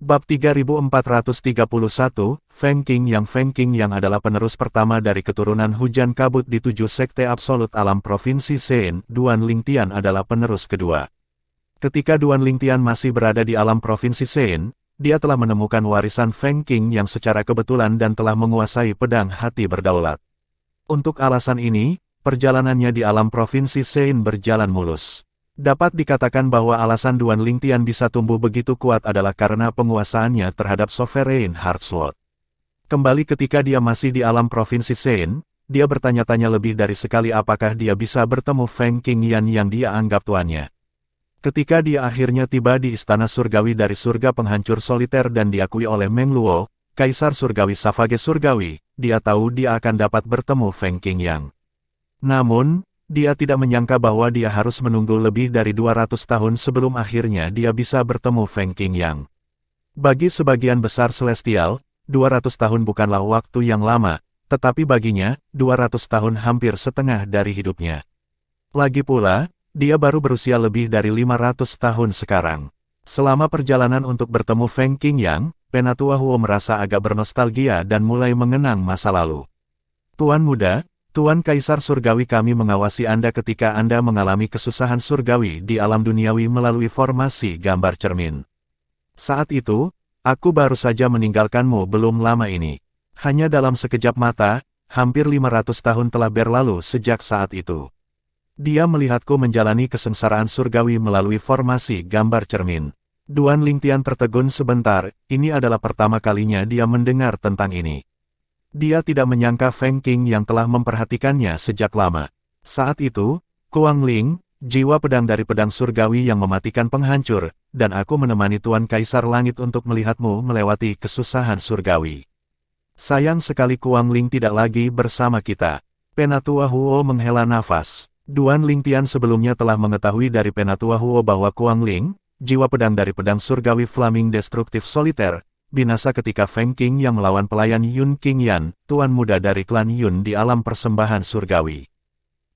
Bab 3431, Feng Qingyang. Feng Qingyang adalah penerus pertama dari keturunan hujan kabut di 7 sekte absolut alam Provinsi Shen. Duan Lingtian adalah penerus kedua. Ketika Duan Lingtian masih berada di alam Provinsi Shen, dia telah menemukan warisan Feng Qingyang secara kebetulan dan telah menguasai pedang hati berdaulat. Untuk alasan ini, perjalanannya di alam Provinsi Shen berjalan mulus. Dapat dikatakan bahwa alasan Duan Lingtian bisa tumbuh begitu kuat adalah karena penguasaannya terhadap Sovereign Heart Sword. Kembali ketika dia masih di alam Provinsi Shen, dia bertanya-tanya lebih dari sekali apakah dia bisa bertemu Feng Qingyang yang dia anggap tuannya. Ketika dia akhirnya tiba di Istana Surgawi dari Surga Penghancur Soliter dan diakui oleh Meng Luo, Kaisar Surgawi Savage Surgawi, dia tahu dia akan dapat bertemu Feng Qingyang. Namun, dia tidak menyangka bahwa dia harus menunggu lebih dari 200 tahun sebelum akhirnya dia bisa bertemu Feng Qingyang. Bagi sebagian besar Celestial, 200 tahun bukanlah waktu yang lama, tetapi baginya, 200 tahun hampir setengah dari hidupnya. Lagi pula, dia baru berusia lebih dari 500 tahun sekarang. Selama perjalanan untuk bertemu Feng Qingyang, Penatua Huo merasa agak bernostalgia dan mulai mengenang masa lalu. Tuan muda, Tuan Kaisar Surgawi, kami mengawasi Anda ketika Anda mengalami kesusahan surgawi di alam duniawi melalui formasi gambar cermin. Saat itu, aku baru saja meninggalkanmu belum lama ini. Hanya dalam sekejap mata, hampir 500 tahun telah berlalu sejak saat itu. Dia melihatku menjalani kesengsaraan surgawi melalui formasi gambar cermin. Duan Lingtian tertegun sebentar, ini adalah pertama kalinya dia mendengar tentang ini. Dia tidak menyangka Feng Qingyang telah memperhatikannya sejak lama. Saat itu, Kuang Ling, jiwa pedang dari pedang surgawi yang mematikan penghancur, dan aku menemani Tuan Kaisar Langit untuk melihatmu melewati kesusahan surgawi. Sayang sekali Kuang Ling tidak lagi bersama kita. Penatua Huo menghela nafas. Duan Lingtian sebelumnya telah mengetahui dari Penatua Huo bahwa Kuang Ling, jiwa pedang dari pedang surgawi Flaming Destruktif Soliter, binasa ketika Feng Qingyang melawan pelayan Yun Qingyan, tuan muda dari klan Yun di alam persembahan surgawi.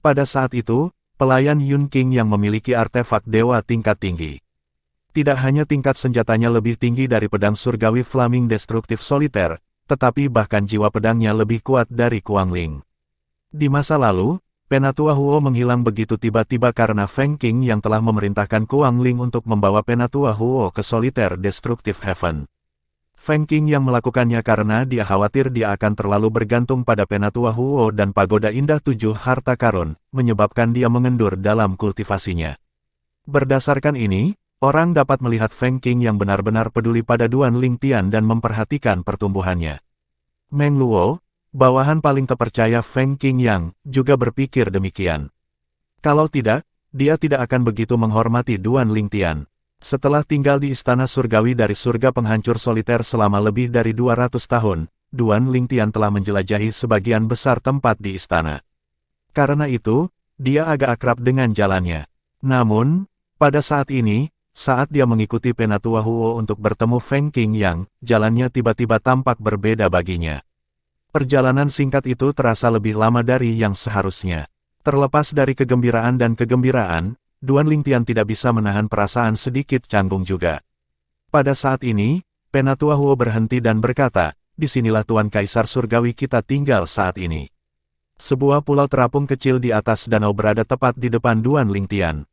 Pada saat itu, pelayan Yun Qingyan memiliki artefak dewa tingkat tinggi. Tidak hanya tingkat senjatanya lebih tinggi dari pedang surgawi Flaming Destruktif Soliter, tetapi bahkan jiwa pedangnya lebih kuat dari Kuang Ling. Di masa lalu, Penatua Huo menghilang begitu tiba-tiba karena Feng Qingyang telah memerintahkan Kuang Ling untuk membawa Penatua Huo ke Soliter Destructive Heaven. Feng Qingyang melakukannya karena dia khawatir dia akan terlalu bergantung pada Penatua Huo dan Pagoda Indah 7 Harta Karun, menyebabkan dia mengendur dalam kultivasinya. Berdasarkan ini, orang dapat melihat Feng Qingyang benar-benar peduli pada Duan Lingtian dan memperhatikan pertumbuhannya. Meng Luo, bawahan paling terpercaya Feng Qingyang, juga berpikir demikian. Kalau tidak, dia tidak akan begitu menghormati Duan Lingtian. Setelah tinggal di Istana Surgawi dari Surga Penghancur Soliter selama lebih dari 200 tahun, Duan Lingtian telah menjelajahi sebagian besar tempat di istana. Karena itu, dia agak akrab dengan jalannya. Namun, pada saat ini, saat dia mengikuti Penatua Huo untuk bertemu Feng Qingyang, jalannya tiba-tiba tampak berbeda baginya. Perjalanan singkat itu terasa lebih lama dari yang seharusnya. Terlepas dari kegembiraan dan kegembiraan, Duan Lingtian tidak bisa menahan perasaan sedikit canggung juga. Pada saat ini, Penatua Huo berhenti dan berkata, disinilah Tuan Kaisar Surgawi kita tinggal saat ini. Sebuah pulau terapung kecil di atas danau berada tepat di depan Duan Lingtian.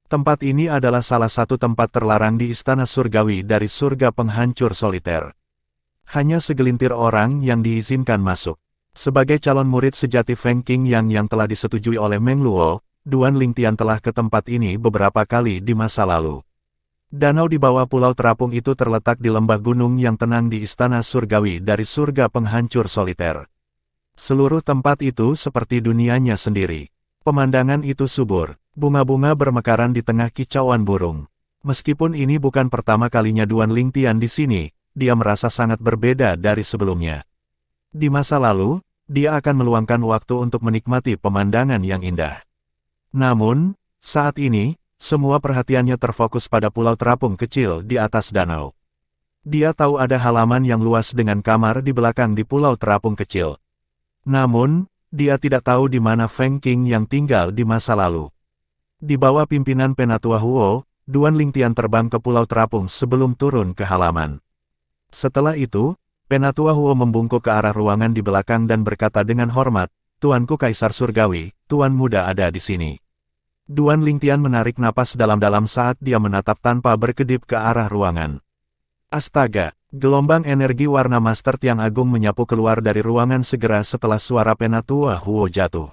Tempat ini adalah salah satu tempat terlarang di Istana Surgawi dari Surga Penghancur Soliter. Hanya segelintir orang yang diizinkan masuk. Sebagai calon murid sejati Feng Qingyang yang telah disetujui oleh Meng Luo, Duan Lingtian telah ke tempat ini beberapa kali di masa lalu. Danau di bawah pulau terapung itu terletak di lembah gunung yang tenang di Istana Surgawi dari Surga Penghancur Soliter. Seluruh tempat itu seperti dunianya sendiri. Pemandangan itu subur, bunga-bunga bermekaran di tengah kicauan burung. Meskipun ini bukan pertama kalinya Duan Lingtian di sini, dia merasa sangat berbeda dari sebelumnya. Di masa lalu, dia akan meluangkan waktu untuk menikmati pemandangan yang indah. Namun, saat ini, semua perhatiannya terfokus pada pulau terapung kecil di atas danau. Dia tahu ada halaman yang luas dengan kamar di belakang di pulau terapung kecil. Namun, dia tidak tahu di mana Feng Qingyang tinggal di masa lalu. Di bawah pimpinan Penatua Huo, Duan Lingtian terbang ke pulau terapung sebelum turun ke halaman. Setelah itu, Penatua Huo membungkuk ke arah ruangan di belakang dan berkata dengan hormat, "Tuanku Kaisar Surgawi, Tuan Muda ada di sini." Duan Lingtian menarik napas dalam-dalam saat dia menatap tanpa berkedip ke arah ruangan. Astaga, gelombang energi warna Master Tiang Agung menyapu keluar dari ruangan segera setelah suara Penatua Huo jatuh.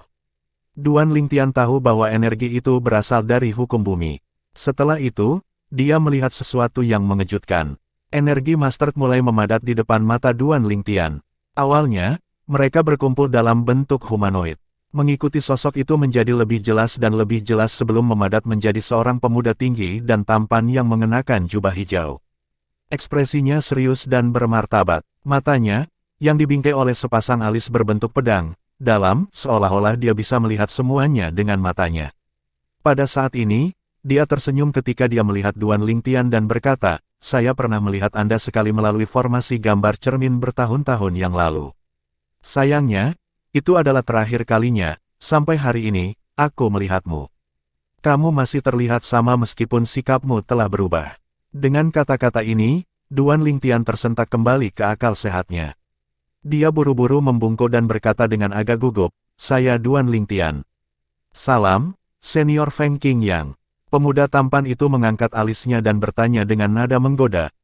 Duan Lingtian tahu bahwa energi itu berasal dari hukum bumi. Setelah itu, dia melihat sesuatu yang mengejutkan. Energi Master mulai memadat di depan mata Duan Lingtian. Awalnya, mereka berkumpul dalam bentuk humanoid. Mengikuti sosok itu menjadi lebih jelas dan lebih jelas sebelum memadat menjadi seorang pemuda tinggi dan tampan yang mengenakan jubah hijau. Ekspresinya serius dan bermartabat. Matanya, yang dibingkai oleh sepasang alis berbentuk pedang, dalam, seolah-olah dia bisa melihat semuanya dengan matanya. Pada saat ini, dia tersenyum ketika dia melihat Duan Lingtian dan berkata, "Saya pernah melihat Anda sekali melalui formasi gambar cermin bertahun-tahun yang lalu. Sayangnya, itu adalah terakhir kalinya, sampai hari ini, aku melihatmu. Kamu masih terlihat sama meskipun sikapmu telah berubah." Dengan kata-kata ini, Duan Lingtian tersentak kembali ke akal sehatnya. Dia buru-buru membungkuk dan berkata dengan agak gugup, "Saya Duan Lingtian." "Salam, Senior Feng Qingyang." Pemuda tampan itu mengangkat alisnya dan bertanya dengan nada menggoda,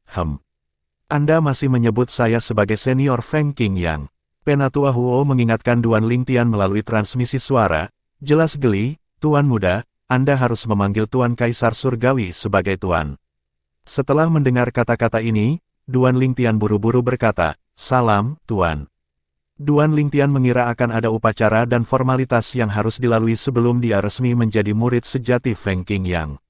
Anda masih menyebut saya sebagai Senior Feng Qingyang?" Penatua Huo mengingatkan Duan Lingtian melalui transmisi suara, "Jelas geli, Tuan Muda, Anda harus memanggil Tuan Kaisar Surgawi sebagai Tuan." Setelah mendengar kata-kata ini, Duan Lingtian buru-buru berkata, "Salam, Tuan." Duan Lingtian mengira akan ada upacara dan formalitas yang harus dilalui sebelum dia resmi menjadi murid sejati Feng Qingyang.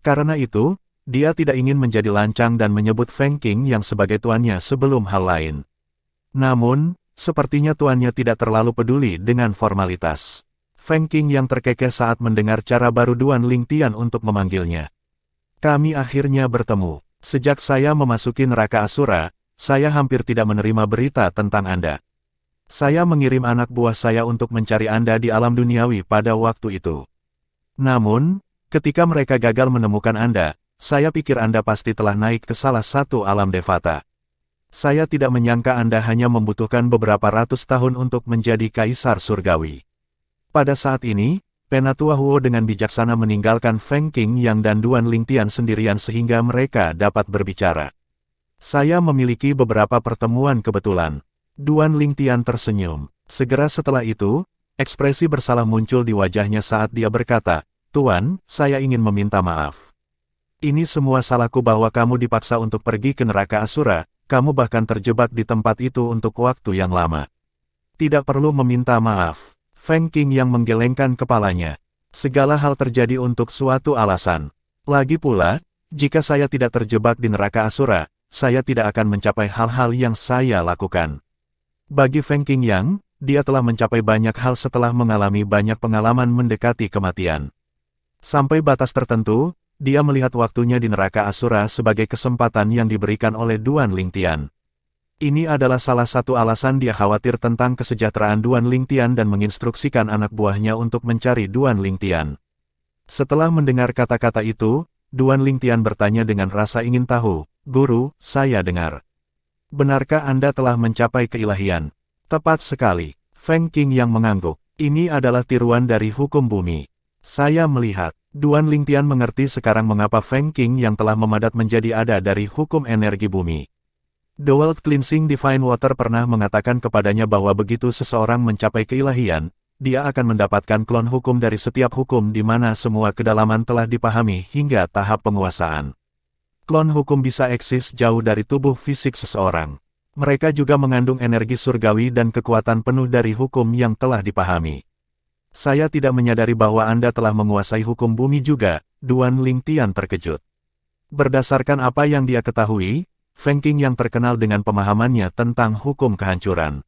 Karena itu, dia tidak ingin menjadi lancang dan menyebut Feng Qingyang sebagai tuannya sebelum hal lain. Namun, sepertinya tuannya tidak terlalu peduli dengan formalitas. Feng Qingyang terkekeh saat mendengar cara baru Duan Lingtian untuk memanggilnya. "Kami akhirnya bertemu. Sejak saya memasuki neraka Asura, saya hampir tidak menerima berita tentang Anda. Saya mengirim anak buah saya untuk mencari Anda di alam duniawi pada waktu itu. Namun, ketika mereka gagal menemukan Anda, saya pikir Anda pasti telah naik ke salah satu alam Devata. Saya tidak menyangka Anda hanya membutuhkan beberapa ratus tahun untuk menjadi Kaisar Surgawi." Pada saat ini, Penatua Huo dengan bijaksana meninggalkan Feng Qingyang dan Duan Lingtian sendirian sehingga mereka dapat berbicara. "Saya memiliki beberapa pertemuan kebetulan." Duan Lingtian tersenyum. Segera setelah itu, ekspresi bersalah muncul di wajahnya saat dia berkata, "Tuan, saya ingin meminta maaf. Ini semua salahku bahwa kamu dipaksa untuk pergi ke neraka Asura, kamu bahkan terjebak di tempat itu untuk waktu yang lama. Tidak perlu meminta maaf." Feng Qingyang menggelengkan kepalanya. "Segala hal terjadi untuk suatu alasan. Lagi pula, jika saya tidak terjebak di neraka Asura, saya tidak akan mencapai hal-hal yang saya lakukan." Bagi Feng Qingyang, dia telah mencapai banyak hal setelah mengalami banyak pengalaman mendekati kematian. Sampai batas tertentu, dia melihat waktunya di neraka Asura sebagai kesempatan yang diberikan oleh Duan Lingtian. Ini adalah salah satu alasan dia khawatir tentang kesejahteraan Duan Lingtian dan menginstruksikan anak buahnya untuk mencari Duan Lingtian. Setelah mendengar kata-kata itu, Duan Lingtian bertanya dengan rasa ingin tahu, "Guru, saya dengar. Benarkah Anda telah mencapai keilahian?" "Tepat sekali." Feng Qingyang mengangguk. "Ini adalah tiruan dari hukum bumi. Saya melihat." Duan Lingtian mengerti sekarang mengapa Feng Qingyang telah memadat menjadi ada dari hukum energi bumi. The World Cleansing Divine Water pernah mengatakan kepadanya bahwa begitu seseorang mencapai keilahian, dia akan mendapatkan klon hukum dari setiap hukum di mana semua kedalaman telah dipahami hingga tahap penguasaan. Klon hukum bisa eksis jauh dari tubuh fisik seseorang. Mereka juga mengandung energi surgawi dan kekuatan penuh dari hukum yang telah dipahami. "Saya tidak menyadari bahwa Anda telah menguasai hukum bumi juga," Duan Lingtian terkejut. Berdasarkan apa yang dia ketahui, Feng Qingyang terkenal dengan pemahamannya tentang hukum kehancuran.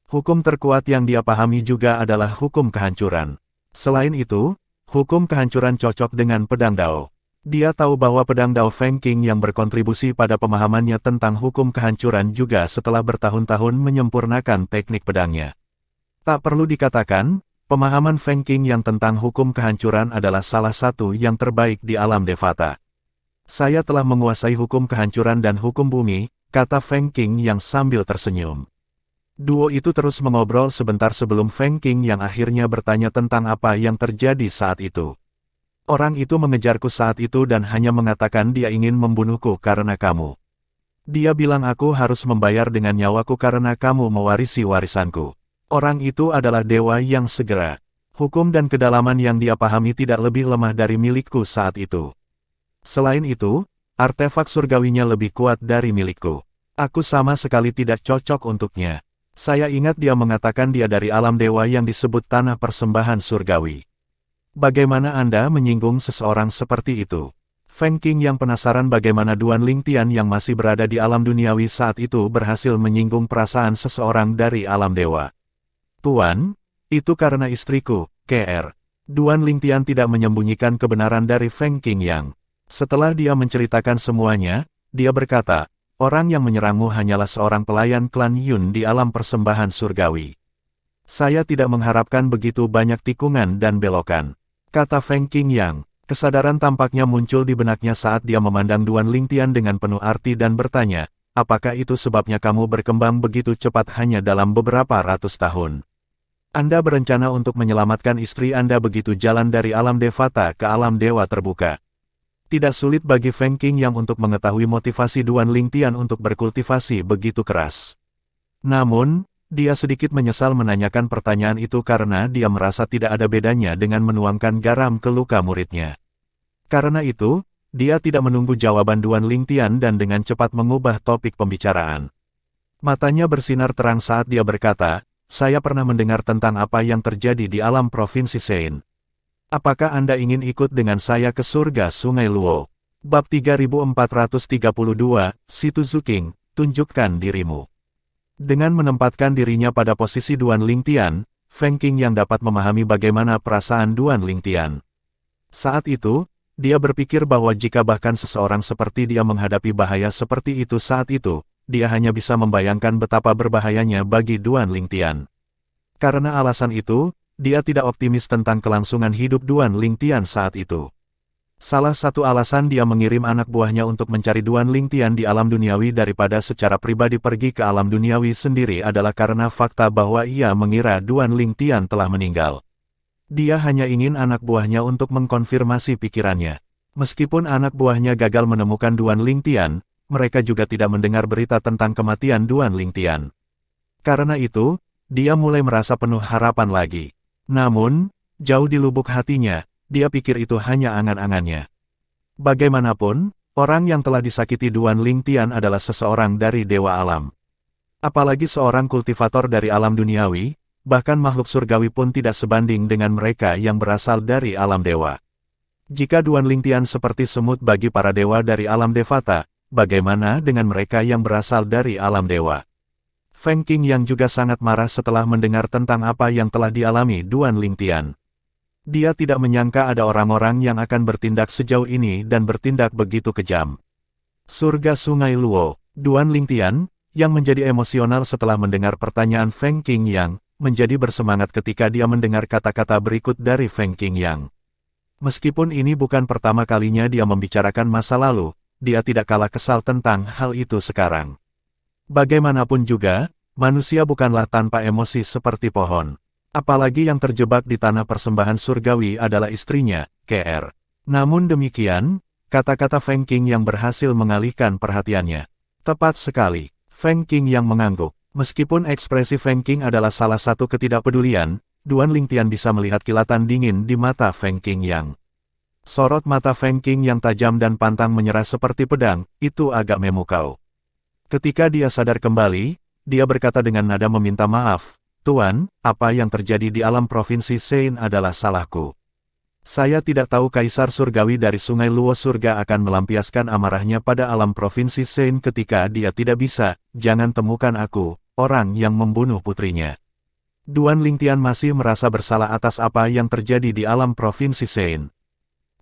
Hukum terkuat yang dia pahami juga adalah hukum kehancuran. Selain itu, hukum kehancuran cocok dengan pedang Dao. Dia tahu bahwa pedang Dao Feng Qingyang berkontribusi pada pemahamannya tentang hukum kehancuran juga setelah bertahun-tahun menyempurnakan teknik pedangnya. Tak perlu dikatakan, pemahaman Feng Qingyang tentang hukum kehancuran adalah salah satu yang terbaik di alam Devata. "Saya telah menguasai hukum kehancuran dan hukum bumi," kata Feng Qing yang sambil tersenyum. Duo itu terus mengobrol sebentar sebelum Feng Qing yang akhirnya bertanya tentang apa yang terjadi saat itu. Orang itu mengejarku saat itu dan hanya mengatakan dia ingin membunuhku karena kamu. Dia bilang aku harus membayar dengan nyawaku karena kamu mewarisi warisanku. Orang itu adalah dewa yang segera. Hukum dan kedalaman yang dia pahami tidak lebih lemah dari milikku saat itu. Selain itu, artefak surgawinya lebih kuat dari milikku. Aku sama sekali tidak cocok untuknya. Saya ingat dia mengatakan dia dari alam dewa yang disebut tanah persembahan surgawi. Bagaimana Anda menyinggung seseorang seperti itu? Feng Qing yang penasaran bagaimana Duan Lingtian yang masih berada di alam duniawi saat itu berhasil menyinggung perasaan seseorang dari alam dewa. Tuan, itu karena istriku, Kr. Duan Lingtian tidak menyembunyikan kebenaran dari Feng Qing yang. Setelah dia menceritakan semuanya, dia berkata, orang yang menyerangmu hanyalah seorang pelayan klan Yun di alam persembahan surgawi. Saya tidak mengharapkan begitu banyak tikungan dan belokan. Kata Feng Qing yang, kesadaran tampaknya muncul di benaknya saat dia memandang Duan Lingtian dengan penuh arti dan bertanya, apakah itu sebabnya kamu berkembang begitu cepat hanya dalam beberapa ratus tahun? Anda berencana untuk menyelamatkan istri Anda begitu jalan dari alam Devata ke alam dewa terbuka. Tidak sulit bagi Feng Qing yang untuk mengetahui motivasi Duan Lingtian untuk berkultivasi begitu keras. Namun, dia sedikit menyesal menanyakan pertanyaan itu karena dia merasa tidak ada bedanya dengan menuangkan garam ke luka muridnya. Karena itu, dia tidak menunggu jawaban Duan Lingtian dan dengan cepat mengubah topik pembicaraan. Matanya bersinar terang saat dia berkata, saya pernah mendengar tentang apa yang terjadi di alam Provinsi Sein. Apakah Anda ingin ikut dengan saya ke surga Sungai Luo? Bab 3432, Situ Zuking, tunjukkan dirimu. Dengan menempatkan dirinya pada posisi Duan Lingtian, Feng Qing yang dapat memahami bagaimana perasaan Duan Lingtian. Saat itu, dia berpikir bahwa jika bahkan seseorang seperti dia menghadapi bahaya seperti itu saat itu, dia hanya bisa membayangkan betapa berbahayanya bagi Duan Lingtian. Karena alasan itu, dia tidak optimis tentang kelangsungan hidup Duan Lingtian saat itu. Salah satu alasan dia mengirim anak buahnya untuk mencari Duan Lingtian di alam duniawi daripada secara pribadi pergi ke alam duniawi sendiri adalah karena fakta bahwa ia mengira Duan Lingtian telah meninggal. Dia hanya ingin anak buahnya untuk mengkonfirmasi pikirannya. Meskipun anak buahnya gagal menemukan Duan Lingtian, mereka juga tidak mendengar berita tentang kematian Duan Lingtian. Karena itu, dia mulai merasa penuh harapan lagi. Namun, jauh di lubuk hatinya, dia pikir itu hanya angan-angannya. Bagaimanapun, orang yang telah disakiti Duan Lingtian adalah seseorang dari dewa alam. Apalagi seorang kultivator dari alam duniawi, bahkan makhluk surgawi pun tidak sebanding dengan mereka yang berasal dari alam dewa. Jika Duan Lingtian seperti semut bagi para dewa dari alam Devata, bagaimana dengan mereka yang berasal dari alam dewa? Feng Qing yang juga sangat marah setelah mendengar tentang apa yang telah dialami Duan Lingtian. Dia tidak menyangka ada orang-orang yang akan bertindak sejauh ini dan bertindak begitu kejam. Surga Sungai Luo, Duan Lingtian, yang menjadi emosional setelah mendengar pertanyaan Feng Qing yang, menjadi bersemangat ketika dia mendengar kata-kata berikut dari Feng Qing yang. Meskipun ini bukan pertama kalinya dia membicarakan masa lalu, dia tidak kalah kesal tentang hal itu sekarang. Bagaimanapun juga, manusia bukanlah tanpa emosi seperti pohon. Apalagi yang terjebak di tanah persembahan surgawi adalah istrinya, Kr. Namun demikian, kata-kata Feng Qing yang berhasil mengalihkan perhatiannya. Tepat sekali, Feng Qing yang mengangguk. Meskipun ekspresi Feng Qing adalah salah satu ketidakpedulian, Duan Lingtian bisa melihat kilatan dingin di mata Feng Qing yang. Sorot mata Feng Qing yang tajam dan pantang menyerah seperti pedang, itu agak memukau. Ketika dia sadar kembali, dia berkata dengan nada meminta maaf, Tuan, apa yang terjadi di alam Provinsi Sein adalah salahku. Saya tidak tahu Kaisar Surgawi dari Sungai Luo Surga akan melampiaskan amarahnya pada alam Provinsi Sein ketika dia tidak bisa, jangan temukan aku, orang yang membunuh putrinya. Duan Lingtian masih merasa bersalah atas apa yang terjadi di alam Provinsi Sein.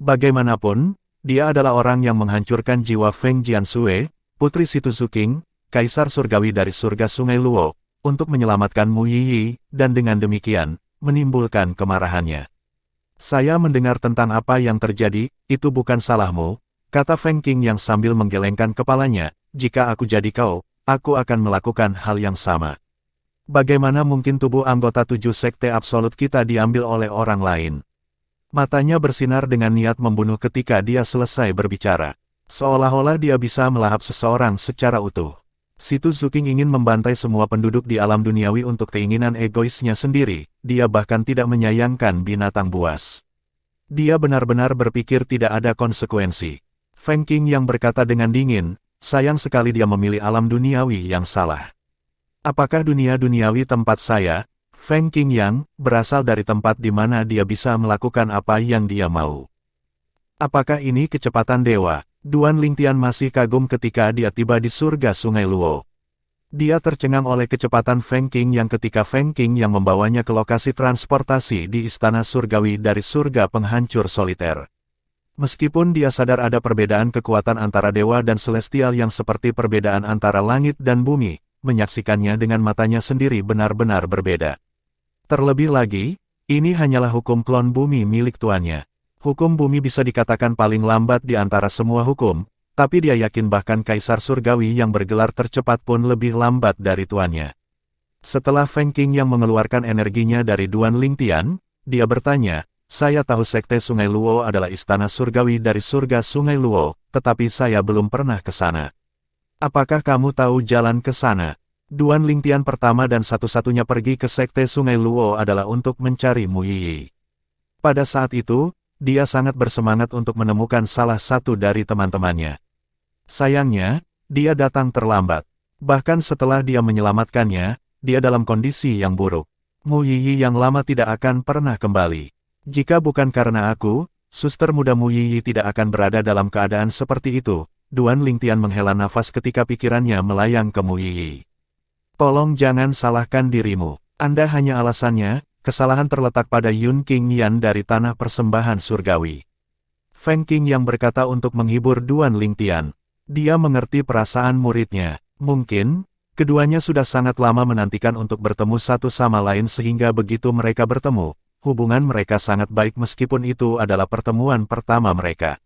Bagaimanapun, dia adalah orang yang menghancurkan jiwa Feng Jiansue, Putri Situ Zuking, Kaisar Surgawi dari surga Sungai Luo, untuk menyelamatkan Mu Yiyi, dan dengan demikian, menimbulkan kemarahannya. Saya mendengar tentang apa yang terjadi, itu bukan salahmu, kata Feng Qing yang sambil menggelengkan kepalanya, jika aku jadi kau, aku akan melakukan hal yang sama. Bagaimana mungkin tubuh anggota 7 sekte absolut kita diambil oleh orang lain? Matanya bersinar dengan niat membunuh ketika dia selesai berbicara. Seolah-olah dia bisa melahap seseorang secara utuh. Situ Zuking ingin membantai semua penduduk di alam duniawi untuk keinginan egoisnya sendiri, dia bahkan tidak menyayangkan binatang buas. Dia benar-benar berpikir tidak ada konsekuensi. Feng Qing yang berkata dengan dingin, sayang sekali dia memilih alam duniawi yang salah. Apakah dunia duniawi tempat saya, Feng Qing yang, berasal dari tempat di mana dia bisa melakukan apa yang dia mau? Apakah ini kecepatan dewa? Duan Lingtian masih kagum ketika dia tiba di surga Sungai Luo. Dia tercengang oleh kecepatan Feng Qing yang ketika Feng Qing yang membawanya ke lokasi transportasi di Istana Surgawi dari surga penghancur soliter. Meskipun dia sadar ada perbedaan kekuatan antara dewa dan celestial yang seperti perbedaan antara langit dan bumi, menyaksikannya dengan matanya sendiri benar-benar berbeda. Terlebih lagi, ini hanyalah hukum klon bumi milik tuannya. Hukum bumi bisa dikatakan paling lambat di antara semua hukum, tapi dia yakin bahkan Kaisar Surgawi yang bergelar tercepat pun lebih lambat dari tuannya. Setelah Feng Qing yang mengeluarkan energinya dari Duan Lingtian, dia bertanya, saya tahu Sekte Sungai Luo adalah Istana Surgawi dari surga Sungai Luo, tetapi saya belum pernah ke sana. Apakah kamu tahu jalan ke sana? Duan Lingtian pertama dan satu-satunya pergi ke Sekte Sungai Luo adalah untuk mencari Mu Yiyi. Pada saat itu, dia sangat bersemangat untuk menemukan salah satu dari teman-temannya. Sayangnya, dia datang terlambat. Bahkan setelah dia menyelamatkannya, dia dalam kondisi yang buruk. Mu Yiyi yang lama tidak akan pernah kembali. Jika bukan karena aku, suster muda Mu Yiyi tidak akan berada dalam keadaan seperti itu. Duan Lingtian menghela nafas ketika pikirannya melayang ke Mu Yiyi. Tolong jangan salahkan dirimu. Anda hanya alasannya, kesalahan terletak pada Yun King Yan dari tanah persembahan surgawi. Feng Qing yang berkata untuk menghibur Duan Lingtian. Dia mengerti perasaan muridnya. Mungkin, keduanya sudah sangat lama menantikan untuk bertemu satu sama lain sehingga begitu mereka bertemu, hubungan mereka sangat baik meskipun itu adalah pertemuan pertama mereka.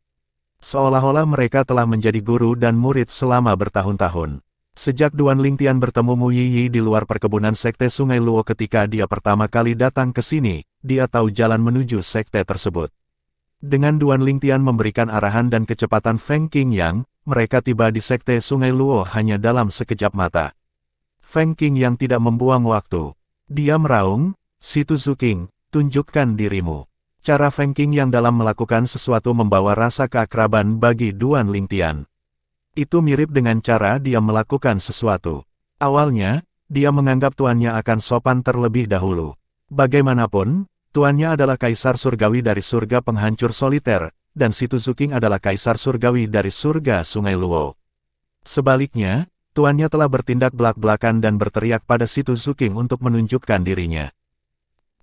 Seolah-olah mereka telah menjadi guru dan murid selama bertahun-tahun. Sejak Duan Lingtian bertemu Mu Yiyi di luar perkebunan Sekte Sungai Luo ketika dia pertama kali datang ke sini, dia tahu jalan menuju sekte tersebut. Dengan Duan Lingtian memberikan arahan dan kecepatan Feng Qing yang, mereka tiba di Sekte Sungai Luo hanya dalam sekejap mata. Feng Qing yang tidak membuang waktu. Dia meraung, Situ Zuking, tunjukkan dirimu. Cara Feng Qing yang dalam melakukan sesuatu membawa rasa keakraban bagi Duan Lingtian. Itu mirip dengan cara dia melakukan sesuatu. Awalnya, dia menganggap tuannya akan sopan terlebih dahulu. Bagaimanapun, tuannya adalah Kaisar Surgawi dari surga penghancur soliter, dan Situ Zuking adalah Kaisar Surgawi dari surga Sungai Luo. Sebaliknya, tuannya telah bertindak belak-belakan dan berteriak pada Situ Zuking untuk menunjukkan dirinya.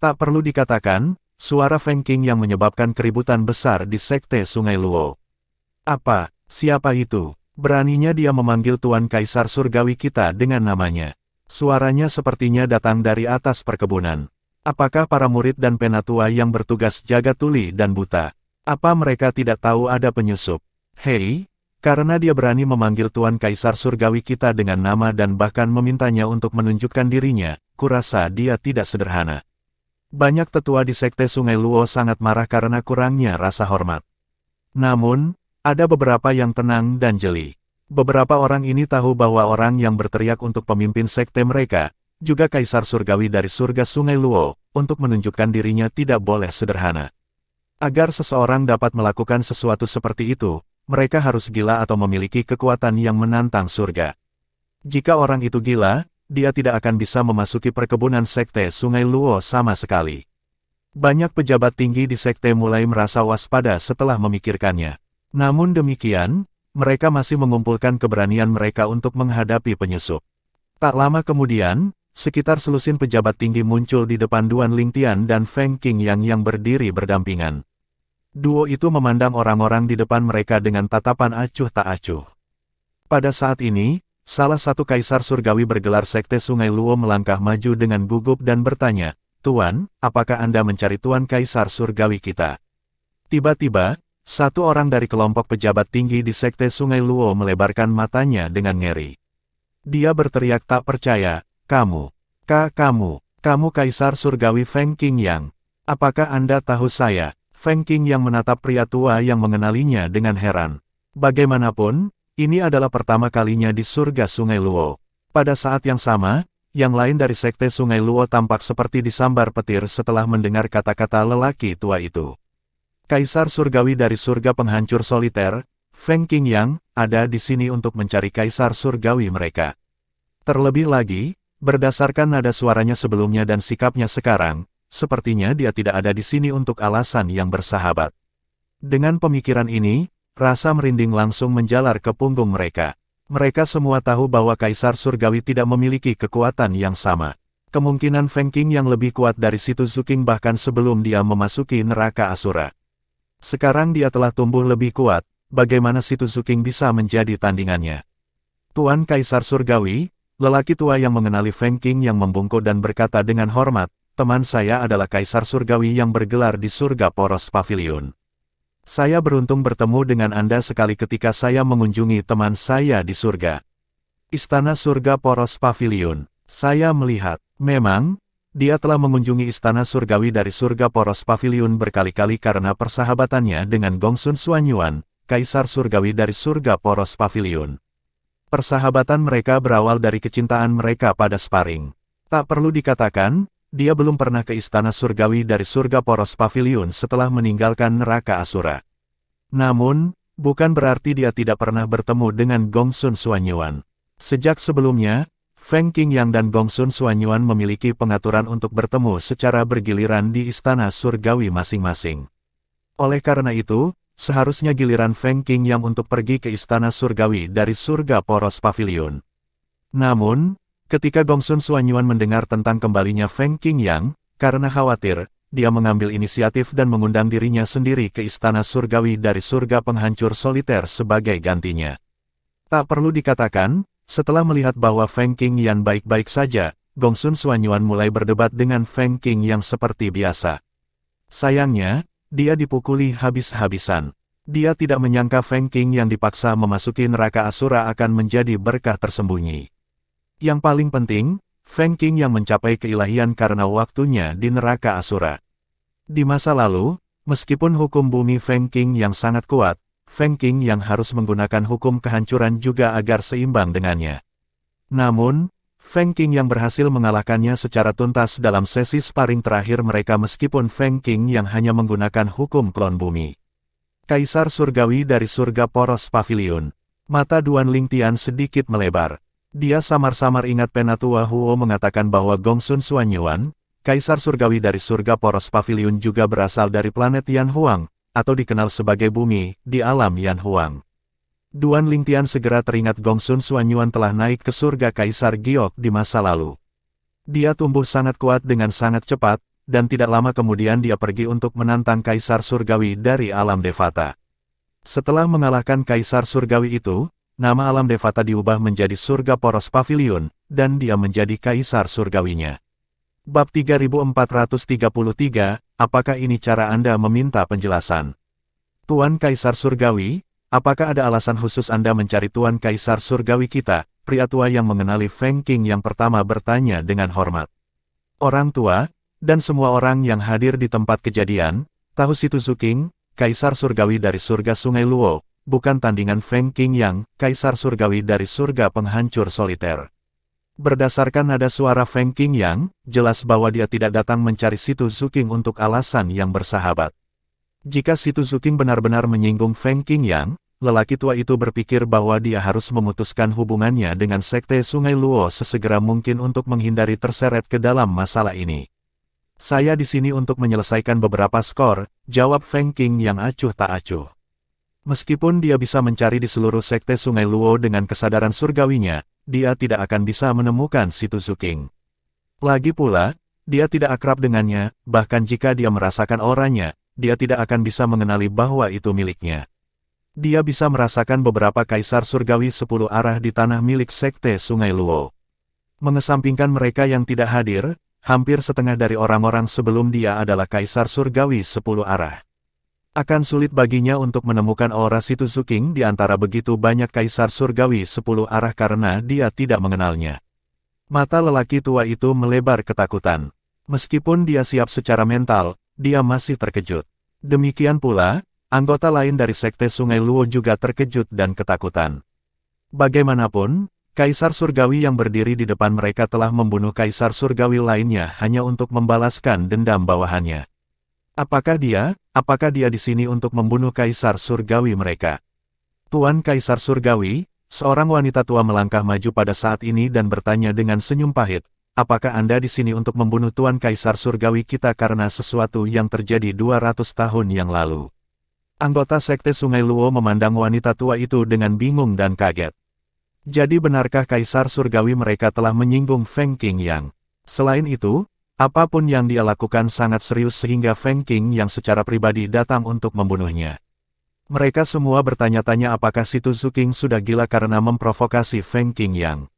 Tak perlu dikatakan, suara Feng Qing yang menyebabkan keributan besar di Sekte Sungai Luo. Apa, siapa itu? Beraninya dia memanggil Tuan Kaisar Surgawi kita dengan namanya. Suaranya sepertinya datang dari atas perkebunan. Apakah para murid dan penatua yang bertugas jaga tuli dan buta? Apa mereka tidak tahu ada penyusup? Hei, karena dia berani memanggil Tuan Kaisar Surgawi kita dengan nama dan bahkan memintanya untuk menunjukkan dirinya, kurasa dia tidak sederhana. Banyak tetua di Sekte Sungai Luo sangat marah karena kurangnya rasa hormat. Namun, ada beberapa yang tenang dan jeli. Beberapa orang ini tahu bahwa orang yang berteriak untuk pemimpin sekte mereka, juga Kaisar Surgawi dari surga Sungai Luo, untuk menunjukkan dirinya tidak boleh sederhana. Agar seseorang dapat melakukan sesuatu seperti itu, mereka harus gila atau memiliki kekuatan yang menantang surga. Jika orang itu gila, dia tidak akan bisa memasuki perkebunan Sekte Sungai Luo sama sekali. Banyak pejabat tinggi di sekte mulai merasa waspada setelah memikirkannya. Namun demikian, mereka masih mengumpulkan keberanian mereka untuk menghadapi penyusup. Tak lama kemudian, sekitar selusin pejabat tinggi muncul di depan Duan Lingtian dan Feng Qing yang berdiri berdampingan. Duo itu memandang orang-orang di depan mereka dengan tatapan acuh tak acuh. Pada saat ini, salah satu Kaisar Surgawi bergelar Sekte Sungai Luo melangkah maju dengan gugup dan bertanya, Tuan, apakah Anda mencari Tuan Kaisar Surgawi kita? Tiba-tiba, Satu orang dari kelompok pejabat tinggi di Sekte Sungai Luo melebarkan matanya dengan ngeri. Dia berteriak tak percaya, kamu Kaisar Surgawi Feng Qingyang. Apakah Anda tahu saya? Feng Qingyang menatap pria tua yang mengenalinya dengan heran. Bagaimanapun, ini adalah pertama kalinya di surga Sungai Luo. Pada saat yang sama, yang lain dari Sekte Sungai Luo tampak seperti disambar petir setelah mendengar kata-kata lelaki tua itu. Kaisar Surgawi dari surga penghancur soliter, Feng Qingyang, ada di sini untuk mencari Kaisar Surgawi mereka. Terlebih lagi, berdasarkan nada suaranya sebelumnya dan sikapnya sekarang, sepertinya dia tidak ada di sini untuk alasan yang bersahabat. Dengan pemikiran ini, rasa merinding langsung menjalar ke punggung mereka. Mereka semua tahu bahwa Kaisar Surgawi tidak memiliki kekuatan yang sama. Kemungkinan Feng Qingyang lebih kuat dari Situ Zuking bahkan sebelum dia memasuki neraka Asura. Sekarang dia telah tumbuh lebih kuat, bagaimana Situ Zuking bisa menjadi tandingannya? Tuan Kaisar Surgawi, lelaki tua yang mengenali Feng Qingyang membungkuk dan berkata dengan hormat, teman saya adalah Kaisar Surgawi yang bergelar di surga Poros Pavilion. Saya beruntung bertemu dengan Anda sekali ketika saya mengunjungi teman saya di surga. Istana surga Poros Pavilion. Saya melihat, memang, dia telah mengunjungi istana surgawi dari surga Poros Pavilion berkali-kali karena persahabatannya dengan Gongsun Xuanyuan, Kaisar Surgawi dari surga Poros Pavilion. Persahabatan mereka berawal dari kecintaan mereka pada sparring. Tak perlu dikatakan, dia belum pernah ke istana surgawi dari surga Poros Pavilion setelah meninggalkan neraka Asura. Namun, bukan berarti dia tidak pernah bertemu dengan Gongsun Xuanyuan. Sejak sebelumnya, Feng Qingyang dan Gongsun Xuanyuan memiliki pengaturan untuk bertemu secara bergiliran di istana surgawi masing-masing. Oleh karena itu, seharusnya giliran Feng Qingyang untuk pergi ke istana surgawi dari surga Poros Pavilion. Namun, ketika Gongsun Xuanyuan mendengar tentang kembalinya Feng Qingyang, karena khawatir, dia mengambil inisiatif dan mengundang dirinya sendiri ke istana surgawi dari surga penghancur soliter sebagai gantinya. Tak perlu dikatakan, setelah melihat bahwa Feng Qingyang baik-baik saja, Gongsun Xuanyuan mulai berdebat dengan Feng Qingyang seperti biasa. Sayangnya, dia dipukuli habis-habisan. Dia tidak menyangka Feng Qingyang dipaksa memasuki neraka Asura akan menjadi berkah tersembunyi. Yang paling penting, Feng Qingyang mencapai keilahian karena waktunya di neraka Asura. Di masa lalu, meskipun hukum bumi Feng Qingyang sangat kuat, Feng Qingyang harus menggunakan hukum kehancuran juga agar seimbang dengannya. Namun, Feng Qingyang berhasil mengalahkannya secara tuntas dalam sesi sparring terakhir mereka meskipun Feng Qingyang hanya menggunakan hukum klon bumi. Kaisar Surgawi dari surga Poros Pavilion. Mata Duan Lingtian sedikit melebar. Dia samar-samar ingat Penatua Huo mengatakan bahwa Gongsun Xuanyuan, Kaisar Surgawi dari surga Poros Pavilion juga berasal dari planet Yan Huang, atau dikenal sebagai bumi, di alam Yan Huang. Duan Lingtian segera teringat Gongsun Xuanyuan telah naik ke surga Kaisar Giok di masa lalu. Dia tumbuh sangat kuat dengan sangat cepat, dan tidak lama kemudian dia pergi untuk menantang Kaisar Surgawi dari alam Devata. Setelah mengalahkan Kaisar Surgawi itu, nama alam Devata diubah menjadi surga Poros Pavilion, dan dia menjadi Kaisar Surgawinya. Bab 3433, apakah ini cara Anda meminta penjelasan? Tuan Kaisar Surgawi, apakah ada alasan khusus Anda mencari Tuan Kaisar Surgawi kita? Pria tua yang mengenali Feng Qingyang yang pertama bertanya dengan hormat. Orang tua, dan semua orang yang hadir di tempat kejadian, tahu Situ Zuking, Kaisar Surgawi dari surga Sungai Luo, bukan tandingan Feng Qingyang, Kaisar Surgawi dari surga penghancur soliter. Berdasarkan nada suara Feng Qingyang, jelas bahwa dia tidak datang mencari Situ Zuking untuk alasan yang bersahabat. Jika Situ Zuking benar-benar menyinggung Feng Qingyang, lelaki tua itu berpikir bahwa dia harus memutuskan hubungannya dengan Sekte Sungai Luo sesegera mungkin untuk menghindari terseret ke dalam masalah ini. Saya di sini untuk menyelesaikan beberapa skor, jawab Feng Qingyang acuh tak acuh. Meskipun dia bisa mencari di seluruh Sekte Sungai Luo dengan kesadaran surgawinya, dia tidak akan bisa menemukan Situ Zuking. Lagi pula, dia tidak akrab dengannya, bahkan jika dia merasakan auranya, dia tidak akan bisa mengenali bahwa itu miliknya. Dia bisa merasakan beberapa Kaisar Surgawi 10 arah di tanah milik Sekte Sungai Luo. Mengesampingkan mereka yang tidak hadir, hampir setengah dari orang-orang sebelum dia adalah Kaisar Surgawi 10 arah. Akan sulit baginya untuk menemukan aura Situ Zuking di antara begitu banyak kaisar surgawi 10 arah karena dia tidak mengenalnya. Mata lelaki tua itu melebar ketakutan. Meskipun dia siap secara mental, dia masih terkejut. Demikian pula, anggota lain dari Sekte Sungai Luo juga terkejut dan ketakutan. Bagaimanapun, kaisar surgawi yang berdiri di depan mereka telah membunuh kaisar surgawi lainnya hanya untuk membalaskan dendam bawahannya. Apakah dia di sini untuk membunuh kaisar surgawi mereka? Tuan Kaisar Surgawi, seorang wanita tua melangkah maju pada saat ini dan bertanya dengan senyum pahit, apakah Anda di sini untuk membunuh Tuan Kaisar Surgawi kita karena sesuatu yang terjadi 200 tahun yang lalu? Anggota Sekte Sungai Luo memandang wanita tua itu dengan bingung dan kaget. Jadi benarkah Kaisar Surgawi mereka telah menyinggung Feng Qingyang? Selain itu, apapun yang dia lakukan sangat serius sehingga Feng Qingyang secara pribadi datang untuk membunuhnya. Mereka semua bertanya-tanya apakah Situ Zuking sudah gila karena memprovokasi Feng Qingyang.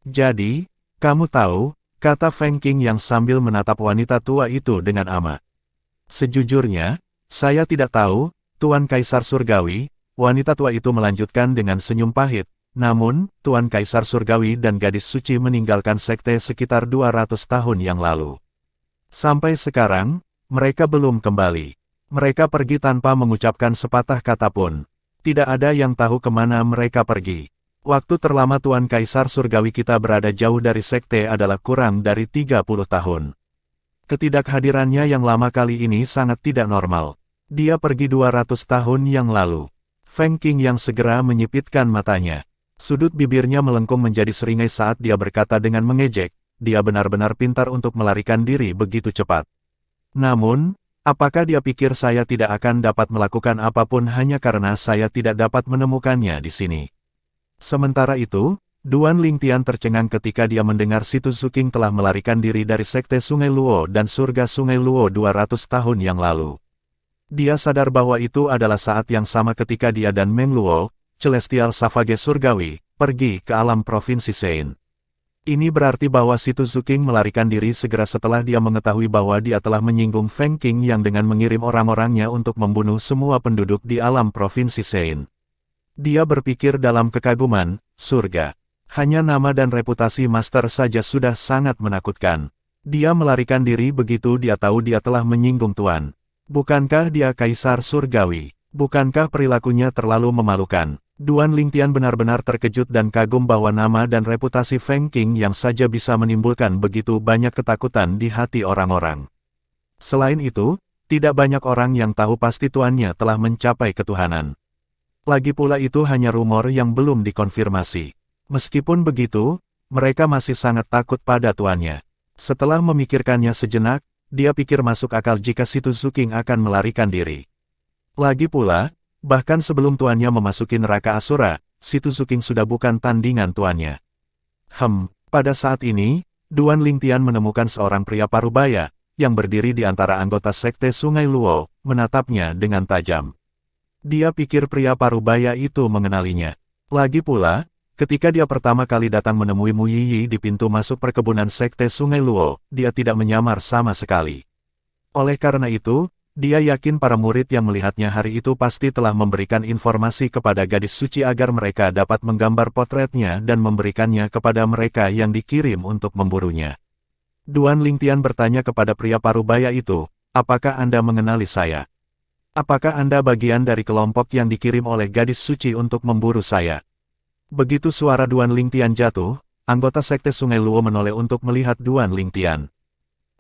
Jadi, kamu tahu, kata Feng Qingyang sambil menatap wanita tua itu dengan amat. Sejujurnya, saya tidak tahu, Tuan Kaisar Surgawi, wanita tua itu melanjutkan dengan senyum pahit. Namun, Tuan Kaisar Surgawi dan gadis suci meninggalkan sekte sekitar 200 tahun yang lalu. Sampai sekarang, mereka belum kembali. Mereka pergi tanpa mengucapkan sepatah kata pun. Tidak ada yang tahu kemana mereka pergi. Waktu terlama Tuan Kaisar Surgawi kita berada jauh dari sekte adalah kurang dari 30 tahun. Ketidakhadirannya yang lama kali ini sangat tidak normal. Dia pergi 200 tahun yang lalu. Feng Qingyang segera menyipitkan matanya. Sudut bibirnya melengkung menjadi seringai saat dia berkata dengan mengejek, dia benar-benar pintar untuk melarikan diri begitu cepat. Namun, apakah dia pikir saya tidak akan dapat melakukan apapun hanya karena saya tidak dapat menemukannya di sini? Sementara itu, Duan Lingtian tercengang ketika dia mendengar Situ Zuking telah melarikan diri dari Sekte Sungai Luo dan Surga Sungai Luo 200 tahun yang lalu. Dia sadar bahwa itu adalah saat yang sama ketika dia dan Meng Luo, Celestial Savage Surgawi, pergi ke alam Provinsi Sein. Ini berarti bahwa Situ Zuking melarikan diri segera setelah dia mengetahui bahwa dia telah menyinggung Feng Qingyang dengan mengirim orang-orangnya untuk membunuh semua penduduk di alam Provinsi Sein. Dia berpikir dalam kekaguman, surga. Hanya nama dan reputasi Master saja sudah sangat menakutkan. Dia melarikan diri begitu dia tahu dia telah menyinggung Tuan. Bukankah dia Kaisar Surgawi? Bukankah perilakunya terlalu memalukan? Duan Lingtian benar-benar terkejut dan kagum bahwa nama dan reputasi Feng Qingyang saja bisa menimbulkan begitu banyak ketakutan di hati orang-orang. Selain itu, tidak banyak orang yang tahu pasti tuannya telah mencapai ketuhanan. Lagi pula itu hanya rumor yang belum dikonfirmasi. Meskipun begitu, mereka masih sangat takut pada tuannya. Setelah memikirkannya sejenak, dia pikir masuk akal jika Situ Zuking akan melarikan diri. Lagi pula, bahkan sebelum tuannya memasuki neraka Asura, Situ Zuking sudah bukan tandingan tuannya. Pada saat ini, Duan Lingtian menemukan seorang pria parubaya, yang berdiri di antara anggota Sekte Sungai Luo, menatapnya dengan tajam. Dia pikir pria parubaya itu mengenalinya. Lagi pula, ketika dia pertama kali datang menemui Mu Yiyi di pintu masuk perkebunan Sekte Sungai Luo, dia tidak menyamar sama sekali. Oleh karena itu, dia yakin para murid yang melihatnya hari itu pasti telah memberikan informasi kepada gadis suci agar mereka dapat menggambar potretnya dan memberikannya kepada mereka yang dikirim untuk memburunya. Duan Lingtian bertanya kepada pria parubaya itu, apakah Anda mengenali saya? Apakah Anda bagian dari kelompok yang dikirim oleh gadis suci untuk memburu saya? Begitu suara Duan Lingtian jatuh, anggota Sekte Sungai Luo menoleh untuk melihat Duan Lingtian.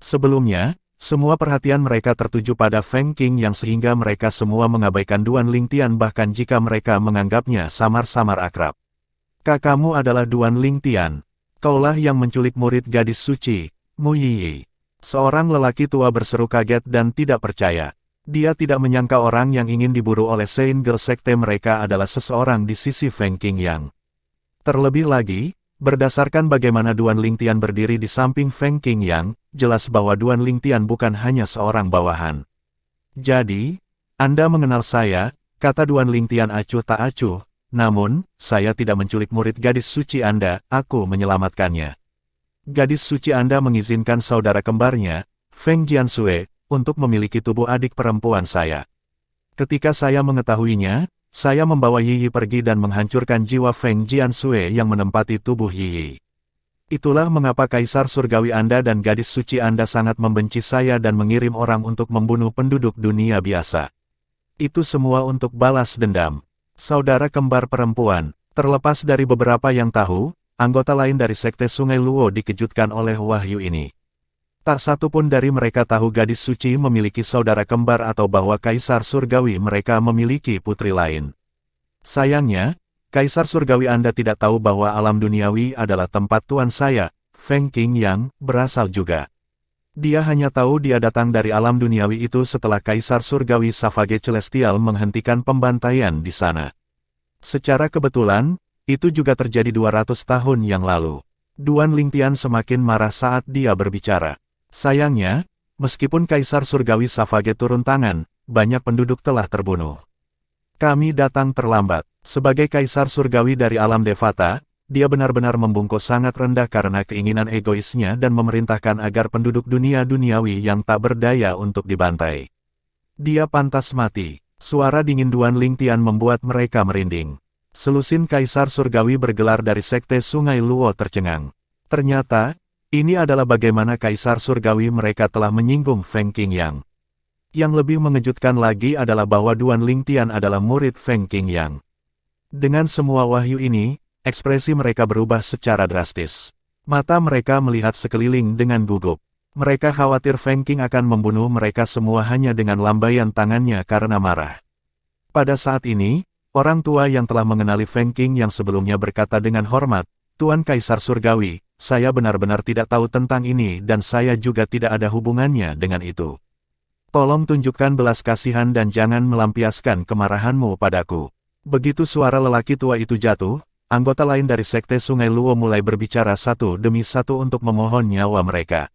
Sebelumnya, semua perhatian mereka tertuju pada Feng Qingyang sehingga mereka semua mengabaikan Duan Lingtian bahkan jika mereka menganggapnya samar-samar akrab. Kakakmu adalah Duan Lingtian. Kaulah yang menculik murid gadis suci, Mu Yiyi. Seorang lelaki tua berseru kaget dan tidak percaya. Dia tidak menyangka orang yang ingin diburu oleh Saint Girl sekte mereka adalah seseorang di sisi Feng Qingyang. Terlebih lagi, berdasarkan bagaimana Duan Lingtian berdiri di samping Feng Qingyang, jelas bahwa Duan Lingtian bukan hanya seorang bawahan. Jadi, Anda mengenal saya, kata Duan Lingtian acuh tak acuh, namun, saya tidak menculik murid gadis suci Anda, aku menyelamatkannya. Gadis suci Anda mengizinkan saudara kembarnya, Feng Jiansui, untuk memiliki tubuh adik perempuan saya. Ketika saya mengetahuinya, saya membawa Yi Yi pergi dan menghancurkan jiwa Feng Jiansui yang menempati tubuh Yi Yi. Itulah mengapa Kaisar Surgawi Anda dan gadis suci Anda sangat membenci saya dan mengirim orang untuk membunuh penduduk dunia biasa. Itu semua untuk balas dendam. Saudara kembar perempuan, terlepas dari beberapa yang tahu, anggota lain dari Sekte Sungai Luo dikejutkan oleh wahyu ini. Tak satu pun dari mereka tahu gadis suci memiliki saudara kembar atau bahwa Kaisar Surgawi mereka memiliki putri lain. Sayangnya, Kaisar Surgawi Anda tidak tahu bahwa alam duniawi adalah tempat tuan saya, Feng Qingyang, berasal juga. Dia hanya tahu dia datang dari alam duniawi itu setelah Kaisar Surgawi Savage Celestial menghentikan pembantaian di sana. Secara kebetulan, itu juga terjadi 200 tahun yang lalu. Duan Lingtian semakin marah saat dia berbicara. Sayangnya, meskipun Kaisar Surgawi Savage turun tangan, banyak penduduk telah terbunuh. Kami datang terlambat. Sebagai Kaisar Surgawi dari alam Devata, dia benar-benar membungkuk sangat rendah karena keinginan egoisnya dan memerintahkan agar penduduk dunia duniawi yang tak berdaya untuk dibantai. Dia pantas mati. Suara dingin Duan Lingtian membuat mereka merinding. Selusin Kaisar Surgawi bergelar dari Sekte Sungai Luo tercengang. Ternyata, ini adalah bagaimana Kaisar Surgawi mereka telah menyinggung Feng Qingyang. Yang lebih mengejutkan lagi adalah bahwa Duan Lingtian adalah murid Feng Qingyang. Dengan semua wahyu ini, ekspresi mereka berubah secara drastis. Mata mereka melihat sekeliling dengan gugup. Mereka khawatir Feng Qing akan membunuh mereka semua hanya dengan lambaian tangannya karena marah. Pada saat ini, orang tua yang telah mengenali Feng Qing yang sebelumnya berkata dengan hormat, "Tuan Kaisar Surgawi, saya benar-benar tidak tahu tentang ini dan saya juga tidak ada hubungannya dengan itu. Tolong tunjukkan belas kasihan dan jangan melampiaskan kemarahanmu padaku." Begitu suara lelaki tua itu jatuh, anggota lain dari Sekte Sungai Luo mulai berbicara satu demi satu untuk memohon nyawa mereka.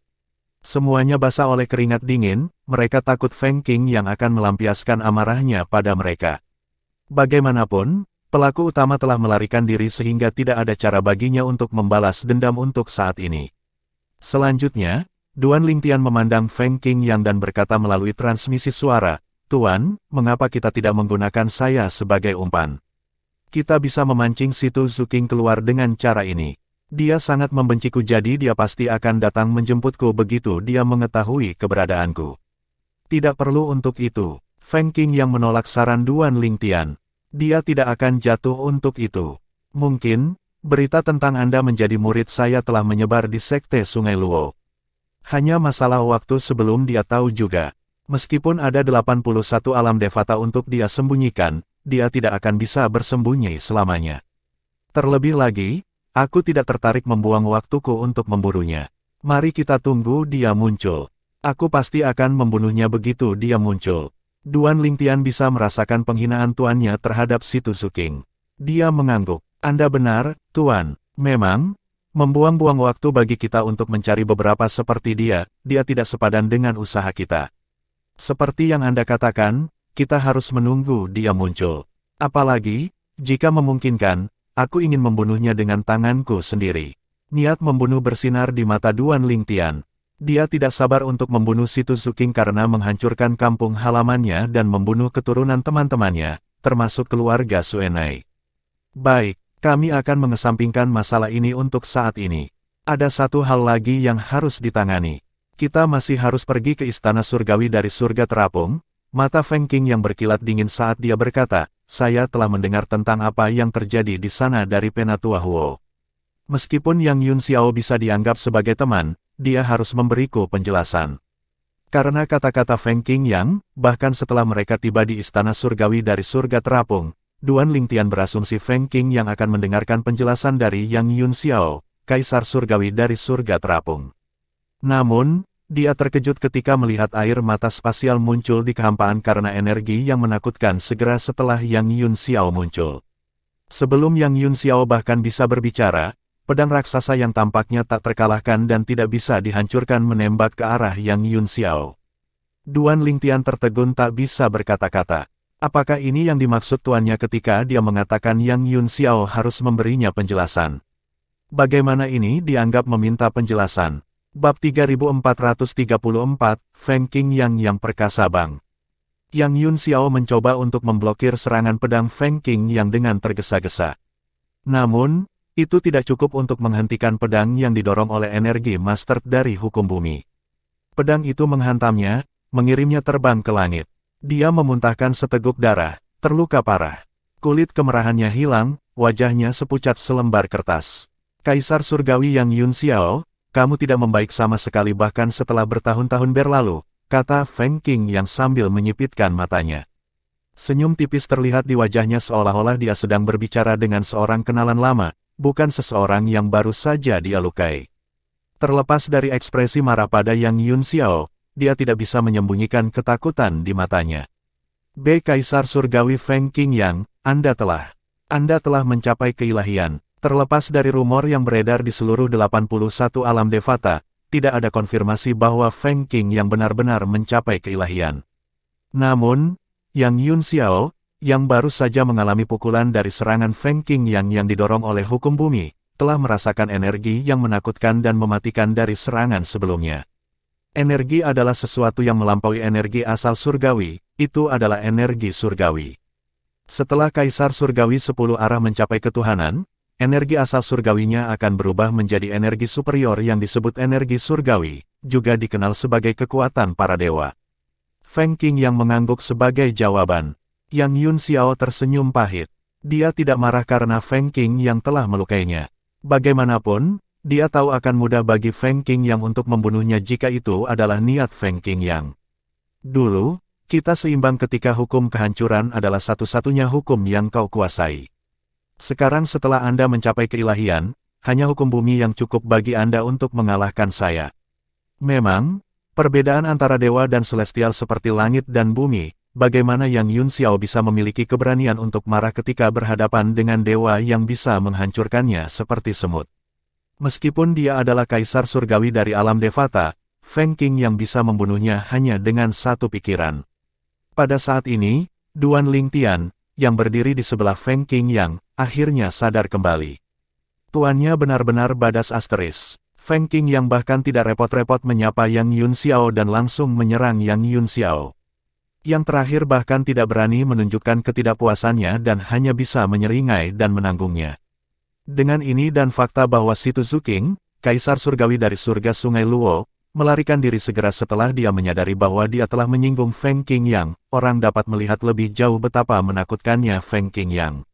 Semuanya basah oleh keringat dingin, mereka takut Feng Qing yang akan melampiaskan amarahnya pada mereka. Bagaimanapun, pelaku utama telah melarikan diri sehingga tidak ada cara baginya untuk membalas dendam untuk saat ini. Selanjutnya, Duan Lingtian memandang Feng Qingyang dan berkata melalui transmisi suara, "Tuan, mengapa kita tidak menggunakan saya sebagai umpan? Kita bisa memancing Situ Zuking keluar dengan cara ini. Dia sangat membenciku jadi dia pasti akan datang menjemputku begitu dia mengetahui keberadaanku." Tidak perlu untuk itu. Feng Qingyang menolak saran Duan Lingtian. Dia tidak akan jatuh untuk itu. Mungkin, berita tentang Anda menjadi murid saya telah menyebar di Sekte Sungai Luo. Hanya masalah waktu sebelum dia tahu juga. Meskipun ada 81 alam Devata untuk dia sembunyikan, dia tidak akan bisa bersembunyi selamanya. Terlebih lagi, aku tidak tertarik membuang waktuku untuk memburunya. Mari kita tunggu dia muncul. Aku pasti akan membunuhnya begitu dia muncul. Duan Lingtian bisa merasakan penghinaan tuannya terhadap Situ Zuking. Dia mengangguk. Anda benar, Tuan. Memang, membuang-buang waktu bagi kita untuk mencari beberapa seperti dia tidak sepadan dengan usaha kita. Seperti yang Anda katakan, kita harus menunggu dia muncul. Apalagi, jika memungkinkan, aku ingin membunuhnya dengan tanganku sendiri. Niat membunuh bersinar di mata Duan Lingtian. Dia tidak sabar untuk membunuh Situ Zuking karena menghancurkan kampung halamannya dan membunuh keturunan teman-temannya, termasuk keluarga Suenai. Baik, kami akan mengesampingkan masalah ini untuk saat ini. Ada satu hal lagi yang harus ditangani. Kita masih harus pergi ke Istana Surgawi dari Surga Terapung. Mata Feng Qing yang berkilat dingin saat dia berkata, "Saya telah mendengar tentang apa yang terjadi di sana dari Penatua Huo. Meskipun Yang Yun Xiao bisa dianggap sebagai teman, dia harus memberiku penjelasan." Karena kata-kata Feng Qingyang, bahkan setelah mereka tiba di Istana Surgawi dari Surga Terapung, Duan Lingtian berasumsi Feng Qingyang akan mendengarkan penjelasan dari Yang Yun Xiao, Kaisar Surgawi dari Surga Terapung. Namun, dia terkejut ketika melihat air mata spasial muncul di kehampaan karena energi yang menakutkan segera setelah Yang Yun Xiao muncul. Sebelum Yang Yun Xiao bahkan bisa berbicara, pedang raksasa yang tampaknya tak terkalahkan dan tidak bisa dihancurkan menembak ke arah Yang Yun Xiao. Duan Lingtian tertegun tak bisa berkata-kata. Apakah ini yang dimaksud tuannya ketika dia mengatakan Yang Yun Xiao harus memberinya penjelasan? Bagaimana ini dianggap meminta penjelasan? Bab 3434, Feng Qingyang yang perkasa bang. Yang Yun Xiao mencoba untuk memblokir serangan pedang Feng Qing yang dengan tergesa-gesa. Namun, itu tidak cukup untuk menghentikan pedang yang didorong oleh energi master dari hukum bumi. Pedang itu menghantamnya, mengirimnya terbang ke langit. Dia memuntahkan seteguk darah, terluka parah. Kulit kemerahannya hilang, wajahnya sepucat selembar kertas. Kaisar Surgawi Yang Yun Xiao, kamu tidak membaik sama sekali bahkan setelah bertahun-tahun berlalu, kata Feng Qing yang sambil menyipitkan matanya. Senyum tipis terlihat di wajahnya seolah-olah dia sedang berbicara dengan seorang kenalan lama, bukan seseorang yang baru saja dia lukai. Terlepas dari ekspresi marah pada Yang Yun Xiao, dia tidak bisa menyembunyikan ketakutan di matanya. Kaisar Surgawi Feng Qing Yang, Anda telah mencapai keilahian. Terlepas dari rumor yang beredar di seluruh 81 alam Devata, tidak ada konfirmasi bahwa Feng Qing yang benar-benar mencapai keilahian. Namun, Yang Yun Xiao, yang baru saja mengalami pukulan dari serangan Feng Qing yang didorong oleh hukum bumi, telah merasakan energi yang menakutkan dan mematikan dari serangan sebelumnya. Energi adalah sesuatu yang melampaui energi asal surgawi, itu adalah energi surgawi. Setelah Kaisar Surgawi 10 arah mencapai ketuhanan, energi asal surgawinya akan berubah menjadi energi superior yang disebut energi surgawi, juga dikenal sebagai kekuatan para dewa. Feng Qing yang mengangguk sebagai jawaban. Yang Yun Xiao tersenyum pahit. Dia tidak marah karena Feng Qing yang telah melukainya. Bagaimanapun, dia tahu akan mudah bagi Feng Qing yang untuk membunuhnya jika itu adalah niat Feng Qing yang. Dulu, kita seimbang ketika hukum kehancuran adalah satu-satunya hukum yang kau kuasai. Sekarang setelah Anda mencapai keilahian, hanya hukum bumi yang cukup bagi Anda untuk mengalahkan saya. Memang, perbedaan antara dewa dan celestial seperti langit dan bumi, bagaimana Yang Yun Xiao bisa memiliki keberanian untuk marah ketika berhadapan dengan dewa yang bisa menghancurkannya seperti semut. Meskipun dia adalah Kaisar Surgawi dari alam Devata, Feng Qing yang bisa membunuhnya hanya dengan satu pikiran. Pada saat ini, Duan Lingtian, yang berdiri di sebelah Feng Qing yang, akhirnya sadar kembali. Tuannya benar-benar badas asteris. Feng Qing yang bahkan tidak repot-repot menyapa Yang Yun Xiao dan langsung menyerang Yang Yun Xiao. Yang terakhir bahkan tidak berani menunjukkan ketidakpuasannya dan hanya bisa menyeringai dan menanggungnya. Dengan ini dan fakta bahwa Situ Zuqing, Kaisar Surgawi dari surga Sungai Luo, melarikan diri segera setelah dia menyadari bahwa dia telah menyinggung Feng Qing yang, orang dapat melihat lebih jauh betapa menakutkannya Feng Qing yang.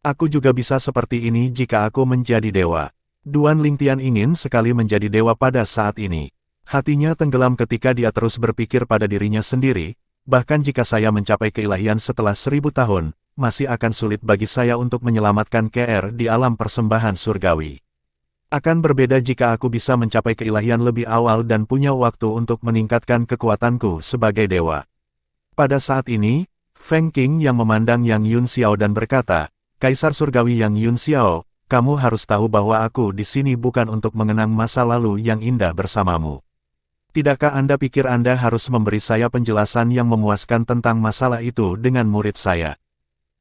Aku juga bisa seperti ini jika aku menjadi dewa. Duan Lingtian ingin sekali menjadi dewa pada saat ini. Hatinya tenggelam ketika dia terus berpikir pada dirinya sendiri, bahkan jika saya mencapai keilahian setelah 1000 tahun, masih akan sulit bagi saya untuk menyelamatkan KR di alam persembahan surgawi. Akan berbeda jika aku bisa mencapai keilahian lebih awal dan punya waktu untuk meningkatkan kekuatanku sebagai dewa. Pada saat ini, Feng Qing yang memandang Yang Yun Xiao dan berkata, Kaisar Surgawi Yang Yun Xiao, kamu harus tahu bahwa aku di sini bukan untuk mengenang masa lalu yang indah bersamamu. Tidakkah Anda pikir Anda harus memberi saya penjelasan yang memuaskan tentang masalah itu dengan murid saya?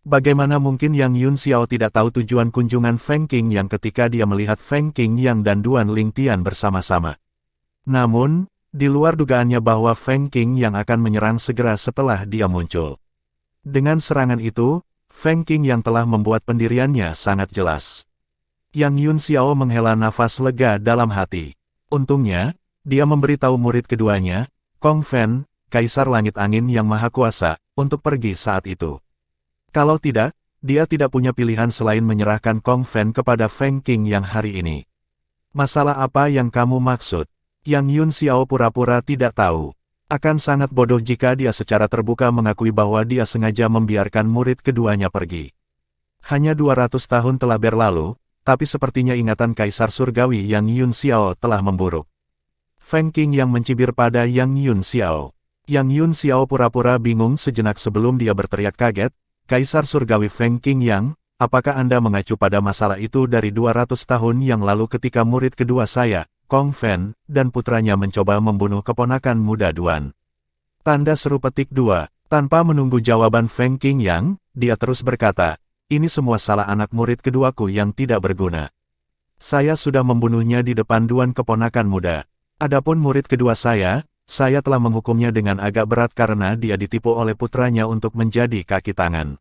Bagaimana mungkin Yang Yun Xiao tidak tahu tujuan kunjungan Feng Qing yang ketika dia melihat Feng Qing yang dan Duan Lingtian bersama-sama? Namun, di luar dugaannya bahwa Feng Qing yang akan menyerang segera setelah dia muncul. Dengan serangan itu, Feng Qing yang telah membuat pendiriannya sangat jelas. Yang Yun Xiao menghela nafas lega dalam hati. Untungnya, dia memberitahu murid keduanya, Kong Fen, Kaisar Langit Angin yang Maha Kuasa, untuk pergi saat itu. Kalau tidak, dia tidak punya pilihan selain menyerahkan Kong Fen kepada Feng Qing yang hari ini. Masalah apa yang kamu maksud? Yang Yun Xiao pura-pura tidak tahu. Akan sangat bodoh jika dia secara terbuka mengakui bahwa dia sengaja membiarkan murid keduanya pergi. Hanya 200 tahun telah berlalu, tapi sepertinya ingatan Kaisar Surgawi Yang Yun Xiao telah memburuk. Feng Qing yang mencibir pada Yang Yun Xiao. Yang Yun Xiao pura-pura bingung sejenak sebelum dia berteriak kaget, Kaisar Surgawi Feng Qing yang, apakah Anda mengacu pada masalah itu dari 200 tahun yang lalu ketika murid kedua saya, Kong Fen, dan putranya mencoba membunuh keponakan muda Duan? Tanda seru petik 2. Tanpa menunggu jawaban Feng Qing yang, dia terus berkata, ini semua salah anak murid keduaku yang tidak berguna. Saya sudah membunuhnya di depan Duan keponakan muda. Adapun murid kedua saya, saya telah menghukumnya dengan agak berat karena dia ditipu oleh putranya untuk menjadi kaki tangan.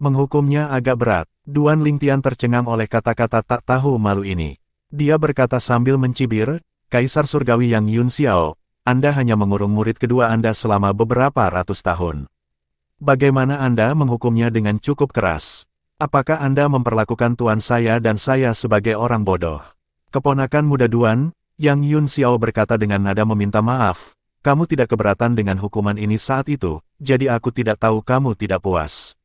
Menghukumnya agak berat. Duan Lingtian tercengang oleh kata-kata tak tahu malu ini. Dia berkata sambil mencibir, Kaisar Surgawi Yang Yun Xiao, Anda hanya mengurung murid kedua Anda selama beberapa ratus tahun. Bagaimana Anda menghukumnya dengan cukup keras? Apakah Anda memperlakukan tuan saya dan saya sebagai orang bodoh? Keponakan muda Duan, Yang Yun Xiao berkata dengan nada meminta maaf, kamu tidak keberatan dengan hukuman ini saat itu, jadi aku tidak tahu kamu tidak puas.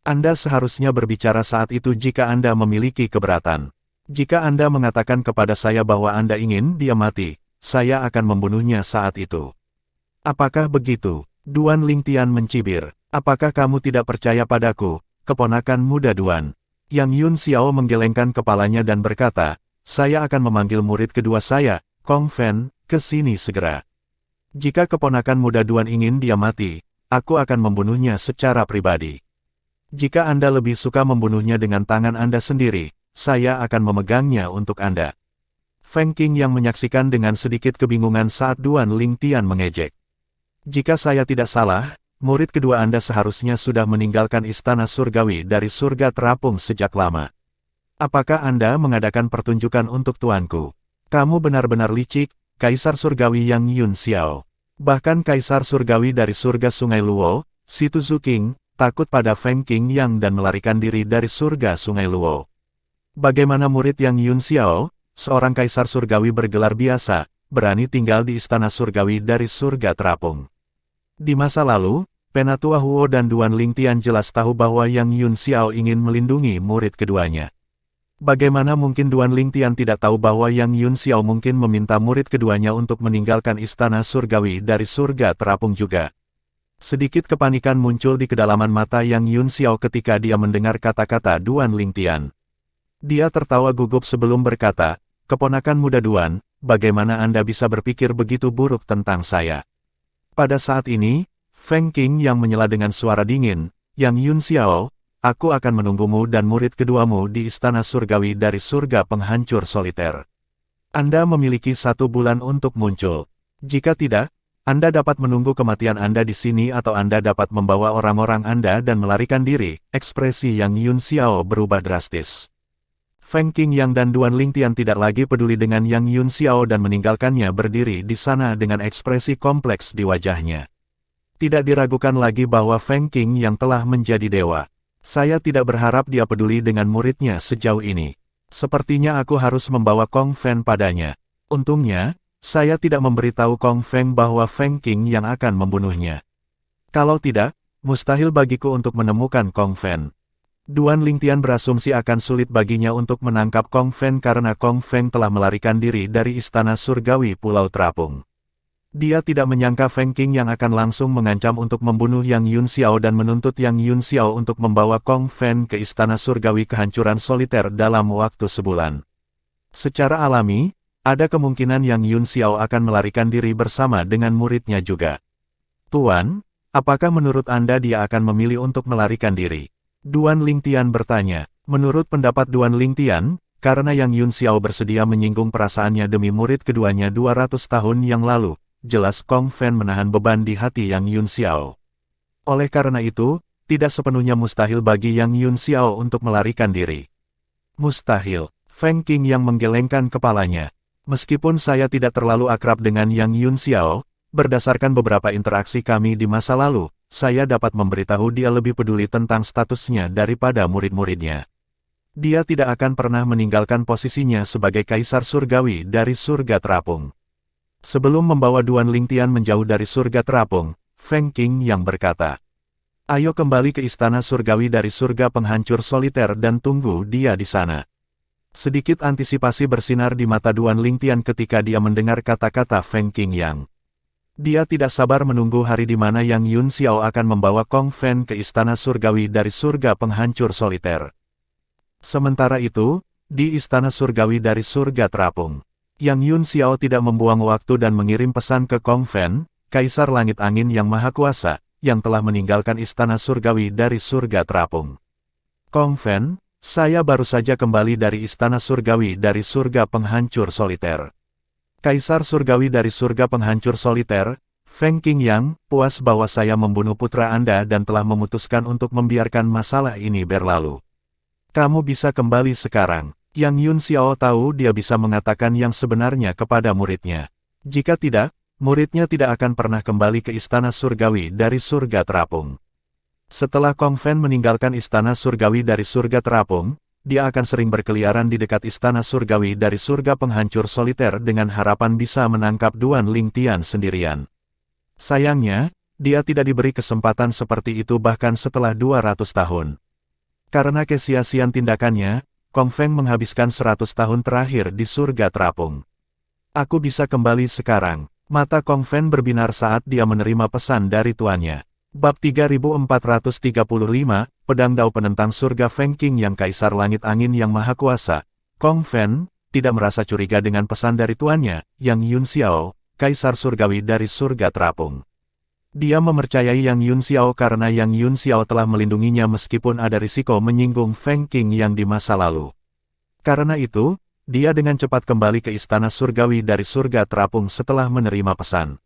Anda seharusnya berbicara saat itu jika Anda memiliki keberatan. Jika Anda mengatakan kepada saya bahwa Anda ingin dia mati, saya akan membunuhnya saat itu. Apakah begitu? Duan Lingtian mencibir. Apakah kamu tidak percaya padaku, keponakan muda Duan? Yang Yun Xiao menggelengkan kepalanya dan berkata, saya akan memanggil murid kedua saya, Kong Fen, ke sini segera. Jika keponakan muda Duan ingin dia mati, aku akan membunuhnya secara pribadi. Jika Anda lebih suka membunuhnya dengan tangan Anda sendiri, saya akan memegangnya untuk Anda. Feng Qing yang menyaksikan dengan sedikit kebingungan saat Duan Lingtian mengejek. Jika saya tidak salah, murid kedua Anda seharusnya sudah meninggalkan istana surgawi dari surga terapung sejak lama. Apakah Anda mengadakan pertunjukan untuk tuanku? Kamu benar-benar licik, Kaisar Surgawi Yang Yun Xiao. Bahkan Kaisar Surgawi dari surga Sungai Luo, Situ Zuking, takut pada Feng Qing Yang dan melarikan diri dari surga Sungai Luo. Bagaimana murid Yang Yun Xiao, seorang kaisar surgawi bergelar biasa, berani tinggal di istana surgawi dari surga terapung? Di masa lalu, Penatua Huo dan Duan Lingtian jelas tahu bahwa Yang Yun Xiao ingin melindungi murid keduanya. Bagaimana mungkin Duan Lingtian tidak tahu bahwa Yang Yun Xiao mungkin meminta murid keduanya untuk meninggalkan istana surgawi dari surga terapung juga? Sedikit kepanikan muncul di kedalaman mata Yang Yun Xiao ketika dia mendengar kata-kata Duan Lingtian. Dia tertawa gugup sebelum berkata, keponakan muda Duan, bagaimana Anda bisa berpikir begitu buruk tentang saya? Pada saat ini, Feng Qing yang menyela dengan suara dingin, Yang Yun Xiao, aku akan menunggumu dan murid keduamu di istana surgawi dari surga penghancur soliter. Anda memiliki 1 bulan untuk muncul. Jika tidak, Anda dapat menunggu kematian Anda di sini atau Anda dapat membawa orang-orang Anda dan melarikan diri. Ekspresi Yang Yun Xiao berubah drastis. Feng Qing Yang dan Duan Lingtian tidak lagi peduli dengan Yang Yun Xiao dan meninggalkannya berdiri di sana dengan ekspresi kompleks di wajahnya. Tidak diragukan lagi bahwa Feng Qing Yang telah menjadi dewa. Saya tidak berharap dia peduli dengan muridnya sejauh ini. Sepertinya aku harus membawa Kong Fen padanya. Untungnya, saya tidak memberitahu Kong Feng bahwa Feng Qing Yang akan membunuhnya. Kalau tidak, mustahil bagiku untuk menemukan Kong Fen. Duan Lingtian berasumsi akan sulit baginya untuk menangkap Kong Fen karena Kong Feng telah melarikan diri dari istana surgawi Pulau Terapung. Dia tidak menyangka Feng Qing Yang akan langsung mengancam untuk membunuh Yang Yun Xiao dan menuntut Yang Yun Xiao untuk membawa Kong Fen ke istana surgawi kehancuran soliter dalam waktu sebulan. Secara alami, ada kemungkinan Yang Yun Xiao akan melarikan diri bersama dengan muridnya juga. Tuan, apakah menurut Anda dia akan memilih untuk melarikan diri? Duan Lingtian bertanya. Menurut pendapat Duan Lingtian, karena Yang Yun Xiao bersedia menyinggung perasaannya demi murid keduanya 200 tahun yang lalu, jelas Kong Fen menahan beban di hati Yang Yun Xiao. Oleh karena itu, tidak sepenuhnya mustahil bagi Yang Yun Xiao untuk melarikan diri. Mustahil. Feng Qing Yang menggelengkan kepalanya. Meskipun saya tidak terlalu akrab dengan Yang Yun Xiao, berdasarkan beberapa interaksi kami di masa lalu, saya dapat memberitahu dia lebih peduli tentang statusnya daripada murid-muridnya. Dia tidak akan pernah meninggalkan posisinya sebagai Kaisar Surgawi dari surga terapung. Sebelum membawa Duan Lingtian menjauh dari surga terapung, Feng Qing Yang berkata, ayo kembali ke istana surgawi dari surga penghancur soliter dan tunggu dia di sana. Sedikit antisipasi bersinar di mata Duan Lingtian ketika dia mendengar kata-kata Feng Qing Yang. Dia tidak sabar menunggu hari di mana Yang Yun Xiao akan membawa Kong Fen ke istana surgawi dari surga penghancur soliter. Sementara itu, di istana surgawi dari surga terapung, Yang Yun Xiao tidak membuang waktu dan mengirim pesan ke Kong Fen, Kaisar Langit Angin yang Maha Kuasa, yang telah meninggalkan istana surgawi dari surga terapung. Kong Fen, saya baru saja kembali dari istana surgawi dari surga penghancur soliter. Kaisar surgawi dari surga penghancur soliter, Feng Qingyang, puas bahwa saya membunuh putra Anda dan telah memutuskan untuk membiarkan masalah ini berlalu. Kamu bisa kembali sekarang. Yang Yun Xiao tahu dia bisa mengatakan yang sebenarnya kepada muridnya. Jika tidak, muridnya tidak akan pernah kembali ke istana surgawi dari surga terapung. Setelah Kong Fen meninggalkan istana surgawi dari surga terapung, dia akan sering berkeliaran di dekat istana surgawi dari surga penghancur soliter dengan harapan bisa menangkap Duan Lingtian sendirian. Sayangnya, dia tidak diberi kesempatan seperti itu bahkan setelah 200 tahun. Karena kesia-siaan tindakannya, Kong Feng menghabiskan 100 tahun terakhir di surga terapung. Aku bisa kembali sekarang. Mata Kong Fen berbinar saat dia menerima pesan dari tuannya. Bab 3435, Pedang Dao Penentang Surga Feng Qingyang Kaisar Langit Angin Yang Maha Kuasa. Kong Fen tidak merasa curiga dengan pesan dari tuannya, Yang Yun Xiao, Kaisar Surgawi dari surga terapung. Dia mempercayai Yang Yun Xiao karena Yang Yun Xiao telah melindunginya meskipun ada risiko menyinggung Feng Qingyang di masa lalu. Karena itu, dia dengan cepat kembali ke istana surgawi dari surga terapung setelah menerima pesan.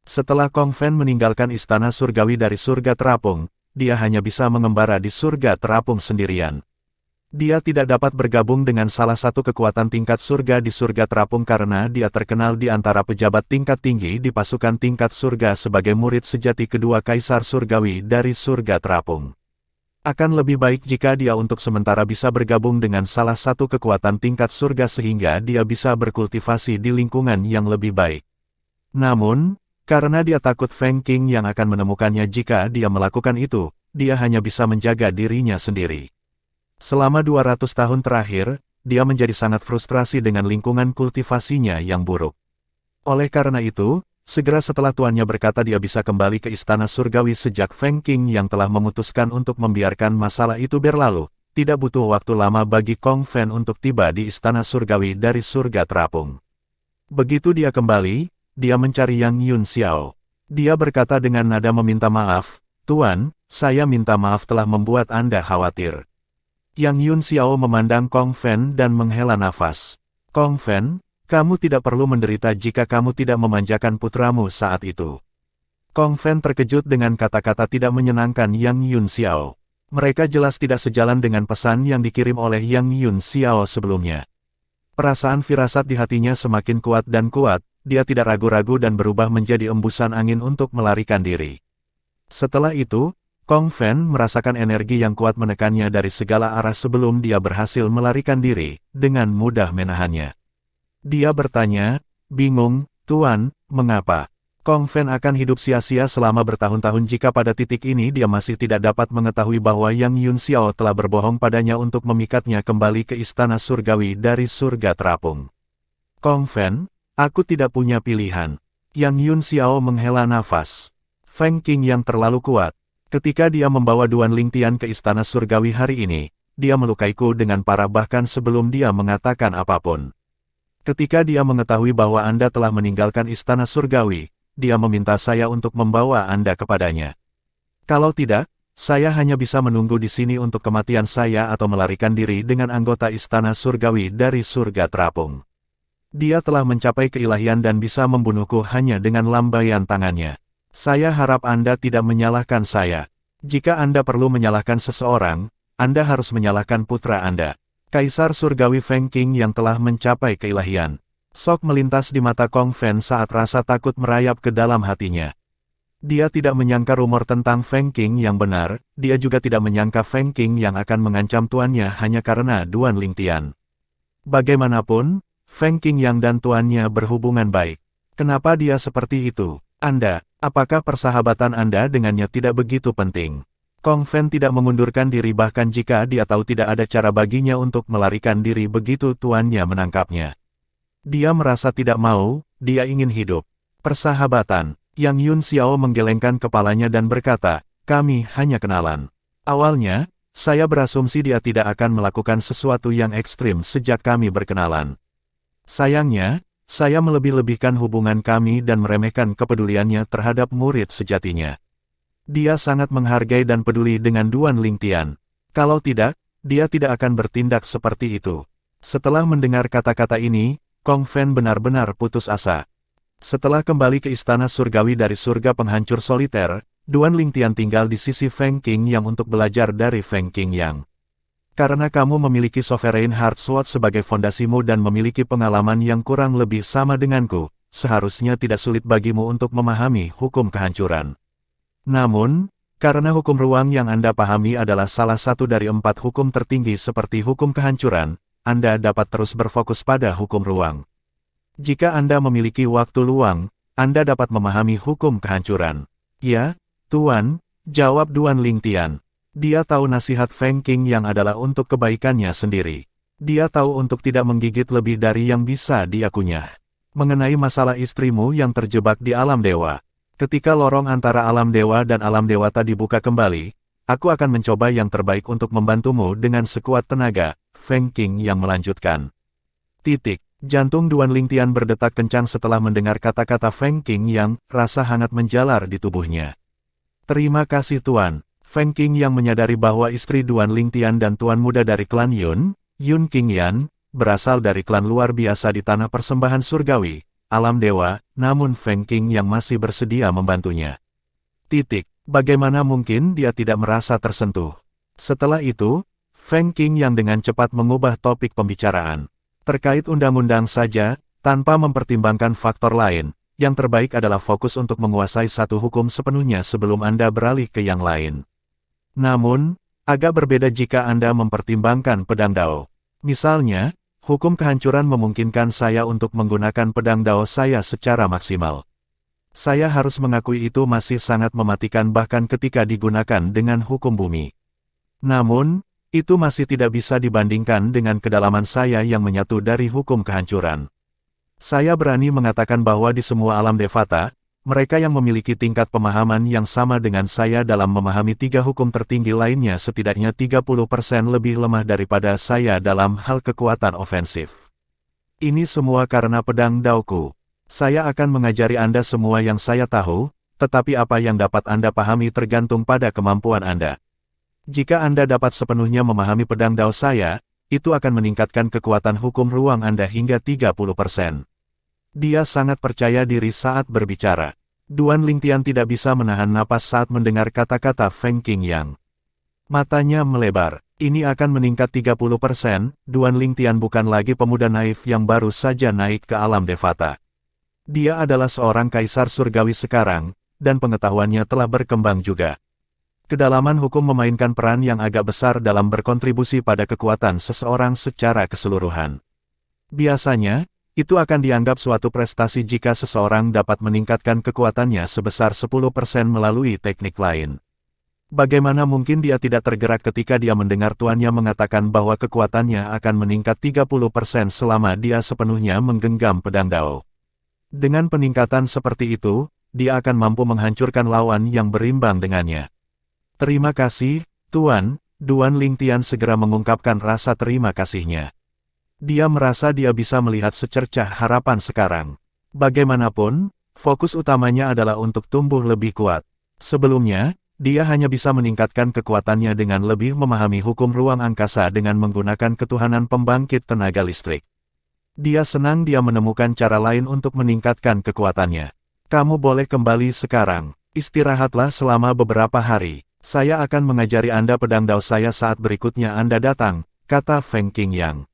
Setelah Kong Fen meninggalkan istana surgawi dari surga terapung, dia hanya bisa mengembara di surga terapung sendirian. Dia tidak dapat bergabung dengan salah satu kekuatan tingkat surga di surga terapung karena dia terkenal di antara pejabat tingkat tinggi di pasukan tingkat surga sebagai murid sejati kedua Kaisar Surgawi dari surga terapung. Akan lebih baik jika dia untuk sementara bisa bergabung dengan salah satu kekuatan tingkat surga sehingga dia bisa berkultivasi di lingkungan yang lebih baik. Namun, karena dia takut Feng Qingyang akan menemukannya jika dia melakukan itu, dia hanya bisa menjaga dirinya sendiri. Selama 200 tahun terakhir, dia menjadi sangat frustrasi dengan lingkungan kultivasinya yang buruk. Oleh karena itu, segera setelah tuannya berkata dia bisa kembali ke istana surgawi sejak Feng Qingyang telah memutuskan untuk membiarkan masalah itu berlalu, tidak butuh waktu lama bagi Kong Fen untuk tiba di istana surgawi dari surga terapung. Begitu dia kembali, dia mencari Yang Yun Xiao. Dia berkata dengan nada meminta maaf, "Tuan, saya minta maaf telah membuat Anda khawatir." Yang Yun Xiao memandang Kong Fen dan menghela nafas. "Kong Fen, kamu tidak perlu menderita jika kamu tidak memanjakan putramu saat itu." Kong Fen terkejut dengan kata-kata tidak menyenangkan Yang Yun Xiao. Mereka jelas tidak sejalan dengan pesan yang dikirim oleh Yang Yun Xiao sebelumnya. Perasaan firasat di hatinya semakin kuat dan kuat, dia tidak ragu-ragu dan berubah menjadi embusan angin untuk melarikan diri. Setelah itu, Kong Fen merasakan energi yang kuat menekannya dari segala arah sebelum dia berhasil melarikan diri, dengan mudah menahannya. Dia bertanya, bingung, "Tuan, mengapa?" Kong Fen akan hidup sia-sia selama bertahun-tahun jika pada titik ini dia masih tidak dapat mengetahui bahwa Yang Yun Xiao telah berbohong padanya untuk memikatnya kembali ke istana surgawi dari surga terapung. "Kong Fen, aku tidak punya pilihan." Yang Yun Xiao menghela nafas. Feng Qingyang terlalu kuat. Ketika dia membawa Duan Lingtian ke istana surgawi hari ini, dia melukaiku dengan parah bahkan sebelum dia mengatakan apapun. Ketika dia mengetahui bahwa Anda telah meninggalkan istana surgawi, dia meminta saya untuk membawa Anda kepadanya. Kalau tidak, saya hanya bisa menunggu di sini untuk kematian saya atau melarikan diri dengan anggota istana surgawi dari surga terapung. Dia telah mencapai keilahian dan bisa membunuhku hanya dengan lambaian tangannya. Saya harap Anda tidak menyalahkan saya. Jika Anda perlu menyalahkan seseorang, Anda harus menyalahkan putra Anda. Kaisar surgawi Feng Qingyang yang telah mencapai keilahian. Sok melintas di mata Kong Fen saat rasa takut merayap ke dalam hatinya. Dia tidak menyangka rumor tentang Feng Qingyang yang benar, dia juga tidak menyangka Feng Qingyang yang akan mengancam tuannya hanya karena Duan Lingtian. Bagaimanapun, Feng Qingyang dan tuannya berhubungan baik. Kenapa dia seperti itu? Anda, apakah persahabatan Anda dengannya tidak begitu penting? Kong Fen tidak mengundurkan diri bahkan jika dia tahu tidak ada cara baginya untuk melarikan diri begitu tuannya menangkapnya. Dia merasa tidak mau, dia ingin hidup. Persahabatan. Yang Yun Xiao menggelengkan kepalanya dan berkata, "Kami hanya kenalan. Awalnya, saya berasumsi dia tidak akan melakukan sesuatu yang ekstrim sejak kami berkenalan. Sayangnya, saya melebih-lebihkan hubungan kami dan meremehkan kepeduliannya terhadap murid sejatinya. Dia sangat menghargai dan peduli dengan Duan Lingtian. Kalau tidak, dia tidak akan bertindak seperti itu." Setelah mendengar kata-kata ini, Kong Fen benar-benar putus asa. Setelah kembali ke istana surgawi dari surga penghancur soliter, Duan Lingtian tinggal di sisi Feng Qingyang untuk belajar dari Feng Qingyang. Karena kamu memiliki Sovereign Heart Sword sebagai fondasimu dan memiliki pengalaman yang kurang lebih sama denganku, seharusnya tidak sulit bagimu untuk memahami hukum kehancuran. Namun, karena hukum ruang yang Anda pahami adalah salah satu dari 4 hukum tertinggi seperti hukum kehancuran, Anda dapat terus berfokus pada hukum ruang. Jika Anda memiliki waktu luang, Anda dapat memahami hukum kehancuran. Ya, Tuan, jawab Duan Lingtian. Dia tahu nasihat Feng Qingyang adalah untuk kebaikannya sendiri. Dia tahu untuk tidak menggigit lebih dari yang bisa dia kunyah. Mengenai masalah istrimu yang terjebak di alam dewa. Ketika lorong antara alam dewa dan alam dewata dibuka kembali, aku akan mencoba yang terbaik untuk membantumu dengan sekuat tenaga, Feng Qingyang melanjutkan. Jantung Duan Lingtian berdetak kencang setelah mendengar kata-kata Feng Qingyang, rasa hangat menjalar di tubuhnya. Terima kasih Tuan. Feng Qingyang menyadari bahwa istri Duan Lingtian dan tuan muda dari klan Yun Qingyan, berasal dari klan luar biasa di tanah persembahan surgawi, alam dewa, namun Feng Qingyang masih bersedia membantunya. Bagaimana mungkin dia tidak merasa tersentuh? Setelah itu, Feng Qingyang dengan cepat mengubah topik pembicaraan. Terkait undang-undang saja, tanpa mempertimbangkan faktor lain, yang terbaik adalah fokus untuk menguasai satu hukum sepenuhnya sebelum Anda beralih ke yang lain. Namun, agak berbeda jika Anda mempertimbangkan pedang Dao. Misalnya, hukum kehancuran memungkinkan saya untuk menggunakan pedang Dao saya secara maksimal. Saya harus mengakui itu masih sangat mematikan bahkan ketika digunakan dengan hukum bumi. Namun, itu masih tidak bisa dibandingkan dengan kedalaman saya yang menyatu dari hukum kehancuran. Saya berani mengatakan bahwa di semua alam Devata, mereka yang memiliki tingkat pemahaman yang sama dengan saya dalam memahami 3 hukum tertinggi lainnya setidaknya 30% lebih lemah daripada saya dalam hal kekuatan ofensif. Ini semua karena pedang Daoku. Saya akan mengajari Anda semua yang saya tahu, tetapi apa yang dapat Anda pahami tergantung pada kemampuan Anda. Jika Anda dapat sepenuhnya memahami pedang Dao saya, itu akan meningkatkan kekuatan hukum ruang Anda hingga 30%. Dia sangat percaya diri saat berbicara. Duan Lingtian tidak bisa menahan napas saat mendengar kata-kata Feng Qingyang. Matanya melebar. Ini akan meningkat 30%, Duan Lingtian bukan lagi pemuda naif yang baru saja naik ke alam Devata. Dia adalah seorang kaisar surgawi sekarang, dan pengetahuannya telah berkembang juga. Kedalaman hukum memainkan peran yang agak besar dalam berkontribusi pada kekuatan seseorang secara keseluruhan. Biasanya, itu akan dianggap suatu prestasi jika seseorang dapat meningkatkan kekuatannya sebesar 10% melalui teknik lain. Bagaimana mungkin dia tidak tergerak ketika dia mendengar tuannya mengatakan bahwa kekuatannya akan meningkat 30% selama dia sepenuhnya menggenggam pedang Dao. Dengan peningkatan seperti itu, dia akan mampu menghancurkan lawan yang berimbang dengannya. Terima kasih, Tuan. Duan Lingtian segera mengungkapkan rasa terima kasihnya. Dia merasa dia bisa melihat secercah harapan sekarang. Bagaimanapun, fokus utamanya adalah untuk tumbuh lebih kuat. Sebelumnya, dia hanya bisa meningkatkan kekuatannya dengan lebih memahami hukum ruang angkasa dengan menggunakan ketuhanan pembangkit tenaga listrik. Dia senang dia menemukan cara lain untuk meningkatkan kekuatannya. Kamu boleh kembali sekarang. Istirahatlah selama beberapa hari. Saya akan mengajari Anda pedang Dao saya saat berikutnya Anda datang, kata Feng Qingyang.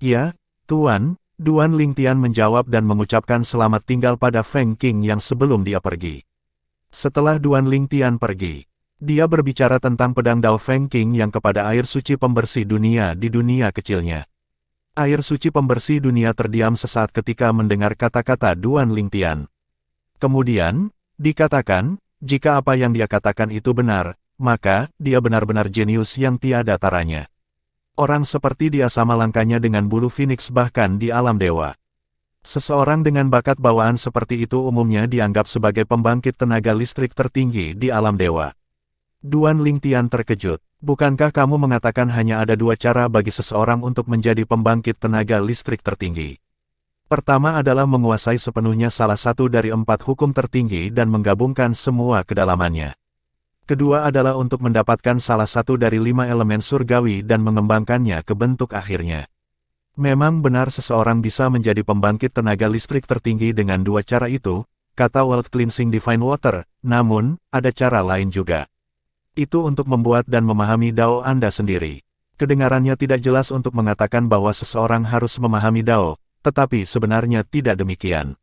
Ya, Tuan, Duan Lingtian menjawab dan mengucapkan selamat tinggal pada Feng Qingyang sebelum dia pergi. Setelah Duan Lingtian pergi, dia berbicara tentang pedang Dao Feng Qingyang kepada air suci pembersih dunia di dunia kecilnya. Air suci pembersih dunia terdiam sesaat ketika mendengar kata-kata Duan Lingtian. Kemudian, dikatakan, jika apa yang dia katakan itu benar, maka dia benar-benar jenius yang tiada taranya. Orang seperti dia sama langkahnya dengan bulu Phoenix bahkan di alam dewa. Seseorang dengan bakat bawaan seperti itu umumnya dianggap sebagai pembangkit tenaga listrik tertinggi di alam dewa. Duan Lingtian terkejut. Bukankah kamu mengatakan hanya ada 2 cara bagi seseorang untuk menjadi pembangkit tenaga listrik tertinggi? Pertama adalah menguasai sepenuhnya salah satu dari 4 hukum tertinggi dan menggabungkan semua kedalamannya. Kedua adalah untuk mendapatkan salah satu dari 5 elemen surgawi dan mengembangkannya ke bentuk akhirnya. Memang benar seseorang bisa menjadi pembangkit tenaga listrik tertinggi dengan dua cara itu, kata World Cleansing Divine Water, namun, ada cara lain juga. Itu untuk membuat dan memahami Dao Anda sendiri. Kedengarannya tidak jelas untuk mengatakan bahwa seseorang harus memahami Dao, tetapi sebenarnya tidak demikian.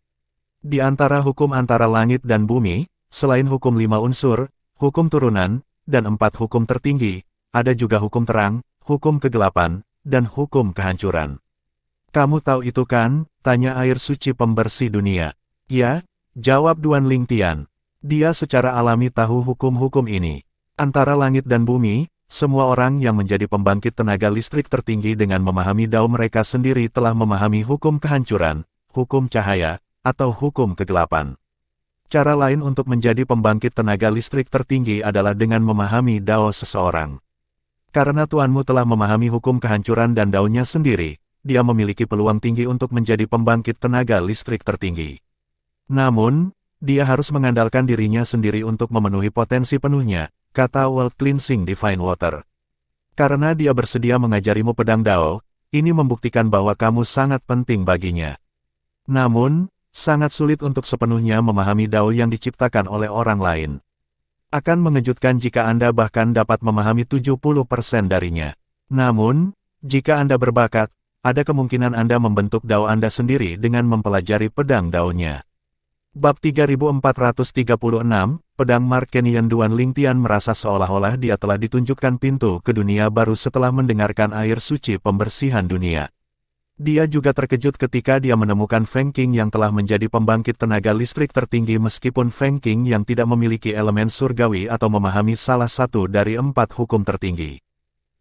Di antara hukum antara langit dan bumi, selain hukum 5 unsur, hukum turunan, dan 4 hukum tertinggi, ada juga hukum terang, hukum kegelapan, dan hukum kehancuran. Kamu tahu itu kan? Tanya air suci pembersih dunia. Ya, jawab Duan Lingtian. Dia secara alami tahu hukum-hukum ini. Antara langit dan bumi, semua orang yang menjadi pembangkit tenaga listrik tertinggi dengan memahami Dao mereka sendiri telah memahami hukum kehancuran, hukum cahaya, atau hukum kegelapan. Cara lain untuk menjadi pembangkit tenaga listrik tertinggi adalah dengan memahami Dao seseorang. Karena tuanmu telah memahami hukum kehancuran dan Dao-nya sendiri, dia memiliki peluang tinggi untuk menjadi pembangkit tenaga listrik tertinggi. Namun, dia harus mengandalkan dirinya sendiri untuk memenuhi potensi penuhnya, kata World Cleansing Divine Water. Karena dia bersedia mengajarimu pedang Dao, ini membuktikan bahwa kamu sangat penting baginya. Namun, sangat sulit untuk sepenuhnya memahami Dao yang diciptakan oleh orang lain. Akan mengejutkan jika Anda bahkan dapat memahami 70% darinya. Namun, jika Anda berbakat, ada kemungkinan Anda membentuk Dao Anda sendiri dengan mempelajari pedang Dao-nya. Bab 3436, Pedang Markenian. Duan Lingtian merasa seolah-olah dia telah ditunjukkan pintu ke dunia baru setelah mendengarkan air suci pembersihan dunia. Dia juga terkejut ketika dia menemukan Feng Qing yang telah menjadi pembangkit tenaga listrik tertinggi meskipun Feng Qing yang tidak memiliki elemen surgawi atau memahami salah satu dari 4 hukum tertinggi.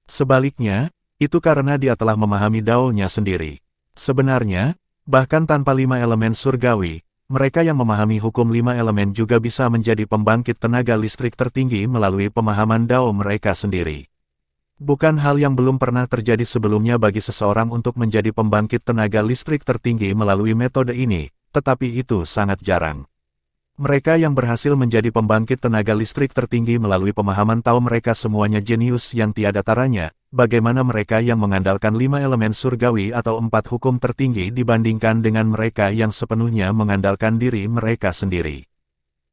Sebaliknya, itu karena dia telah memahami Dao-nya sendiri. Sebenarnya, bahkan tanpa 5 elemen surgawi, mereka yang memahami hukum 5 elemen juga bisa menjadi pembangkit tenaga listrik tertinggi melalui pemahaman Dao mereka sendiri. Bukan hal yang belum pernah terjadi sebelumnya bagi seseorang untuk menjadi pembangkit tenaga listrik tertinggi melalui metode ini, tetapi itu sangat jarang. Mereka yang berhasil menjadi pembangkit tenaga listrik tertinggi melalui pemahaman Tao mereka semuanya jenius yang tiada taranya, bagaimana mereka yang mengandalkan 5 elemen surgawi atau 4 hukum tertinggi dibandingkan dengan mereka yang sepenuhnya mengandalkan diri mereka sendiri.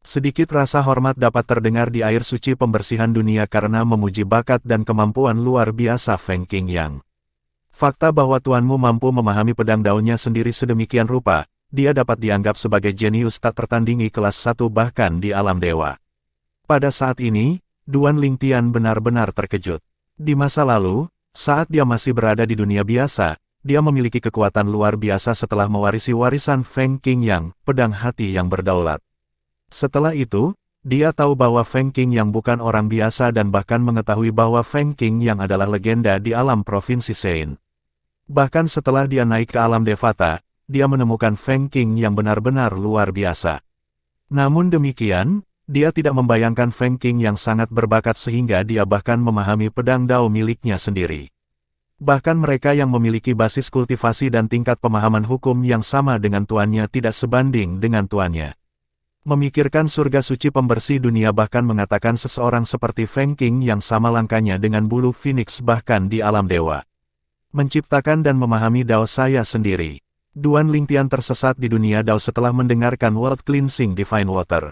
Sedikit rasa hormat dapat terdengar di air suci pembersihan dunia karena memuji bakat dan kemampuan luar biasa Feng Qing Yang. Fakta bahwa tuanmu mampu memahami pedang Dao-nya sendiri sedemikian rupa, dia dapat dianggap sebagai jenius tak tertandingi kelas 1 bahkan di alam dewa. Pada saat ini, Duan Lingtian benar-benar terkejut. Di masa lalu, saat dia masih berada di dunia biasa, dia memiliki kekuatan luar biasa setelah mewarisi warisan Feng Qing Yang, pedang hati yang berdaulat. Setelah itu, dia tahu bahwa Feng Qing Yang bukan orang biasa dan bahkan mengetahui bahwa Feng Qing Yang adalah legenda di alam Provinsi Sein. Bahkan setelah dia naik ke alam Devata, dia menemukan Feng Qing yang benar-benar luar biasa. Namun demikian, dia tidak membayangkan Feng Qing yang sangat berbakat sehingga dia bahkan memahami pedang Dao miliknya sendiri. Bahkan mereka yang memiliki basis kultivasi dan tingkat pemahaman hukum yang sama dengan tuannya tidak sebanding dengan tuannya. Memikirkan surga suci pembersih dunia bahkan mengatakan seseorang seperti Feng Qing yang sama langkahnya dengan bulu phoenix bahkan di alam dewa. Menciptakan dan memahami Dao saya sendiri. Duan Lingtian tersesat di dunia Dao setelah mendengarkan World Cleansing Divine Water.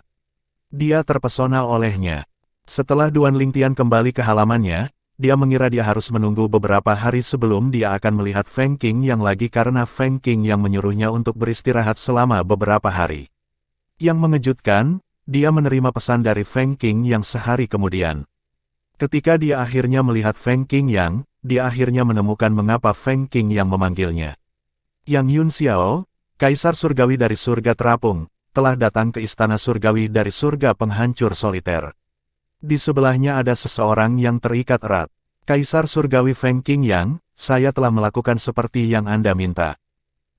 Dia terpesona olehnya. Setelah Duan Lingtian kembali ke halamannya, dia mengira dia harus menunggu beberapa hari sebelum dia akan melihat Feng Qing yang lagi karena Feng Qing yang menyuruhnya untuk beristirahat selama beberapa hari. Yang mengejutkan, dia menerima pesan dari Feng Qing yang sehari kemudian. Ketika dia akhirnya melihat Feng Qing yang, dia akhirnya menemukan mengapa Feng Qing yang memanggilnya. Yang Yun Xiao, Kaisar Surgawi dari Surga Terapung, telah datang ke Istana Surgawi dari Surga Penghancur Soliter. Di sebelahnya ada seseorang yang terikat erat. Kaisar Surgawi Feng Qing Yang, saya telah melakukan seperti yang Anda minta.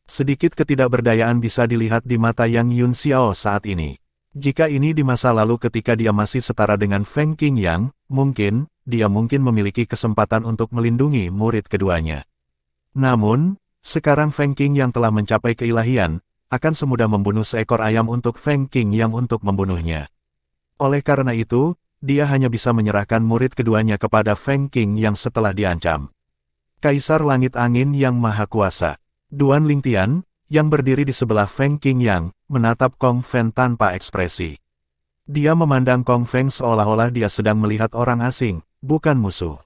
Sedikit ketidakberdayaan bisa dilihat di mata Yang Yun Xiao saat ini. Jika ini di masa lalu ketika dia masih setara dengan Feng Qing Yang, dia mungkin memiliki kesempatan untuk melindungi murid keduanya. Namun, sekarang Feng Qing Yang telah mencapai keilahian, akan semudah membunuh seekor ayam untuk Feng Qing Yang untuk membunuhnya. Oleh karena itu, dia hanya bisa menyerahkan murid keduanya kepada Feng Qing Yang setelah diancam. Kaisar Langit Angin yang Maha Kuasa. Duan Lingtian, yang berdiri di sebelah Feng Qingyang, menatap Kong Fen tanpa ekspresi. Dia memandang Kong Feng seolah-olah dia sedang melihat orang asing, bukan musuh.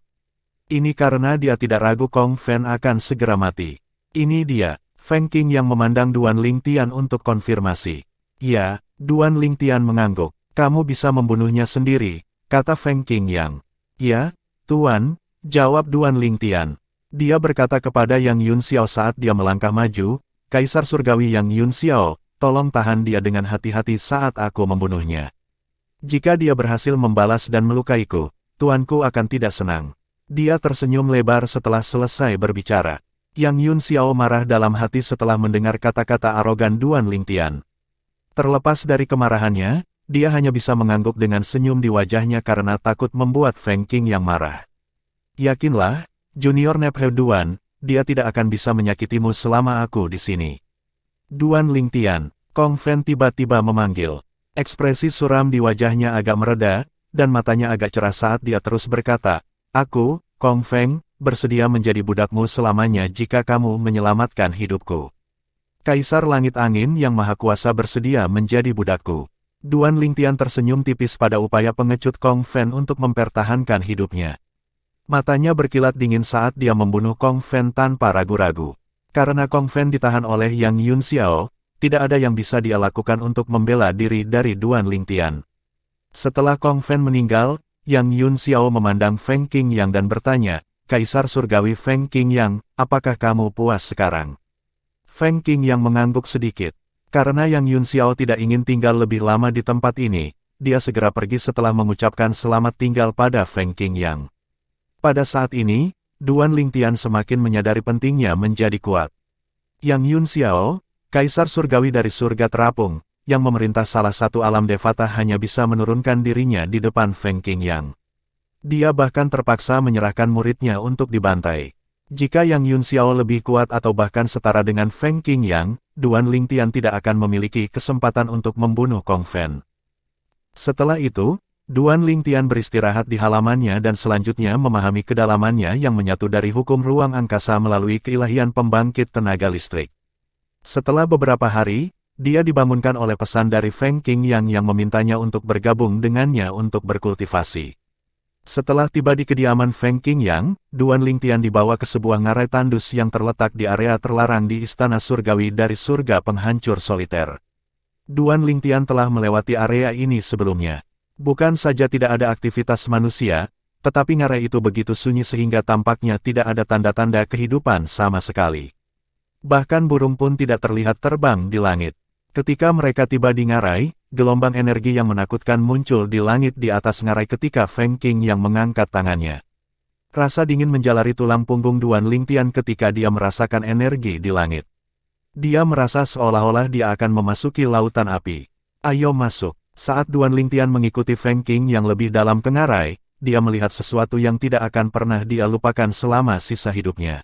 Ini karena dia tidak ragu Kong Fen akan segera mati. Ini dia, Feng Qing yang memandang Duan Lingtian untuk konfirmasi. Ya, Duan Lingtian mengangguk. Kamu bisa membunuhnya sendiri, kata Feng Qingyang. Ya, Tuan, jawab Duan Lingtian. Dia berkata kepada Yang Yunxiao saat dia melangkah maju, Kaisar Surgawi Yang Yunxiao, tolong tahan dia dengan hati-hati saat aku membunuhnya. Jika dia berhasil membalas dan melukaiku, tuanku akan tidak senang. Dia tersenyum lebar setelah selesai berbicara. Yang Yunxiao marah dalam hati setelah mendengar kata-kata arogan Duan Lingtian. Terlepas dari kemarahannya, dia hanya bisa mengangguk dengan senyum di wajahnya karena takut membuat Feng Qing yang marah. Yakinlah, Junior Nephew Duan, dia tidak akan bisa menyakitimu selama aku di sini. Duan Lingtian, Kong Fen tiba-tiba memanggil. Ekspresi suram di wajahnya agak mereda, dan matanya agak cerah saat dia terus berkata, aku, Kong Feng, bersedia menjadi budakmu selamanya jika kamu menyelamatkan hidupku. Kaisar Langit Angin yang Maha Kuasa bersedia menjadi budakku. Duan Lingtian tersenyum tipis pada upaya pengecut Kong Fen untuk mempertahankan hidupnya. Matanya berkilat dingin saat dia membunuh Kong Fen tanpa ragu-ragu. Karena Kong Fen ditahan oleh Yang Yunxiao, tidak ada yang bisa dia lakukan untuk membela diri dari Duan Lingtian. Setelah Kong Fen meninggal, Yang Yunxiao memandang Feng Qingyang dan bertanya, Kaisar Surgawi Feng Qingyang, apakah kamu puas sekarang? Feng Qingyang mengangguk sedikit. Karena Yang Yunxiao tidak ingin tinggal lebih lama di tempat ini, dia segera pergi setelah mengucapkan selamat tinggal pada Feng Qingyang. Pada saat ini, Duan Lingtian semakin menyadari pentingnya menjadi kuat. Yang Yunxiao, Kaisar Surgawi dari surga terapung, yang memerintah salah satu alam Devata hanya bisa menurunkan dirinya di depan Feng Qingyang. Dia bahkan terpaksa menyerahkan muridnya untuk dibantai. Jika Yang Yunxiao lebih kuat atau bahkan setara dengan Feng Qingyang, Duan Lingtian tidak akan memiliki kesempatan untuk membunuh Kong Fen. Setelah itu, Duan Lingtian beristirahat di halamannya dan selanjutnya memahami kedalamannya yang menyatu dari hukum ruang angkasa melalui keilahian pembangkit tenaga listrik. Setelah beberapa hari, dia dibangunkan oleh pesan dari Feng Qingyang yang memintanya untuk bergabung dengannya untuk berkultivasi. Setelah tiba di kediaman Feng Qingyang, Duan Lingtian dibawa ke sebuah ngarai tandus yang terletak di area terlarang di Istana Surgawi dari surga penghancur soliter. Duan Lingtian telah melewati area ini sebelumnya. Bukan saja tidak ada aktivitas manusia, tetapi ngarai itu begitu sunyi sehingga tampaknya tidak ada tanda-tanda kehidupan sama sekali. Bahkan burung pun tidak terlihat terbang di langit. Ketika mereka tiba di ngarai, gelombang energi yang menakutkan muncul di langit di atas ngarai ketika Feng Qingyang mengangkat tangannya. Rasa dingin menjalari tulang punggung Duan Lingtian ketika dia merasakan energi di langit. Dia merasa seolah-olah dia akan memasuki lautan api. Ayo masuk. Saat Duan Lingtian mengikuti Feng Qingyang lebih dalam ke ngarai, dia melihat sesuatu yang tidak akan pernah dia lupakan selama sisa hidupnya.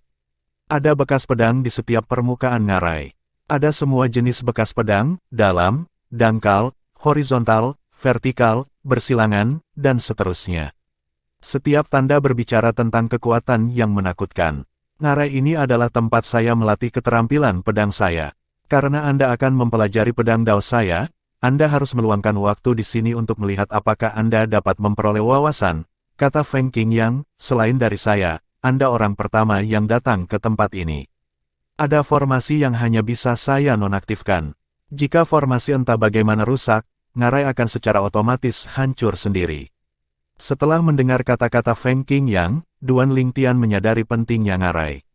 Ada bekas pedang di setiap permukaan ngarai. Ada semua jenis bekas pedang, dalam, dangkal, horizontal, vertikal, bersilangan, dan seterusnya. Setiap tanda berbicara tentang kekuatan yang menakutkan. Ngarai ini adalah tempat saya melatih keterampilan pedang saya. Karena Anda akan mempelajari pedang dao saya, Anda harus meluangkan waktu di sini untuk melihat apakah Anda dapat memperoleh wawasan, kata Feng Qingyang. Selain dari saya, Anda orang pertama yang datang ke tempat ini. Ada formasi yang hanya bisa saya nonaktifkan. Jika formasi entah bagaimana rusak, ngarai akan secara otomatis hancur sendiri. Setelah mendengar kata-kata Feng Qingyang, Duan Lingtian menyadari pentingnya ngarai.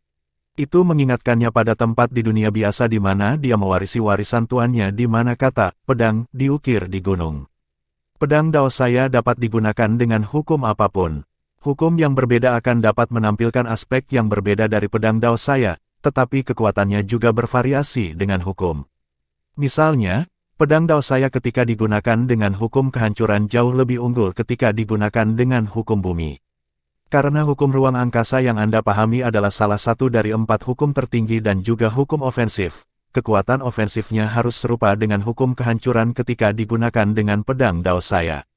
Itu mengingatkannya pada tempat di dunia biasa di mana dia mewarisi warisan tuannya di mana kata pedang diukir di gunung. Pedang dao saya dapat digunakan dengan hukum apapun. Hukum yang berbeda akan dapat menampilkan aspek yang berbeda dari pedang dao saya, tetapi kekuatannya juga bervariasi dengan hukum. Misalnya, pedang dao saya ketika digunakan dengan hukum kehancuran jauh lebih unggul ketika digunakan dengan hukum bumi. Karena hukum ruang angkasa yang Anda pahami adalah salah satu dari 4 hukum tertinggi dan juga hukum ofensif, kekuatan ofensifnya harus serupa dengan hukum kehancuran ketika digunakan dengan pedang dao saya.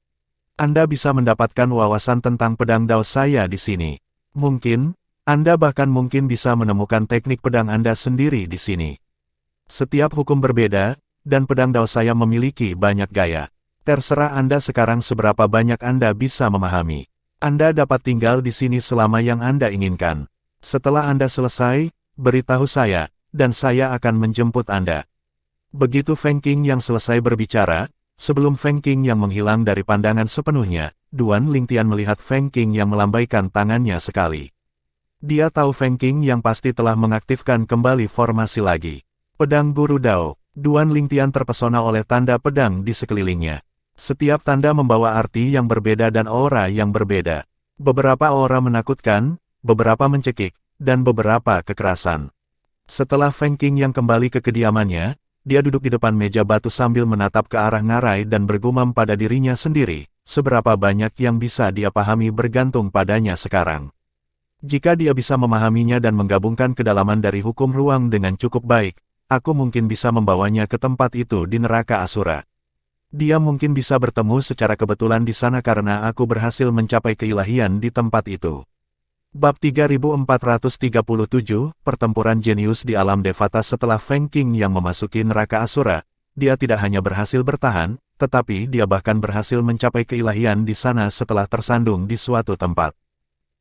Anda bisa mendapatkan wawasan tentang pedang dao saya di sini. Mungkin, Anda bahkan mungkin bisa menemukan teknik pedang Anda sendiri di sini. Setiap hukum berbeda, dan pedang Dao saya memiliki banyak gaya. Terserah Anda sekarang seberapa banyak Anda bisa memahami. Anda dapat tinggal di sini selama yang Anda inginkan. Setelah Anda selesai, beritahu saya, dan saya akan menjemput Anda. Begitu Feng Qing yang selesai berbicara, sebelum Feng Qing yang menghilang dari pandangan sepenuhnya, Duan Lingtian melihat Feng Qing yang melambaikan tangannya sekali. Dia tahu Feng Qing yang pasti telah mengaktifkan kembali formasi lagi. Pedang Guru Dao. Duan Lingtian terpesona oleh tanda pedang di sekelilingnya. Setiap tanda membawa arti yang berbeda dan aura yang berbeda. Beberapa aura menakutkan, beberapa mencekik, dan beberapa kekerasan. Setelah Feng Qing yang kembali ke kediamannya, dia duduk di depan meja batu sambil menatap ke arah ngarai dan bergumam pada dirinya sendiri, seberapa banyak yang bisa dia pahami bergantung padanya sekarang. Jika dia bisa memahaminya dan menggabungkan kedalaman dari hukum ruang dengan cukup baik, aku mungkin bisa membawanya ke tempat itu di neraka Asura. Dia mungkin bisa bertemu secara kebetulan di sana karena aku berhasil mencapai keilahian di tempat itu. Bab 3437, Pertempuran Jenius di Alam Devata. Setelah Feng Qing yang memasuki neraka Asura, dia tidak hanya berhasil bertahan, tetapi dia bahkan berhasil mencapai keilahian di sana setelah tersandung di suatu tempat.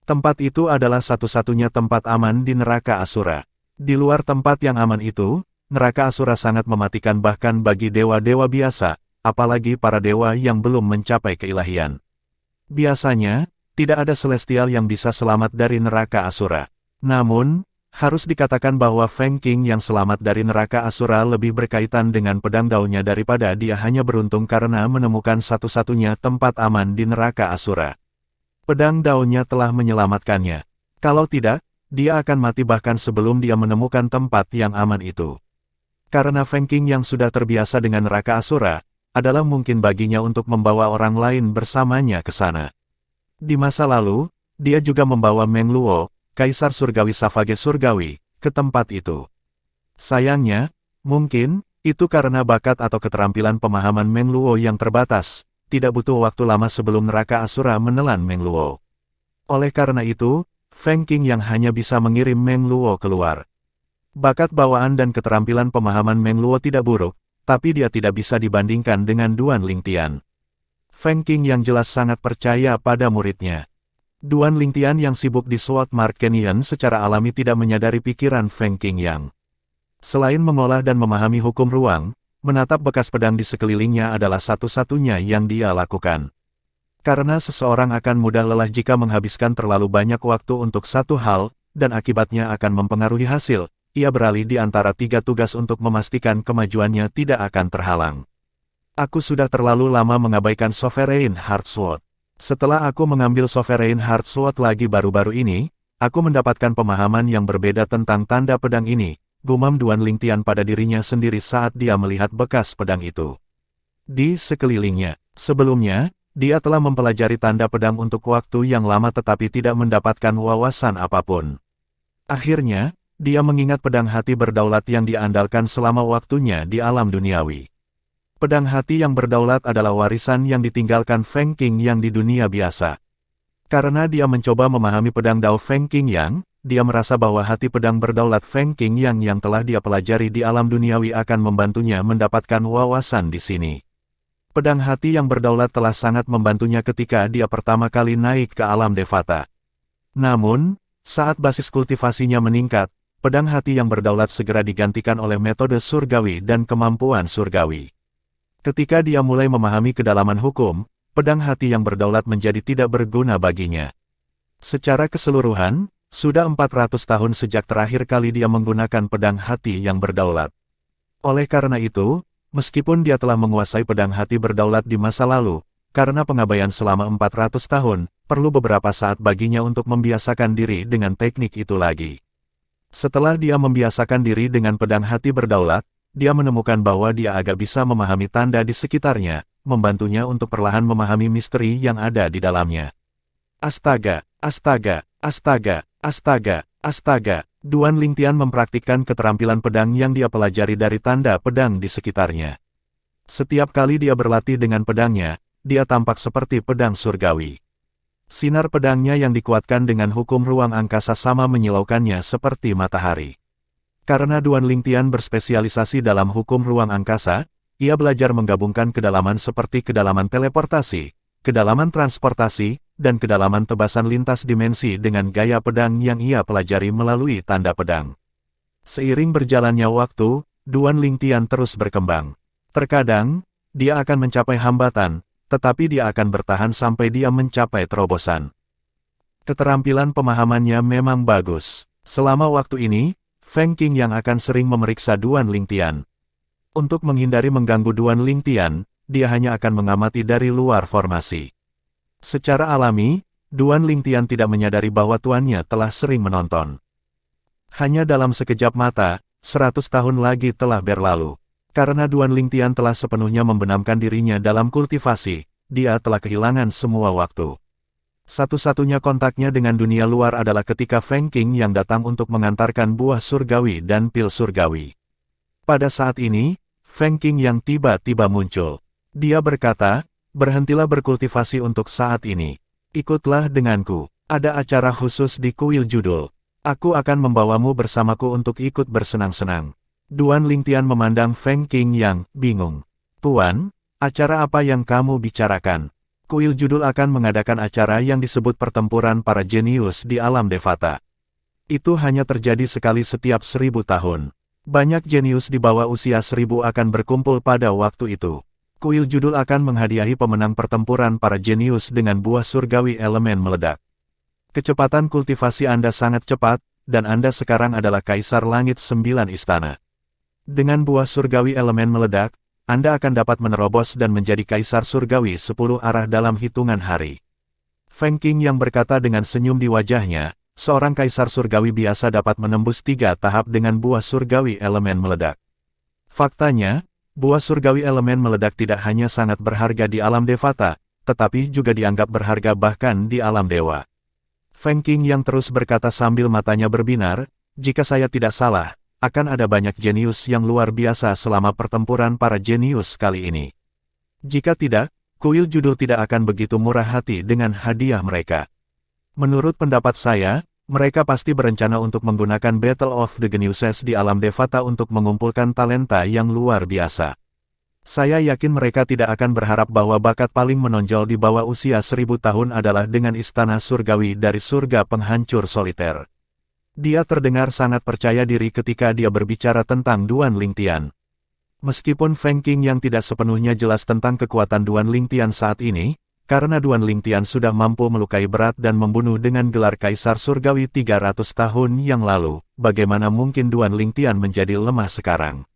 Tempat itu adalah satu-satunya tempat aman di neraka Asura. Di luar tempat yang aman itu, neraka Asura sangat mematikan bahkan bagi dewa-dewa biasa, apalagi para dewa yang belum mencapai keilahian. Biasanya, tidak ada celestial yang bisa selamat dari neraka Asura. Namun, harus dikatakan bahwa Feng Qing yang selamat dari neraka Asura lebih berkaitan dengan pedang Dao-nya daripada dia hanya beruntung karena menemukan satu-satunya tempat aman di neraka Asura. Pedang Dao-nya telah menyelamatkannya. Kalau tidak, dia akan mati bahkan sebelum dia menemukan tempat yang aman itu. Karena Feng Qing yang sudah terbiasa dengan neraka Asura, adalah mungkin baginya untuk membawa orang lain bersamanya ke sana. Di masa lalu, dia juga membawa Meng Luo, Kaisar Surgawi Savage Surgawi, ke tempat itu. Sayangnya, mungkin, itu karena bakat atau keterampilan pemahaman Meng Luo yang terbatas, tidak butuh waktu lama sebelum neraka Asura menelan Meng Luo. Oleh karena itu, Feng Qing yang hanya bisa mengirim Meng Luo keluar. Bakat bawaan dan keterampilan pemahaman Meng Luo tidak buruk, tapi dia tidak bisa dibandingkan dengan Duan Lingtian. Feng Qing yang jelas sangat percaya pada muridnya. Duan Lingtian yang sibuk di Sword Mark Canyon secara alami tidak menyadari pikiran Feng Qing yang. Selain mengolah dan memahami hukum ruang, menatap bekas pedang di sekelilingnya adalah satu-satunya yang dia lakukan. Karena seseorang akan mudah lelah jika menghabiskan terlalu banyak waktu untuk satu hal, dan akibatnya akan mempengaruhi hasil, ia beralih di antara tiga tugas untuk memastikan kemajuannya tidak akan terhalang. Aku sudah terlalu lama mengabaikan Sovereign Heart Sword. Setelah aku mengambil Sovereign Heart Sword lagi baru-baru ini, aku mendapatkan pemahaman yang berbeda tentang tanda pedang ini, gumam Duan Lingtian pada dirinya sendiri saat dia melihat bekas pedang itu. Di sekelilingnya, sebelumnya, dia telah mempelajari tanda pedang untuk waktu yang lama tetapi tidak mendapatkan wawasan apapun. Akhirnya, dia mengingat pedang hati berdaulat yang diandalkan selama waktunya di alam duniawi. Pedang hati yang berdaulat adalah warisan yang ditinggalkan Feng Qing yang di dunia biasa. Karena dia mencoba memahami pedang Dao Feng Qing yang, dia merasa bahwa hati pedang berdaulat Feng Qing yang telah dia pelajari di alam duniawi akan membantunya mendapatkan wawasan di sini. Pedang hati yang berdaulat telah sangat membantunya ketika dia pertama kali naik ke alam Devata. Namun, saat basis kultivasinya meningkat, pedang hati yang berdaulat segera digantikan oleh metode surgawi dan kemampuan surgawi. Ketika dia mulai memahami kedalaman hukum, pedang hati yang berdaulat menjadi tidak berguna baginya. Secara keseluruhan, sudah 400 tahun sejak terakhir kali dia menggunakan pedang hati yang berdaulat. Oleh karena itu, meskipun dia telah menguasai pedang hati berdaulat di masa lalu, karena pengabaian selama 400 tahun, perlu beberapa saat baginya untuk membiasakan diri dengan teknik itu lagi. Setelah dia membiasakan diri dengan pedang hati berdaulat, dia menemukan bahwa dia agak bisa memahami tanda di sekitarnya, membantunya untuk perlahan memahami misteri yang ada di dalamnya. Astaga, astaga, astaga, astaga, astaga. Duan Lingtian mempraktikkan keterampilan pedang yang dia pelajari dari tanda pedang di sekitarnya. Setiap kali dia berlatih dengan pedangnya, dia tampak seperti pedang surgawi. Sinar pedangnya yang dikuatkan dengan hukum ruang angkasa sama menyilaukannya seperti matahari. Karena Duan Lingtian berspesialisasi dalam hukum ruang angkasa, ia belajar menggabungkan kedalaman seperti kedalaman teleportasi, kedalaman transportasi, dan kedalaman tebasan lintas dimensi dengan gaya pedang yang ia pelajari melalui tanda pedang. Seiring berjalannya waktu, Duan Lingtian terus berkembang. Terkadang, dia akan mencapai hambatan, tetapi dia akan bertahan sampai dia mencapai terobosan. Keterampilan pemahamannya memang bagus. Selama waktu ini, Feng Qing yang akan sering memeriksa Duan Lingtian. Untuk menghindari mengganggu Duan Lingtian, dia hanya akan mengamati dari luar formasi. Secara alami, Duan Lingtian tidak menyadari bahwa tuannya telah sering menonton. Hanya dalam sekejap mata, 100 tahun lagi telah berlalu. Karena Duan Lingtian telah sepenuhnya membenamkan dirinya dalam kultivasi, dia telah kehilangan semua waktu. Satu-satunya kontaknya dengan dunia luar adalah ketika Feng Qing yang datang untuk mengantarkan buah surgawi dan pil surgawi. Pada saat ini, Feng Qing yang tiba-tiba muncul. Dia berkata, "Berhentilah berkultivasi untuk saat ini. Ikutlah denganku. Ada acara khusus di kuil judul. Aku akan membawamu bersamaku untuk ikut bersenang-senang." Duan Lingtian memandang Feng Qing yang bingung. "Tuan, acara apa yang kamu bicarakan?" Kuil judul akan mengadakan acara yang disebut pertempuran para jenius di alam Devata. Itu hanya terjadi sekali setiap 1000 tahun. Banyak jenius di bawah usia 1000 akan berkumpul pada waktu itu. Kuil judul akan menghadiahi pemenang pertempuran para jenius dengan buah surgawi elemen meledak. Kecepatan kultivasi Anda sangat cepat, dan Anda sekarang adalah Kaisar Langit 9 Istana. Dengan buah surgawi elemen meledak, Anda akan dapat menerobos dan menjadi Kaisar Surgawi 10 arah dalam hitungan hari. Feng Qing yang berkata dengan senyum di wajahnya, seorang Kaisar Surgawi biasa dapat menembus 3 tahap dengan buah surgawi elemen meledak. Faktanya, buah surgawi elemen meledak tidak hanya sangat berharga di alam Devata, tetapi juga dianggap berharga bahkan di alam dewa. Feng Qing yang terus berkata sambil matanya berbinar, "Jika saya tidak salah, akan ada banyak jenius yang luar biasa selama pertempuran para jenius kali ini. Jika tidak, kuil judul tidak akan begitu murah hati dengan hadiah mereka. Menurut pendapat saya, mereka pasti berencana untuk menggunakan Battle of the Geniuses di alam Devata untuk mengumpulkan talenta yang luar biasa. Saya yakin mereka tidak akan berharap bahwa bakat paling menonjol di bawah usia 1000 tahun adalah dengan istana surgawi dari surga penghancur soliter." Dia terdengar sangat percaya diri ketika dia berbicara tentang Duan Lingtian. Meskipun Feng Qing yang tidak sepenuhnya jelas tentang kekuatan Duan Lingtian saat ini, karena Duan Lingtian sudah mampu melukai berat dan membunuh dengan gelar Kaisar Surgawi 300 tahun yang lalu, bagaimana mungkin Duan Lingtian menjadi lemah sekarang?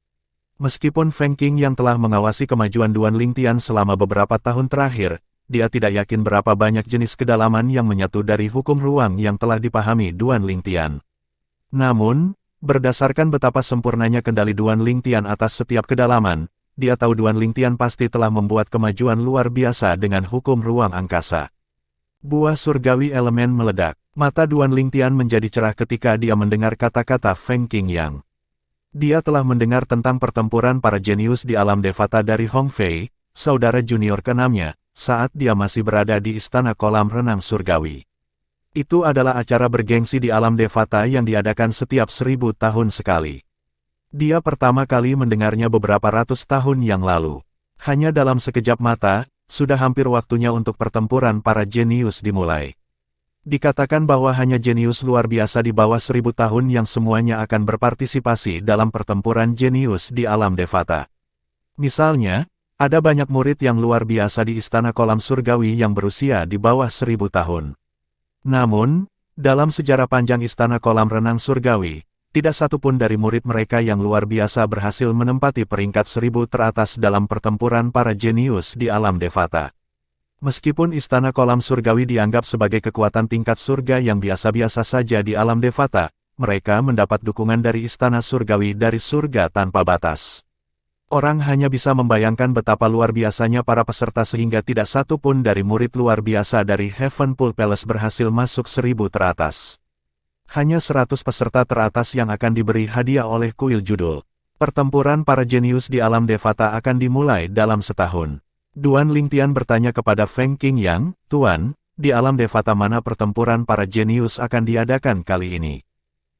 Meskipun Feng Qing yang telah mengawasi kemajuan Duan Lingtian selama beberapa tahun terakhir, dia tidak yakin berapa banyak jenis kedalaman yang menyatu dari hukum ruang yang telah dipahami Duan Lingtian. Namun, berdasarkan betapa sempurnanya kendali Duan Lingtian atas setiap kedalaman, dia tahu Duan Lingtian pasti telah membuat kemajuan luar biasa dengan hukum ruang angkasa. Buah surgawi elemen meledak. Mata Duan Lingtian menjadi cerah ketika dia mendengar kata-kata Feng Qing yang. Dia telah mendengar tentang pertempuran para jenius di alam Devata dari Hong Fei, saudara junior ke-6-nya, saat dia masih berada di Istana Kolam Renang Surgawi. Itu adalah acara bergengsi di alam Devata yang diadakan setiap 1000 tahun sekali. Dia pertama kali mendengarnya beberapa ratus tahun yang lalu. Hanya dalam sekejap mata, sudah hampir waktunya untuk pertempuran para jenius dimulai. Dikatakan bahwa hanya jenius luar biasa di bawah 1000 tahun yang semuanya akan berpartisipasi dalam pertempuran jenius di alam Devata. Misalnya, ada banyak murid yang luar biasa di Istana Kolam Surgawi yang berusia di bawah 1000 tahun. Namun, dalam sejarah panjang Istana Kolam Renang Surgawi, tidak satu pun dari murid mereka yang luar biasa berhasil menempati peringkat 1000 teratas dalam pertempuran para jenius di alam Devata. Meskipun Istana Kolam Surgawi dianggap sebagai kekuatan tingkat surga yang biasa-biasa saja di alam Devata, mereka mendapat dukungan dari Istana Surgawi dari surga tanpa batas. Orang hanya bisa membayangkan betapa luar biasanya para peserta sehingga tidak satu pun dari murid luar biasa dari Heavenpool Palace berhasil masuk 1000 teratas. Hanya 100 peserta teratas yang akan diberi hadiah oleh kuil judul. Pertempuran para jenius di alam Devata akan dimulai dalam setahun. Duan Lingtian bertanya kepada Feng Qing yang, "Tuan, di alam Devata mana pertempuran para jenius akan diadakan kali ini?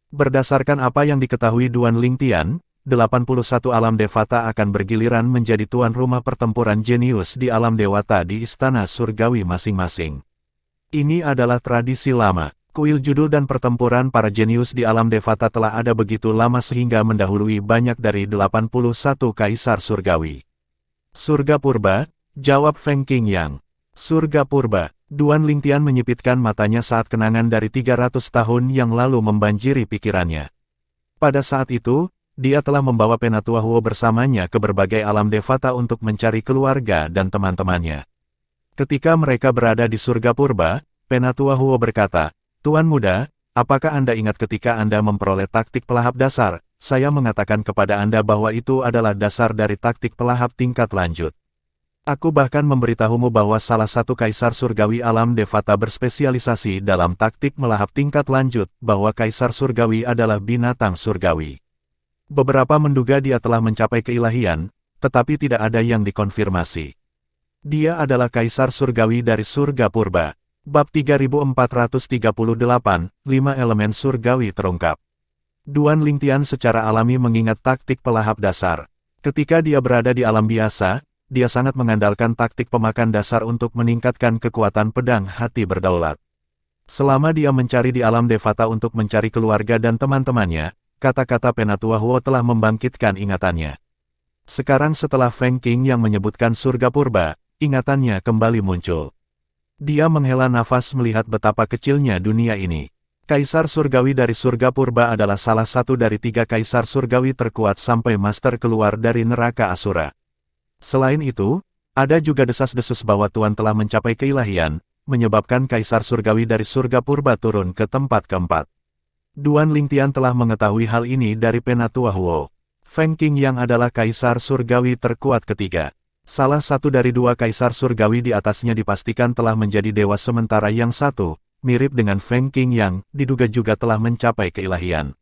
Berdasarkan apa yang diketahui Duan Lingtian, 81 alam Devata akan bergiliran menjadi tuan rumah pertempuran jenius di alam Dewata di istana surgawi masing-masing. Ini adalah tradisi lama. Kuil judul dan pertempuran para jenius di alam Devata telah ada begitu lama sehingga mendahului banyak dari 81 kaisar surgawi. Surga Purba, jawab Feng Qingyang. Surga Purba. Duan Lingtian menyipitkan matanya saat kenangan dari 300 tahun yang lalu membanjiri pikirannya. Pada saat itu, dia telah membawa Penatua Huo bersamanya ke berbagai alam Devata untuk mencari keluarga dan teman-temannya. Ketika mereka berada di Surga Purba, Penatua Huo berkata, "Tuan muda, apakah Anda ingat ketika Anda memperoleh taktik pelahap dasar? Saya mengatakan kepada Anda bahwa itu adalah dasar dari taktik pelahap tingkat lanjut. Aku bahkan memberitahumu bahwa salah satu kaisar surgawi alam Devata berspesialisasi dalam taktik melahap tingkat lanjut, bahwa kaisar surgawi adalah binatang surgawi. Beberapa menduga dia telah mencapai keilahian, tetapi tidak ada yang dikonfirmasi. Dia adalah kaisar surgawi dari Surga Purba." Bab 3438, 5 elemen surgawi terungkap. Duan Lingtian secara alami mengingat taktik pelahap dasar. Ketika dia berada di alam biasa, dia sangat mengandalkan taktik pemakan dasar untuk meningkatkan kekuatan pedang hati berdaulat. Selama dia mencari di alam Devata untuk mencari keluarga dan teman-temannya, kata-kata Penatua Huo telah membangkitkan ingatannya. Sekarang setelah Feng Qing yang menyebutkan Surga Purba, ingatannya kembali muncul. Dia menghela nafas melihat betapa kecilnya dunia ini. Kaisar surgawi dari Surga Purba adalah salah satu dari 3 kaisar surgawi terkuat sampai master keluar dari neraka Asura. Selain itu, ada juga desas-desus bahwa Tuan telah mencapai keilahian, menyebabkan kaisar surgawi dari Surga Purba turun ke tempat keempat. Duan Lingtian telah mengetahui hal ini dari Penatua Huo. Feng Qingyang adalah kaisar surgawi terkuat ketiga. Salah satu dari 2 kaisar surgawi di atasnya dipastikan telah menjadi dewa sementara yang satu, mirip dengan Feng Qingyang, diduga juga telah mencapai keilahian.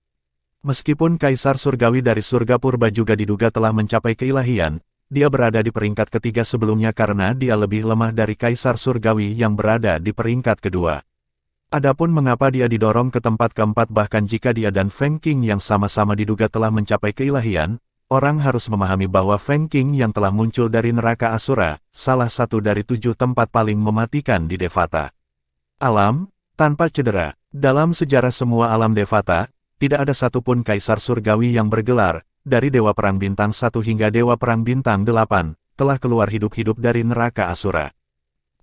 Meskipun kaisar surgawi dari Surga Purba juga diduga telah mencapai keilahian, dia berada di peringkat ketiga sebelumnya karena dia lebih lemah dari kaisar surgawi yang berada di peringkat kedua. Adapun mengapa dia didorong ke tempat keempat bahkan jika dia dan Feng Qingyang sama-sama diduga telah mencapai keilahian, orang harus memahami bahwa Feng Qing yang telah muncul dari neraka Asura, salah satu dari 7 tempat paling mematikan di Devata. Alam, tanpa cedera. Dalam sejarah semua alam Devata, tidak ada satupun kaisar surgawi yang bergelar, dari Dewa Perang Bintang 1 hingga Dewa Perang Bintang 8, telah keluar hidup-hidup dari neraka Asura.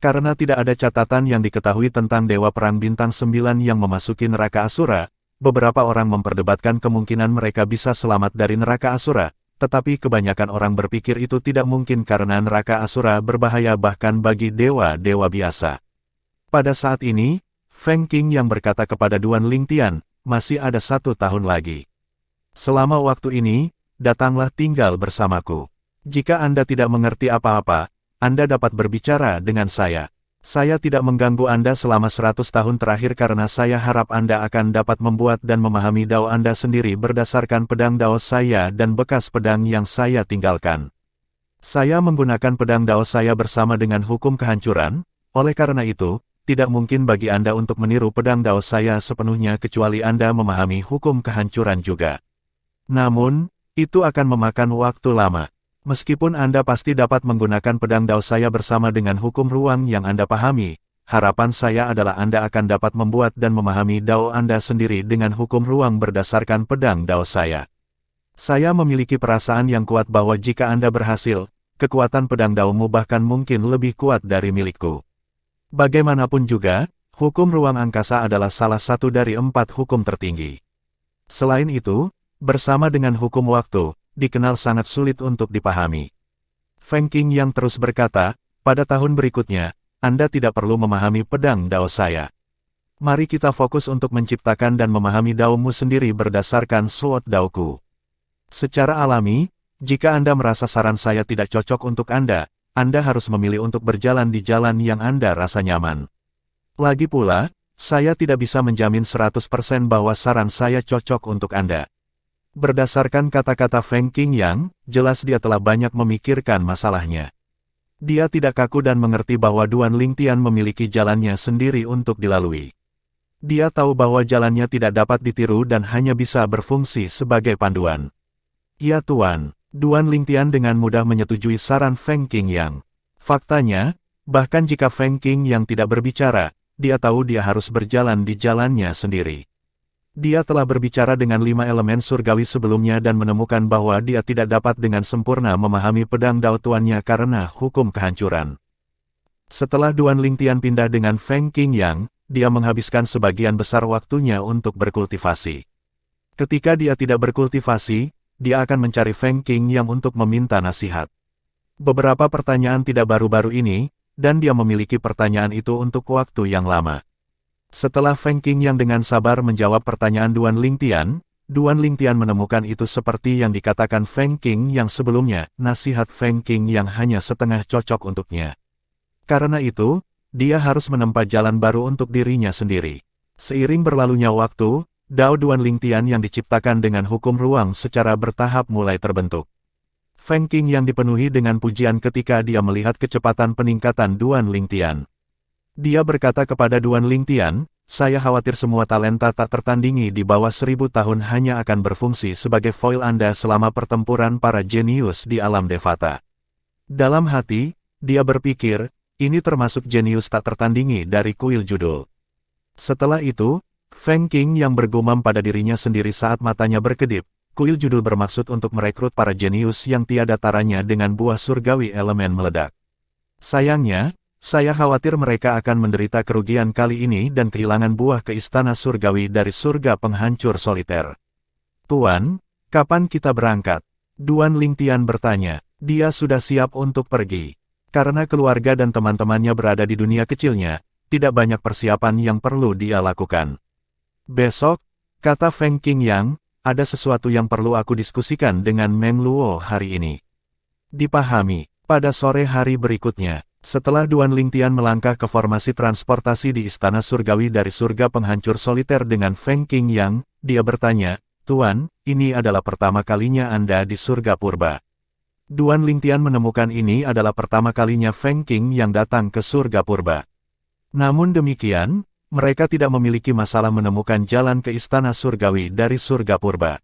Karena tidak ada catatan yang diketahui tentang Dewa Perang Bintang 9 yang memasuki neraka Asura, beberapa orang memperdebatkan kemungkinan mereka bisa selamat dari neraka Asura, tetapi kebanyakan orang berpikir itu tidak mungkin karena neraka Asura berbahaya bahkan bagi dewa-dewa biasa. Pada saat ini, Feng Qing yang berkata kepada Duan Lingtian, masih ada 1 tahun lagi. Selama waktu ini, datanglah tinggal bersamaku. Jika Anda tidak mengerti apa-apa, Anda dapat berbicara dengan saya. Saya tidak mengganggu Anda selama 100 tahun terakhir karena saya harap Anda akan dapat membuat dan memahami dao Anda sendiri berdasarkan pedang dao saya dan bekas pedang yang saya tinggalkan. Saya menggunakan pedang dao saya bersama dengan hukum kehancuran, oleh karena itu, tidak mungkin bagi Anda untuk meniru pedang dao saya sepenuhnya kecuali Anda memahami hukum kehancuran juga. Namun, itu akan memakan waktu lama. Meskipun Anda pasti dapat menggunakan pedang dao saya bersama dengan hukum ruang yang Anda pahami, harapan saya adalah Anda akan dapat membuat dan memahami dao Anda sendiri dengan hukum ruang berdasarkan pedang dao saya. Saya memiliki perasaan yang kuat bahwa jika Anda berhasil, kekuatan pedang daomu bahkan mungkin lebih kuat dari milikku. Bagaimanapun juga, hukum ruang angkasa adalah salah satu dari 4 hukum tertinggi. Selain itu, bersama dengan hukum waktu, dikenal sangat sulit untuk dipahami. Feng Qing yang terus berkata, pada tahun berikutnya, Anda tidak perlu memahami pedang dao saya. Mari kita fokus untuk menciptakan dan memahami daomu sendiri berdasarkan sword daoku. Secara alami, jika Anda merasa saran saya tidak cocok untuk Anda harus memilih untuk berjalan di jalan yang Anda rasa nyaman. Lagi pula, saya tidak bisa menjamin 100% bahwa saran saya cocok untuk Anda. Berdasarkan kata-kata Feng Qingyang, jelas dia telah banyak memikirkan masalahnya. Dia tidak kaku dan mengerti bahwa Duan Lingtian memiliki jalannya sendiri untuk dilalui. Dia tahu bahwa jalannya tidak dapat ditiru dan hanya bisa berfungsi sebagai panduan. Ya Tuan, Duan Lingtian dengan mudah menyetujui saran Feng Qingyang. Faktanya, bahkan jika Feng Qingyang tidak berbicara, dia tahu dia harus berjalan di jalannya sendiri. Dia telah berbicara dengan 5 elemen surgawi sebelumnya dan menemukan bahwa dia tidak dapat dengan sempurna memahami pedang Dao Tuannya karena hukum kehancuran. Setelah Duan Lingtian pindah dengan Feng Qingyang, dia menghabiskan sebagian besar waktunya untuk berkultivasi. Ketika dia tidak berkultivasi, dia akan mencari Feng Qingyang untuk meminta nasihat. Beberapa pertanyaan tidak baru-baru ini, dan dia memiliki pertanyaan itu untuk waktu yang lama. Setelah Feng Qingyang dengan sabar menjawab pertanyaan Duan Lingtian menemukan itu seperti yang dikatakan Feng Qingyang sebelumnya, nasihat Feng Qingyang hanya setengah cocok untuknya. Karena itu, dia harus menempa jalan baru untuk dirinya sendiri. Seiring berlalunya waktu, Dao Duan Lingtian yang diciptakan dengan hukum ruang secara bertahap mulai terbentuk. Feng Qingyang dipenuhi dengan pujian ketika dia melihat kecepatan peningkatan Duan Lingtian. Dia berkata kepada Duan Lingtian, "Saya khawatir semua talenta tak tertandingi di bawah 1000 tahun hanya akan berfungsi sebagai foil Anda selama pertempuran para jenius di alam Devata." Dalam hati, dia berpikir, ini termasuk jenius tak tertandingi dari kuil judul. Setelah itu, Feng Qingyang bergumam pada dirinya sendiri saat matanya berkedip. Kuil judul bermaksud untuk merekrut para jenius yang tiada taranya dengan buah surgawi elemen meledak. Sayangnya, saya khawatir mereka akan menderita kerugian kali ini dan kehilangan buah ke istana surgawi dari surga penghancur soliter. Tuan, kapan kita berangkat? Duan Lingtian bertanya. Dia sudah siap untuk pergi. Karena keluarga dan teman-temannya berada di dunia kecilnya, tidak banyak persiapan yang perlu dia lakukan. Besok, kata Feng Qingyang, ada sesuatu yang perlu aku diskusikan dengan Meng Luo hari ini. Dipahami, pada sore hari berikutnya, setelah Duan Lingtian melangkah ke formasi transportasi di Istana Surgawi dari surga penghancur soliter dengan Feng Qingyang, dia bertanya, "Tuan, ini adalah pertama kalinya Anda di surga purba." Duan Lingtian menemukan ini adalah pertama kalinya Feng Qingyang datang ke surga purba. Namun demikian, mereka tidak memiliki masalah menemukan jalan ke istana surgawi dari surga purba.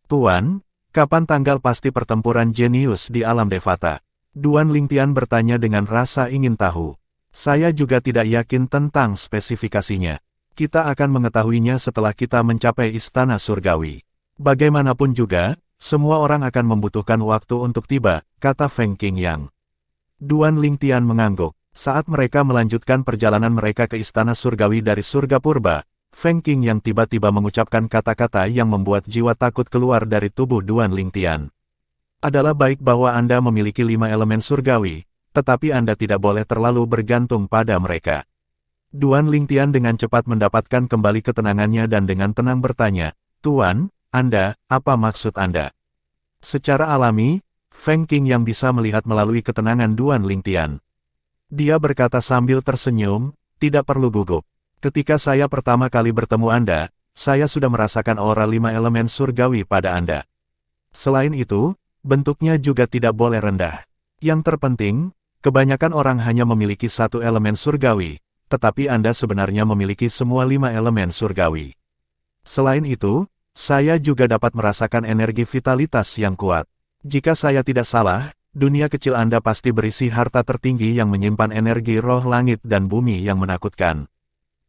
"Tuan, kapan tanggal pasti pertempuran jenius di alam Devata?" Duan Lingtian bertanya dengan rasa ingin tahu. "Saya juga tidak yakin tentang spesifikasinya. Kita akan mengetahuinya setelah kita mencapai istana surgawi. Bagaimanapun juga, semua orang akan membutuhkan waktu untuk tiba," kata Feng Qingyang. Duan Lingtian mengangguk. Saat mereka melanjutkan perjalanan mereka ke istana surgawi dari surga purba, Feng Qingyang tiba-tiba mengucapkan kata-kata yang membuat jiwa takut keluar dari tubuh Duan Lingtian. "Adalah baik bahwa Anda memiliki 5 elemen surgawi, tetapi Anda tidak boleh terlalu bergantung pada mereka." Duan Lingtian dengan cepat mendapatkan kembali ketenangannya dan dengan tenang bertanya, "Tuan, Anda, apa maksud Anda?" Secara alami, Feng Qingyang bisa melihat melalui ketenangan Duan Lingtian. Dia berkata sambil tersenyum, "Tidak perlu gugup. Ketika saya pertama kali bertemu Anda, saya sudah merasakan aura 5 elemen surgawi pada Anda. Selain itu, bentuknya juga tidak boleh rendah. Yang terpenting, kebanyakan orang hanya memiliki 1 elemen surgawi, tetapi Anda sebenarnya memiliki semua 5 elemen surgawi. Selain itu, saya juga dapat merasakan energi vitalitas yang kuat. Jika saya tidak salah, dunia kecil Anda pasti berisi harta tertinggi yang menyimpan energi roh langit dan bumi yang menakutkan.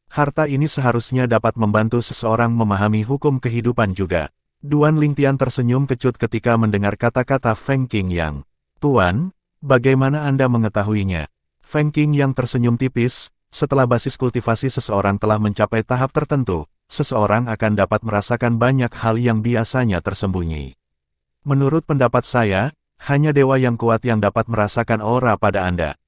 Harta ini seharusnya dapat membantu seseorang memahami hukum kehidupan juga." Duan Lingtian tersenyum kecut ketika mendengar kata-kata Feng Qingyang. "Tuan, bagaimana Anda mengetahuinya?" Feng Qingyang tersenyum tipis. Setelah basis kultivasi seseorang telah mencapai tahap tertentu, seseorang akan dapat merasakan banyak hal yang biasanya tersembunyi. "Menurut pendapat saya, hanya dewa yang kuat yang dapat merasakan aura pada Anda.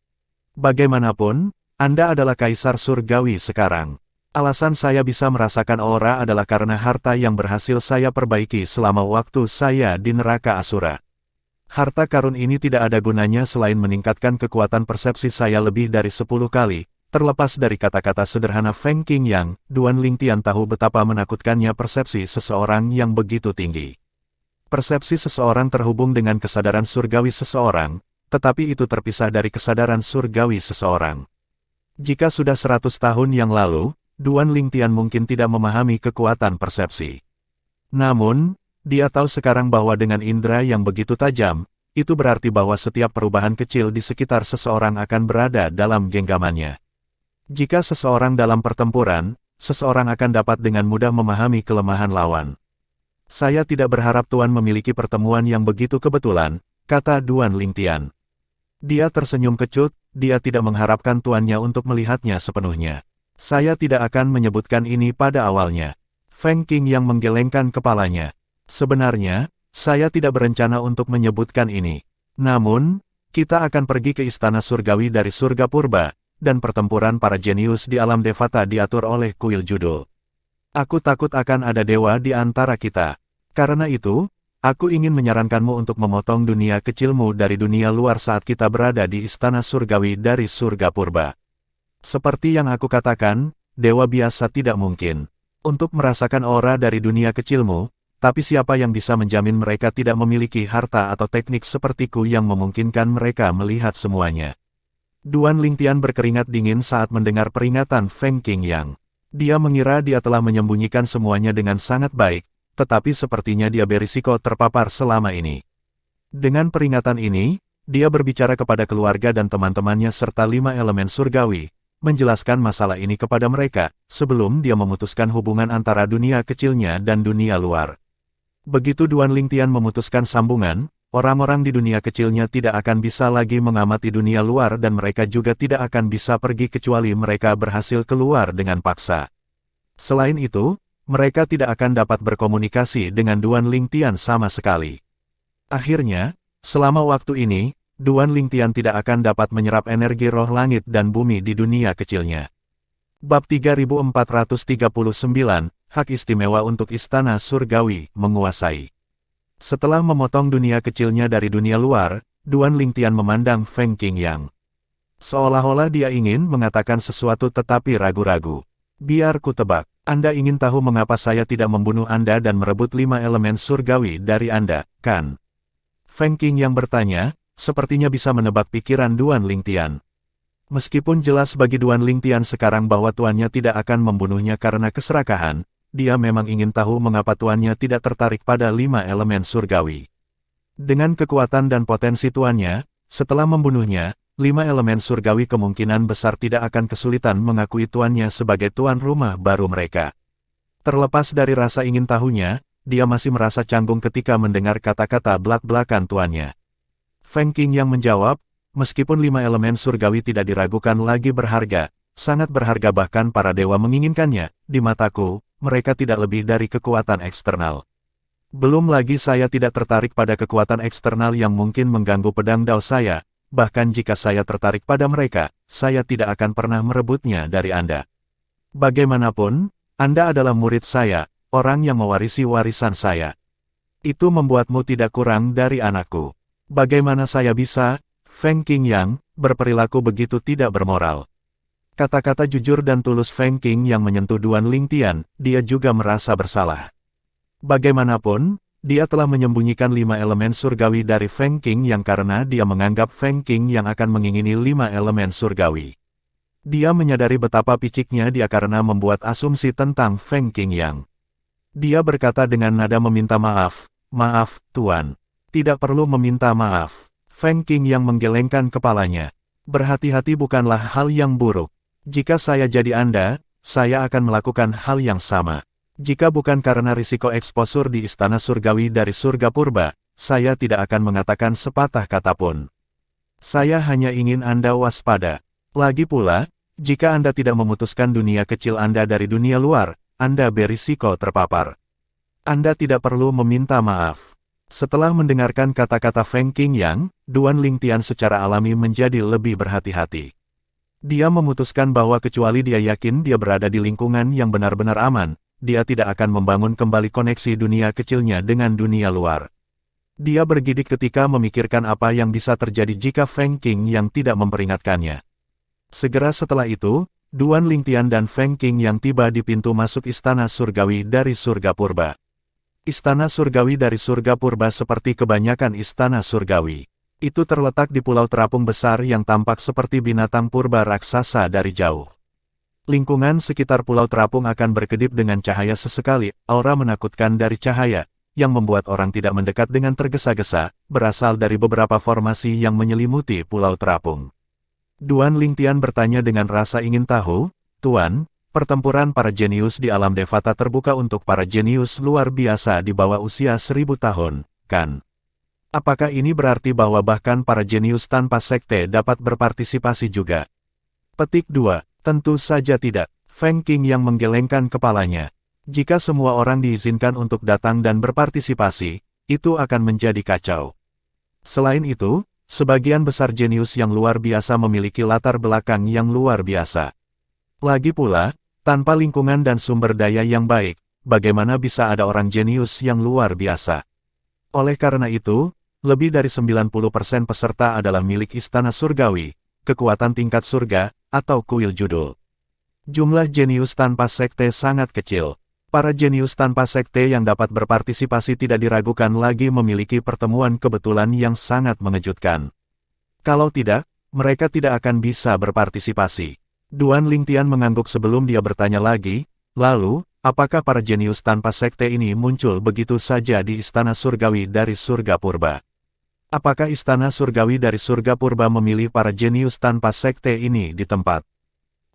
Bagaimanapun, Anda adalah kaisar surgawi sekarang. Alasan saya bisa merasakan aura adalah karena harta yang berhasil saya perbaiki selama waktu saya di neraka Asura. Harta karun ini tidak ada gunanya selain meningkatkan kekuatan persepsi saya lebih dari 10 kali. Terlepas dari kata-kata sederhana Feng Qingyang, Duan Lingtian tahu betapa menakutkannya persepsi seseorang yang begitu tinggi. Persepsi seseorang terhubung dengan kesadaran surgawi seseorang, tetapi itu terpisah dari kesadaran surgawi seseorang. Jika sudah 100 tahun yang lalu, Duan Lingtian mungkin tidak memahami kekuatan persepsi. Namun, dia tahu sekarang bahwa dengan indera yang begitu tajam, itu berarti bahwa setiap perubahan kecil di sekitar seseorang akan berada dalam genggamannya. Jika seseorang dalam pertempuran, seseorang akan dapat dengan mudah memahami kelemahan lawan. Saya tidak berharap Tuan memiliki pertemuan yang begitu kebetulan, kata Duan Lingtian. Dia tersenyum kecut, dia tidak mengharapkan tuannya untuk melihatnya sepenuhnya. Saya tidak akan menyebutkan ini pada awalnya. Feng Qing yang menggelengkan kepalanya. Sebenarnya, saya tidak berencana untuk menyebutkan ini. Namun, kita akan pergi ke istana surgawi dari surga purba, dan pertempuran para jenius di alam Devata diatur oleh kuil judul. Aku takut akan ada dewa di antara kita. Karena itu, aku ingin menyarankanmu untuk memotong dunia kecilmu dari dunia luar saat kita berada di istana surgawi dari surga purba. Seperti yang aku katakan, dewa biasa tidak mungkin untuk merasakan aura dari dunia kecilmu, tapi siapa yang bisa menjamin mereka tidak memiliki harta atau teknik sepertiku yang memungkinkan mereka melihat semuanya. Duan Lingtian berkeringat dingin saat mendengar peringatan Feng Qingyang. Dia mengira dia telah menyembunyikan semuanya dengan sangat baik, tetapi sepertinya dia berisiko terpapar selama ini. Dengan peringatan ini, dia berbicara kepada keluarga dan teman-temannya serta 5 elemen surgawi, menjelaskan masalah ini kepada mereka, sebelum dia memutuskan hubungan antara dunia kecilnya dan dunia luar. Begitu Duan Lingtian memutuskan sambungan, orang-orang di dunia kecilnya tidak akan bisa lagi mengamati dunia luar dan mereka juga tidak akan bisa pergi kecuali mereka berhasil keluar dengan paksa. Selain itu, mereka tidak akan dapat berkomunikasi dengan Duan Lingtian sama sekali. Akhirnya, selama waktu ini, Duan Lingtian tidak akan dapat menyerap energi roh langit dan bumi di dunia kecilnya. Bab 3439, Hak Istimewa untuk Istana Surgawi, menguasai. Setelah memotong dunia kecilnya dari dunia luar, Duan Lingtian memandang Feng Qingyang. Seolah-olah dia ingin mengatakan sesuatu tetapi ragu-ragu. Biar ku tebak, Anda ingin tahu mengapa saya tidak membunuh Anda dan merebut 5 elemen surgawi dari Anda, kan? Feng Qingyang bertanya, sepertinya bisa menebak pikiran Duan Lingtian. Meskipun jelas bagi Duan Lingtian sekarang bahwa tuannya tidak akan membunuhnya karena keserakahan, dia memang ingin tahu mengapa tuannya tidak tertarik pada 5 elemen surgawi. Dengan kekuatan dan potensi tuannya, setelah membunuhnya, 5 elemen surgawi kemungkinan besar tidak akan kesulitan mengakui tuannya sebagai tuan rumah baru mereka. Terlepas dari rasa ingin tahunya, dia masih merasa canggung ketika mendengar kata-kata belak-belakan tuannya. Feng Qingyang menjawab, meskipun 5 elemen surgawi tidak diragukan lagi berharga, sangat berharga bahkan para dewa menginginkannya, di mataku, mereka tidak lebih dari kekuatan eksternal. Belum lagi saya tidak tertarik pada kekuatan eksternal yang mungkin mengganggu pedang dao saya, bahkan jika saya tertarik pada mereka, saya tidak akan pernah merebutnya dari Anda. Bagaimanapun, Anda adalah murid saya, orang yang mewarisi warisan saya. Itu membuatmu tidak kurang dari anakku. Bagaimana saya bisa, Feng Qingyang, berperilaku begitu tidak bermoral? Kata-kata jujur dan tulus Feng Qing yang menyentuh Duan Lingtian, dia juga merasa bersalah. Bagaimanapun, dia telah menyembunyikan 5 elemen surgawi dari Feng Qing yang karena dia menganggap Feng Qing yang akan mengingini 5 elemen surgawi. Dia menyadari betapa piciknya dia karena membuat asumsi tentang Feng Qingyang. Dia berkata dengan nada meminta maaf, "Maaf, Tuan. Tidak perlu meminta maaf." Feng Qing yang menggelengkan kepalanya. Berhati-hati bukanlah hal yang buruk. Jika saya jadi Anda, saya akan melakukan hal yang sama. Jika bukan karena risiko eksposur di istana surgawi dari surga purba, saya tidak akan mengatakan sepatah kata pun. Saya hanya ingin Anda waspada. Lagi pula, jika Anda tidak memutuskan dunia kecil Anda dari dunia luar, Anda berisiko terpapar. Anda tidak perlu meminta maaf. Setelah mendengarkan kata-kata Feng Qingyang, Duan Lingtian secara alami menjadi lebih berhati-hati. Dia memutuskan bahwa kecuali dia yakin dia berada di lingkungan yang benar-benar aman, dia tidak akan membangun kembali koneksi dunia kecilnya dengan dunia luar. Dia bergidik ketika memikirkan apa yang bisa terjadi jika Feng Qingyang tidak memperingatkannya. Segera setelah itu, Duan Lingtian dan Feng Qingyang tiba di pintu masuk istana surgawi dari surga purba. Istana surgawi dari surga purba seperti kebanyakan istana surgawi. Itu terletak di pulau terapung besar yang tampak seperti binatang purba raksasa dari jauh. Lingkungan sekitar pulau terapung akan berkedip dengan cahaya sesekali, aura menakutkan dari cahaya, yang membuat orang tidak mendekat dengan tergesa-gesa, berasal dari beberapa formasi yang menyelimuti pulau terapung. Duan Lingtian bertanya dengan rasa ingin tahu, "Tuan, pertempuran para jenius di alam Devata terbuka untuk para jenius luar biasa di bawah usia 1000 tahun, kan? Apakah ini berarti bahwa bahkan para jenius tanpa sekte dapat berpartisipasi juga?" Petik 2. Tentu saja tidak. Feng Qing yang menggelengkan kepalanya. Jika semua orang diizinkan untuk datang dan berpartisipasi, itu akan menjadi kacau. Selain itu, sebagian besar jenius yang luar biasa memiliki latar belakang yang luar biasa. Lagi pula, tanpa lingkungan dan sumber daya yang baik, bagaimana bisa ada orang jenius yang luar biasa? Oleh karena itu, lebih dari 90% peserta adalah milik Istana Surgawi, kekuatan tingkat surga, atau kuil judul. Jumlah jenius tanpa sekte sangat kecil. Para jenius tanpa sekte yang dapat berpartisipasi tidak diragukan lagi memiliki pertemuan kebetulan yang sangat mengejutkan. Kalau tidak, mereka tidak akan bisa berpartisipasi. Duan Lingtian mengangguk sebelum dia bertanya lagi, lalu, apakah para jenius tanpa sekte ini muncul begitu saja di Istana Surgawi dari Surga Purba? Apakah Istana Surgawi dari Surga Purba memilih para jenius tanpa sekte ini di tempat?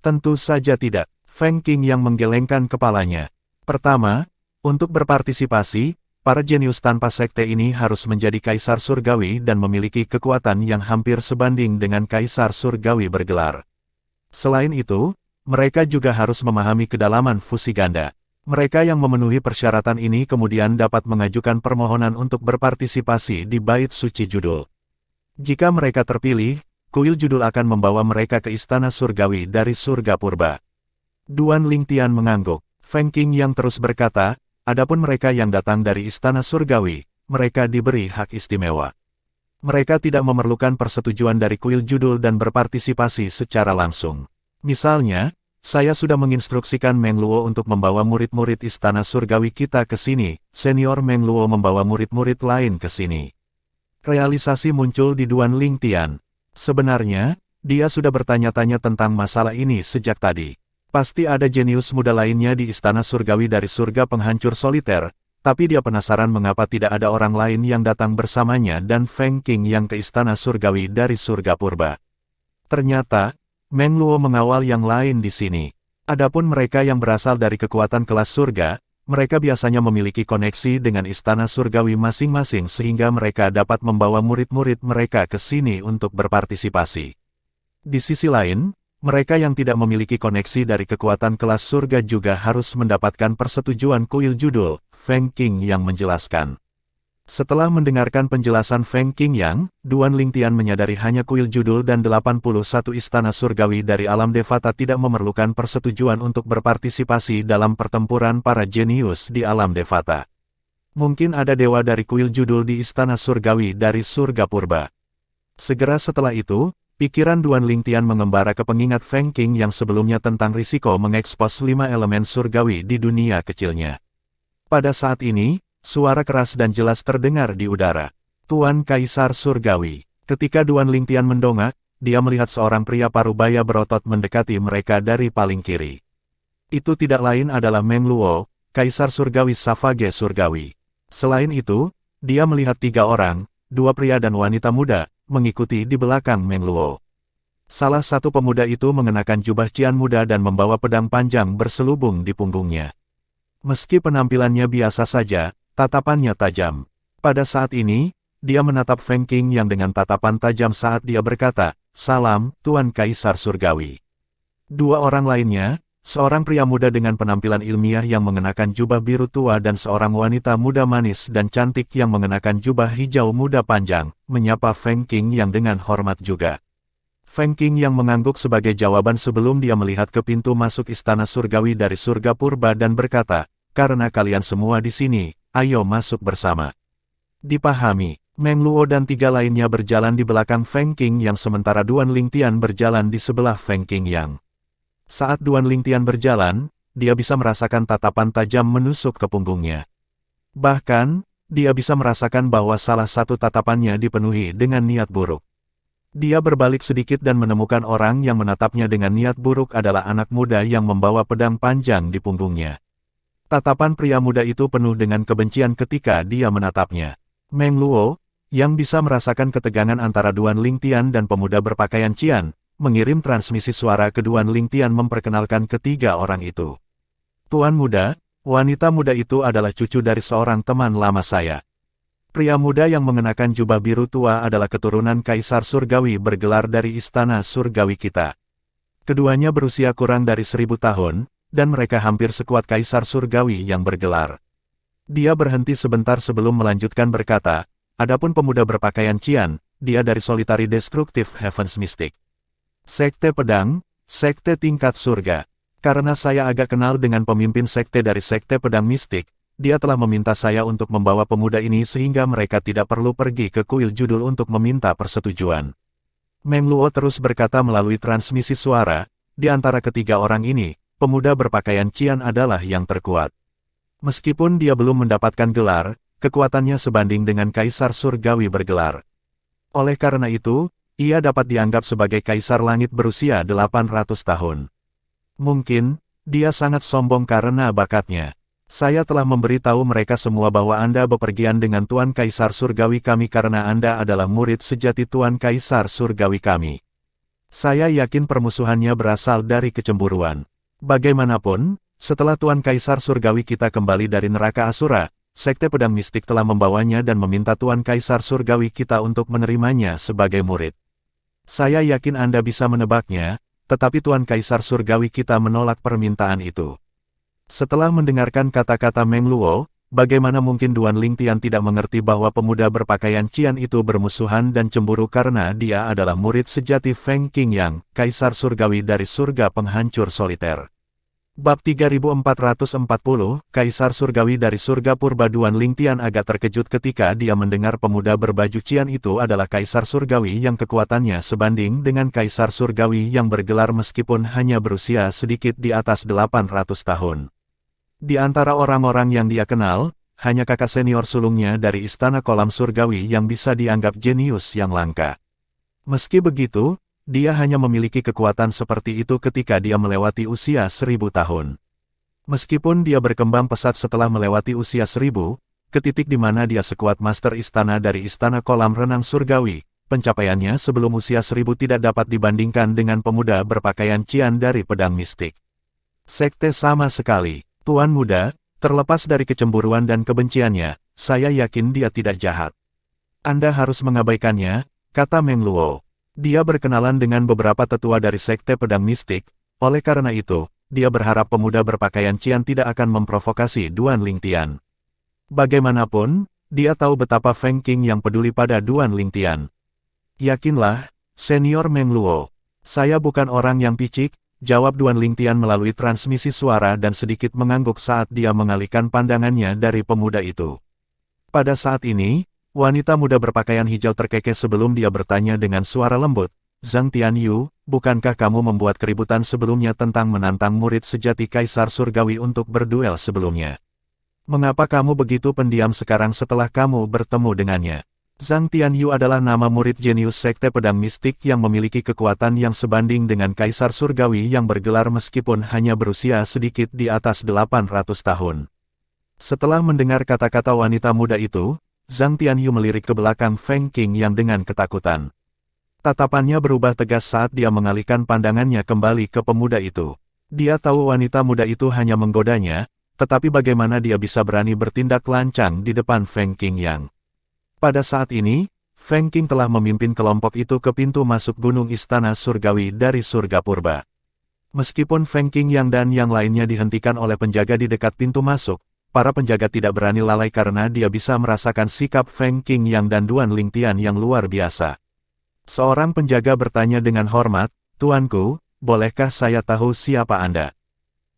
Tentu saja tidak. Feng Qing yang menggelengkan kepalanya. Pertama, untuk berpartisipasi, para jenius tanpa sekte ini harus menjadi Kaisar Surgawi dan memiliki kekuatan yang hampir sebanding dengan Kaisar Surgawi bergelar. Selain itu, mereka juga harus memahami kedalaman fusi ganda. Mereka yang memenuhi persyaratan ini kemudian dapat mengajukan permohonan untuk berpartisipasi di Bait Suci Judul. Jika mereka terpilih, kuil judul akan membawa mereka ke Istana Surgawi dari Surga Purba. Duan Lingtian mengangguk. Feng Qing yang terus berkata, adapun mereka yang datang dari Istana Surgawi, mereka diberi hak istimewa. Mereka tidak memerlukan persetujuan dari kuil judul dan berpartisipasi secara langsung. Misalnya, saya sudah menginstruksikan Meng Luo untuk membawa murid-murid Istana Surgawi kita ke sini, senior Meng Luo membawa murid-murid lain ke sini. Realisasi muncul di Duan Lingtian. Sebenarnya, dia sudah bertanya-tanya tentang masalah ini sejak tadi. Pasti ada jenius muda lainnya di Istana Surgawi dari surga penghancur soliter, tapi dia penasaran mengapa tidak ada orang lain yang datang bersamanya dan Feng Qing yang ke Istana Surgawi dari Surga Purba. Ternyata, Meng Luo mengawal yang lain di sini. Adapun mereka yang berasal dari kekuatan kelas surga, mereka biasanya memiliki koneksi dengan Istana Surgawi masing-masing sehingga mereka dapat membawa murid-murid mereka ke sini untuk berpartisipasi. Di sisi lain, mereka yang tidak memiliki koneksi dari kekuatan kelas surga juga harus mendapatkan persetujuan kuil judul, Feng Qing yang menjelaskan. Setelah mendengarkan penjelasan Feng Qing yang, Duan Lingtian menyadari hanya kuil judul dan 81 Istana Surgawi dari alam Devata tidak memerlukan persetujuan untuk berpartisipasi dalam pertempuran para jenius di alam Devata. Mungkin ada dewa dari kuil judul di Istana Surgawi dari Surga Purba. Segera setelah itu, pikiran Duan Lingtian mengembara ke pengingat Feng Qing yang sebelumnya tentang risiko mengekspos 5 elemen surgawi di dunia kecilnya. Pada saat ini, suara keras dan jelas terdengar di udara. Tuan Kaisar Surgawi. Ketika Duan Lingtian mendongak, dia melihat seorang pria parubaya berotot mendekati mereka dari paling kiri. Itu tidak lain adalah Meng Luo, Kaisar Surgawi Savage Surgawi. Selain itu, dia melihat 3 orang, 2 pria dan wanita muda, mengikuti di belakang Meng Luo. Salah satu pemuda itu mengenakan jubah cian muda dan membawa pedang panjang berselubung di punggungnya. Meski penampilannya biasa saja, tatapannya tajam. Pada saat ini, dia menatap Feng Qing yang dengan tatapan tajam saat dia berkata, "Salam, Tuan Kaisar Surgawi." 2 orang lainnya, seorang pria muda dengan penampilan ilmiah yang mengenakan jubah biru tua dan seorang wanita muda manis dan cantik yang mengenakan jubah hijau muda panjang, menyapa Feng Qing yang dengan hormat juga. Feng Qing yang mengangguk sebagai jawaban sebelum dia melihat ke pintu masuk Istana Surgawi dari Surga Purba dan berkata, "Karena kalian semua di sini, ayo masuk bersama." Dipahami, Meng Luo dan 3 lainnya berjalan di belakang Feng Qing yang sementara Duan Lingtian berjalan di sebelah Feng Qing yang. Saat Duan Lingtian berjalan, dia bisa merasakan tatapan tajam menusuk ke punggungnya. Bahkan, dia bisa merasakan bahwa salah satu tatapannya dipenuhi dengan niat buruk. Dia berbalik sedikit dan menemukan orang yang menatapnya dengan niat buruk adalah anak muda yang membawa pedang panjang di punggungnya. Tatapan pria muda itu penuh dengan kebencian ketika dia menatapnya. Meng Luo, yang bisa merasakan ketegangan antara Duan Lingtian dan pemuda berpakaian Qian, mengirim transmisi suara ke Duan Lingtian memperkenalkan ketiga orang itu. Tuan muda, wanita muda itu adalah cucu dari seorang teman lama saya. Pria muda yang mengenakan jubah biru tua adalah keturunan Kaisar Surgawi bergelar dari Istana Surgawi kita. Keduanya berusia kurang dari 1000 tahun, dan mereka hampir sekuat Kaisar Surgawi yang bergelar. Dia berhenti sebentar sebelum melanjutkan berkata, adapun pemuda berpakaian Qian, dia dari Solitary Destructive Heavens Mystic. Sekte Pedang, Sekte Tingkat Surga. Karena saya agak kenal dengan pemimpin sekte dari Sekte Pedang Mistik, dia telah meminta saya untuk membawa pemuda ini sehingga mereka tidak perlu pergi ke kuil judul untuk meminta persetujuan. Meng Luo terus berkata melalui transmisi suara, di antara ketiga orang ini, pemuda berpakaian Qian adalah yang terkuat. Meskipun dia belum mendapatkan gelar, kekuatannya sebanding dengan Kaisar Surgawi bergelar. Oleh karena itu, ia dapat dianggap sebagai Kaisar Langit berusia 800 tahun. Mungkin, dia sangat sombong karena bakatnya. Saya telah memberitahu mereka semua bahwa Anda bepergian dengan Tuan Kaisar Surgawi kami karena Anda adalah murid sejati Tuan Kaisar Surgawi kami. Saya yakin permusuhannya berasal dari kecemburuan. Bagaimanapun, setelah Tuan Kaisar Surgawi kita kembali dari neraka Asura, Sekte Pedang Mistik telah membawanya dan meminta Tuan Kaisar Surgawi kita untuk menerimanya sebagai murid. Saya yakin Anda bisa menebaknya, tetapi Tuan Kaisar Surgawi kita menolak permintaan itu. Setelah mendengarkan kata-kata Meng Luo, bagaimana mungkin Duan Lingtian tidak mengerti bahwa pemuda berpakaian Qian itu bermusuhan dan cemburu karena dia adalah murid sejati Feng Qingyang, Kaisar Surgawi dari Surga Penghancur Soliter. Bab 3440, Kaisar Surgawi dari Surga Purba. Duan Lingtian agak terkejut ketika dia mendengar pemuda berbaju Qian itu adalah Kaisar Surgawi yang kekuatannya sebanding dengan Kaisar Surgawi yang bergelar meskipun hanya berusia sedikit di atas 800 tahun. Di antara orang-orang yang dia kenal, hanya kakak senior sulungnya dari Istana Kolam Surgawi yang bisa dianggap jenius yang langka. Meski begitu, dia hanya memiliki kekuatan seperti itu ketika dia melewati usia 1000 tahun. Meskipun dia berkembang pesat setelah melewati usia 1000, ke titik di mana dia sekuat Master Istana dari Istana Kolam Renang Surgawi, pencapaiannya sebelum usia 1000 tidak dapat dibandingkan dengan pemuda berpakaian Qian dari Pedang Mistik. Sekte sama sekali, Tuan Muda, terlepas dari kecemburuan dan kebenciannya, saya yakin dia tidak jahat. Anda harus mengabaikannya, kata Meng Luo. Dia berkenalan dengan beberapa tetua dari Sekte Pedang Mistik, oleh karena itu, dia berharap pemuda berpakaian Qian tidak akan memprovokasi Duan Lingtian. Bagaimanapun, dia tahu betapa Feng Qing yang peduli pada Duan Lingtian. Yakinlah, Senior Meng Luo. Saya bukan orang yang picik, jawab Duan Lingtian melalui transmisi suara dan sedikit mengangguk saat dia mengalihkan pandangannya dari pemuda itu. Pada saat ini, wanita muda berpakaian hijau terkekeh sebelum dia bertanya dengan suara lembut, Zhang Tianyu, bukankah kamu membuat keributan sebelumnya tentang menantang murid sejati Kaisar Surgawi untuk berduel sebelumnya? Mengapa kamu begitu pendiam sekarang setelah kamu bertemu dengannya? Zhang Tianyu adalah nama murid jenius Sekte Pedang Mistik yang memiliki kekuatan yang sebanding dengan Kaisar Surgawi yang bergelar meskipun hanya berusia sedikit di atas 800 tahun. Setelah mendengar kata-kata wanita muda itu, Zhang Tianyu melirik ke belakang Feng Qing yang dengan ketakutan. Tatapannya berubah tegas saat dia mengalihkan pandangannya kembali ke pemuda itu. Dia tahu wanita muda itu hanya menggodanya, tetapi bagaimana dia bisa berani bertindak lancang di depan Feng Qingyang. Pada saat ini, Feng Qing telah memimpin kelompok itu ke pintu masuk Gunung Istana Surgawi dari Surga Purba. Meskipun Feng Qingyang dan yang lainnya dihentikan oleh penjaga di dekat pintu masuk, para penjaga tidak berani lalai karena dia bisa merasakan sikap Feng Qingyang dan Duan Lingtian yang luar biasa. Seorang penjaga bertanya dengan hormat, Tuanku, bolehkah saya tahu siapa Anda?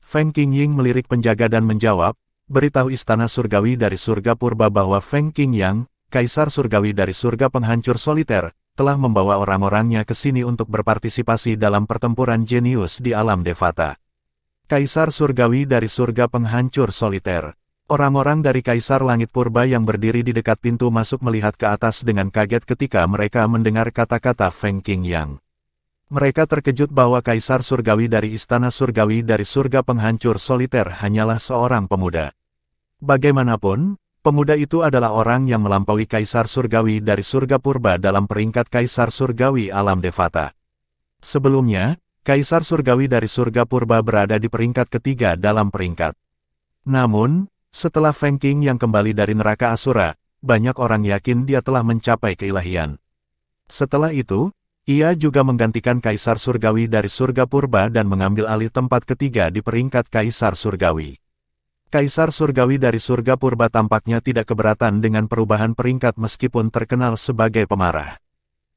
Feng Qingying melirik penjaga dan menjawab, beritahu Istana Surgawi dari Surga Purba bahwa Feng Qingyang, Kaisar Surgawi dari Surga Penghancur Soliter, telah membawa orang-orangnya ke sini untuk berpartisipasi dalam pertempuran jenius di alam Devata. Kaisar Surgawi dari Surga Penghancur Soliter. Orang-orang dari Kaisar Langit Purba yang berdiri di dekat pintu masuk melihat ke atas dengan kaget ketika mereka mendengar kata-kata Feng Qingyang. Mereka terkejut bahwa Kaisar Surgawi dari Istana Surgawi dari Surga Penghancur Soliter hanyalah seorang pemuda. Bagaimanapun, pemuda itu adalah orang yang melampaui Kaisar Surgawi dari Surga Purba dalam peringkat Kaisar Surgawi Alam Devata. Sebelumnya, Kaisar Surgawi dari Surga Purba berada di peringkat ketiga dalam peringkat. Namun, setelah Feng Qing yang kembali dari neraka Asura, banyak orang yakin dia telah mencapai keilahian. Setelah itu, ia juga menggantikan Kaisar Surgawi dari Surga Purba dan mengambil alih tempat ketiga di peringkat Kaisar Surgawi. Kaisar Surgawi dari Surga Purba tampaknya tidak keberatan dengan perubahan peringkat meskipun terkenal sebagai pemarah.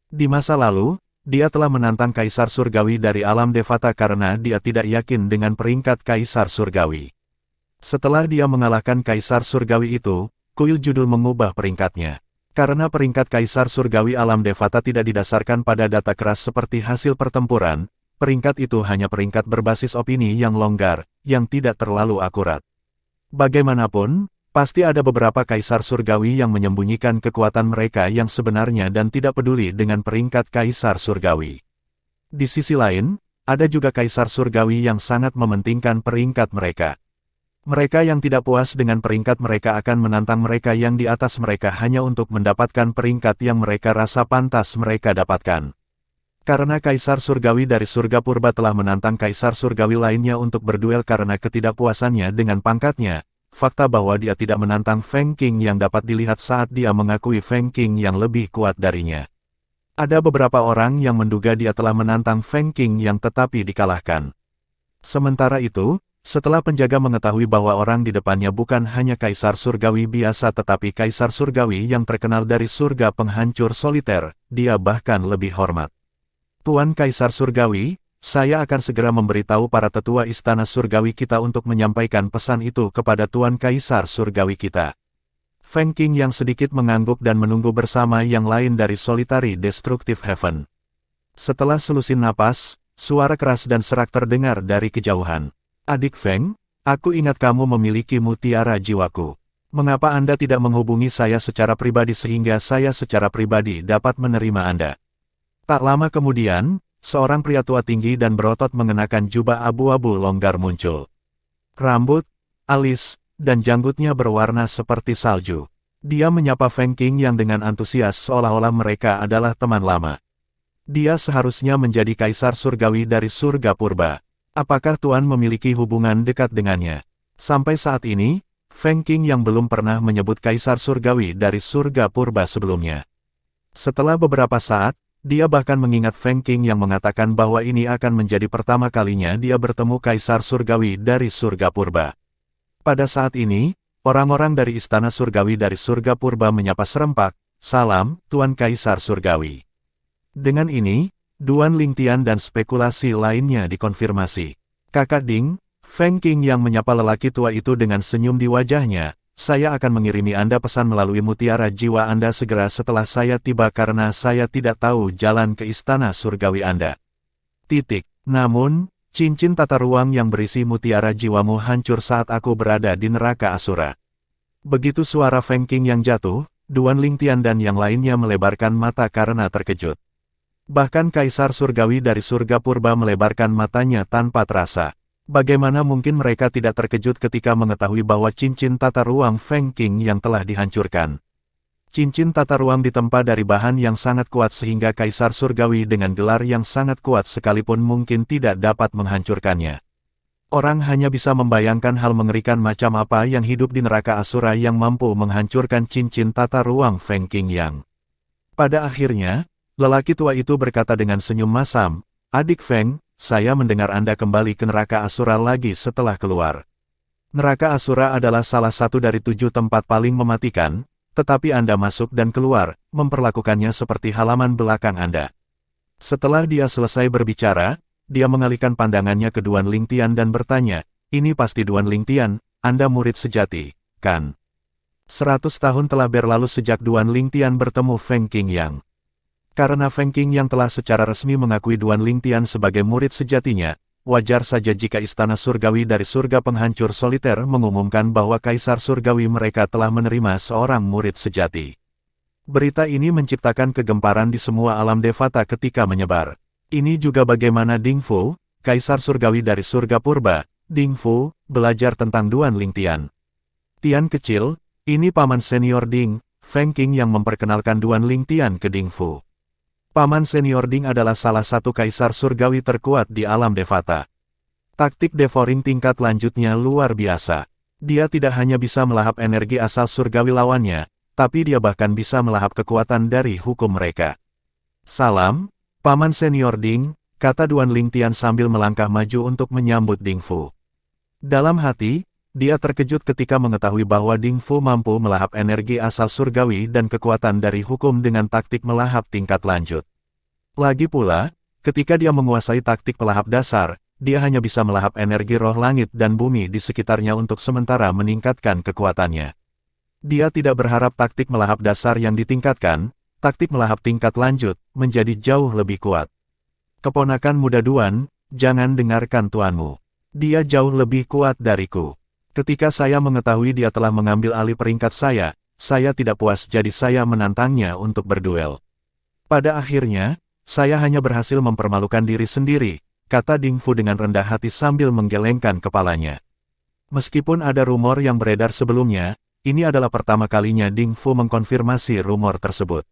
Di masa lalu, dia telah menantang Kaisar Surgawi dari Alam Devata karena dia tidak yakin dengan peringkat Kaisar Surgawi. Setelah dia mengalahkan Kaisar Surgawi itu, kuil judul mengubah peringkatnya. Karena peringkat Kaisar Surgawi Alam Devata tidak didasarkan pada data keras seperti hasil pertempuran, peringkat itu hanya peringkat berbasis opini yang longgar, yang tidak terlalu akurat. Bagaimanapun, pasti ada beberapa Kaisar Surgawi yang menyembunyikan kekuatan mereka yang sebenarnya dan tidak peduli dengan peringkat Kaisar Surgawi. Di sisi lain, ada juga Kaisar Surgawi yang sangat mementingkan peringkat mereka. Mereka yang tidak puas dengan peringkat mereka akan menantang mereka yang di atas mereka hanya untuk mendapatkan peringkat yang mereka rasa pantas mereka dapatkan. Karena Kaisar Surgawi dari Surga Purba telah menantang Kaisar Surgawi lainnya untuk berduel karena ketidakpuasannya dengan pangkatnya, fakta bahwa dia tidak menantang Feng Qing yang dapat dilihat saat dia mengakui Feng Qing yang lebih kuat darinya. Ada beberapa orang yang menduga dia telah menantang Feng Qing yang tetapi dikalahkan. Sementara itu, setelah penjaga mengetahui bahwa orang di depannya bukan hanya Kaisar Surgawi biasa tetapi Kaisar Surgawi yang terkenal dari Surga Penghancur Soliter, dia bahkan lebih hormat. Tuan Kaisar Surgawi, saya akan segera memberitahu para tetua Istana Surgawi kita untuk menyampaikan pesan itu kepada Tuan Kaisar Surgawi kita. Feng Qing yang sedikit mengangguk dan menunggu bersama yang lain dari Solitary Destructive Heaven. Setelah selusin napas, suara keras dan serak terdengar dari kejauhan. Adik Feng, aku ingat kamu memiliki mutiara jiwaku. Mengapa Anda tidak menghubungi saya secara pribadi sehingga saya secara pribadi dapat menerima Anda? Tak lama kemudian, seorang pria tua tinggi dan berotot mengenakan jubah abu-abu longgar muncul. Rambut, alis, dan janggutnya berwarna seperti salju. Dia menyapa Feng Qing yang dengan antusias seolah-olah mereka adalah teman lama. Dia seharusnya menjadi Kaisar Surgawi dari Surga Purba. Apakah Tuan memiliki hubungan dekat dengannya? Sampai saat ini, Feng Qing yang belum pernah menyebut Kaisar Surgawi dari Surga Purba sebelumnya. Setelah beberapa saat, dia bahkan mengingat Feng Qing yang mengatakan bahwa ini akan menjadi pertama kalinya dia bertemu Kaisar Surgawi dari Surga Purba. Pada saat ini, orang-orang dari Istana Surgawi dari Surga Purba menyapa serempak, "Salam, Tuan Kaisar Surgawi." Dengan ini, Duan Lingtian dan spekulasi lainnya dikonfirmasi. Kakak Ding, Feng Qing yang menyapa lelaki tua itu dengan senyum di wajahnya, "Saya akan mengirimi Anda pesan melalui mutiara jiwa Anda segera setelah saya tiba karena saya tidak tahu jalan ke Istana Surgawi Anda." Namun, cincin tata ruang yang berisi mutiara jiwamu hancur saat aku berada di neraka Asura. Begitu suara Feng Qing yang jatuh, Duan Lingtian dan yang lainnya melebarkan mata karena terkejut. Bahkan Kaisar Surgawi dari Surga Purba melebarkan matanya tanpa terasa. Bagaimana mungkin mereka tidak terkejut ketika mengetahui bahwa cincin tata ruang Feng Qing yang telah dihancurkan. Cincin tata ruang ditempa dari bahan yang sangat kuat sehingga Kaisar Surgawi dengan gelar yang sangat kuat sekalipun mungkin tidak dapat menghancurkannya. Orang hanya bisa membayangkan hal mengerikan macam apa yang hidup di neraka Asura yang mampu menghancurkan cincin tata ruang Feng Qing yang. Pada akhirnya, lelaki tua itu berkata dengan senyum masam, "Adik Feng, saya mendengar Anda kembali ke neraka Asura lagi setelah keluar. Neraka Asura adalah salah satu dari 7 tempat paling mematikan, tetapi Anda masuk dan keluar, memperlakukannya seperti halaman belakang Anda." Setelah dia selesai berbicara, dia mengalihkan pandangannya ke Duan Lingtian dan bertanya, "Ini pasti Duan Lingtian, Anda murid sejati, kan?" 100 tahun telah berlalu sejak Duan Lingtian bertemu Feng Qing yang. Karena Feng Qing yang telah secara resmi mengakui Duan Lingtian sebagai murid sejatinya, wajar saja jika istana surgawi dari surga penghancur soliter mengumumkan bahwa kaisar surgawi mereka telah menerima seorang murid sejati. Berita ini menciptakan kegemparan di semua alam Devata ketika menyebar. Ini juga bagaimana Ding Fu, kaisar surgawi dari surga purba, Ding Fu, belajar tentang Duan Lingtian. Tian kecil, ini paman senior Ding, Feng Qing yang memperkenalkan Duan Lingtian ke Ding Fu. Paman senior Ding adalah salah satu kaisar surgawi terkuat di alam Devata. Taktik devouring tingkat lanjutnya luar biasa. Dia tidak hanya bisa melahap energi asal surgawi lawannya, tapi dia bahkan bisa melahap kekuatan dari hukum mereka. Salam, paman senior Ding, kata Duan Lingtian sambil melangkah maju untuk menyambut Ding Fu. Dalam hati, dia terkejut ketika mengetahui bahwa Ding Fu mampu melahap energi asal surgawi dan kekuatan dari hukum dengan taktik melahap tingkat lanjut. Lagi pula, ketika dia menguasai taktik pelahap dasar, dia hanya bisa melahap energi roh langit dan bumi di sekitarnya untuk sementara meningkatkan kekuatannya. Dia tidak berharap taktik melahap dasar yang ditingkatkan, taktik melahap tingkat lanjut, menjadi jauh lebih kuat. Keponakan muda Duan, jangan dengarkan tuanmu. Dia jauh lebih kuat dariku. Ketika saya mengetahui dia telah mengambil alih peringkat saya tidak puas jadi saya menantangnya untuk berduel. Pada akhirnya, saya hanya berhasil mempermalukan diri sendiri, kata Ding Fu dengan rendah hati sambil menggelengkan kepalanya. Meskipun ada rumor yang beredar sebelumnya, ini adalah pertama kalinya Ding Fu mengkonfirmasi rumor tersebut.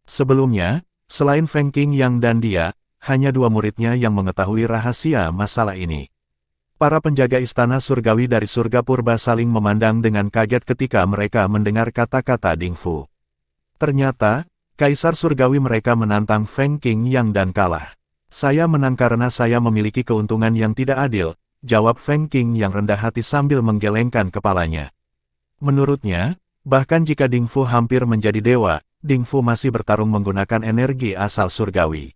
Sebelumnya, selain Feng Qing Yang dan dia, hanya dua muridnya yang mengetahui rahasia masalah ini. Para penjaga istana surgawi dari surga purba saling memandang dengan kaget ketika mereka mendengar kata-kata Ding Fu. Ternyata, kaisar surgawi mereka menantang Feng Qing Yang dan kalah. Saya menang karena saya memiliki keuntungan yang tidak adil, jawab Feng Qing Yang rendah hati sambil menggelengkan kepalanya. Menurutnya, bahkan jika Ding Fu hampir menjadi dewa, Ding Fu masih bertarung menggunakan energi asal surgawi.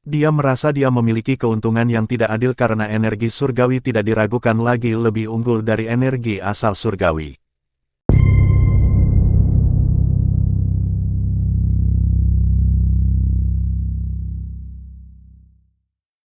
Dia merasa dia memiliki keuntungan yang tidak adil karena energi surgawi tidak diragukan lagi lebih unggul dari energi asal surgawi.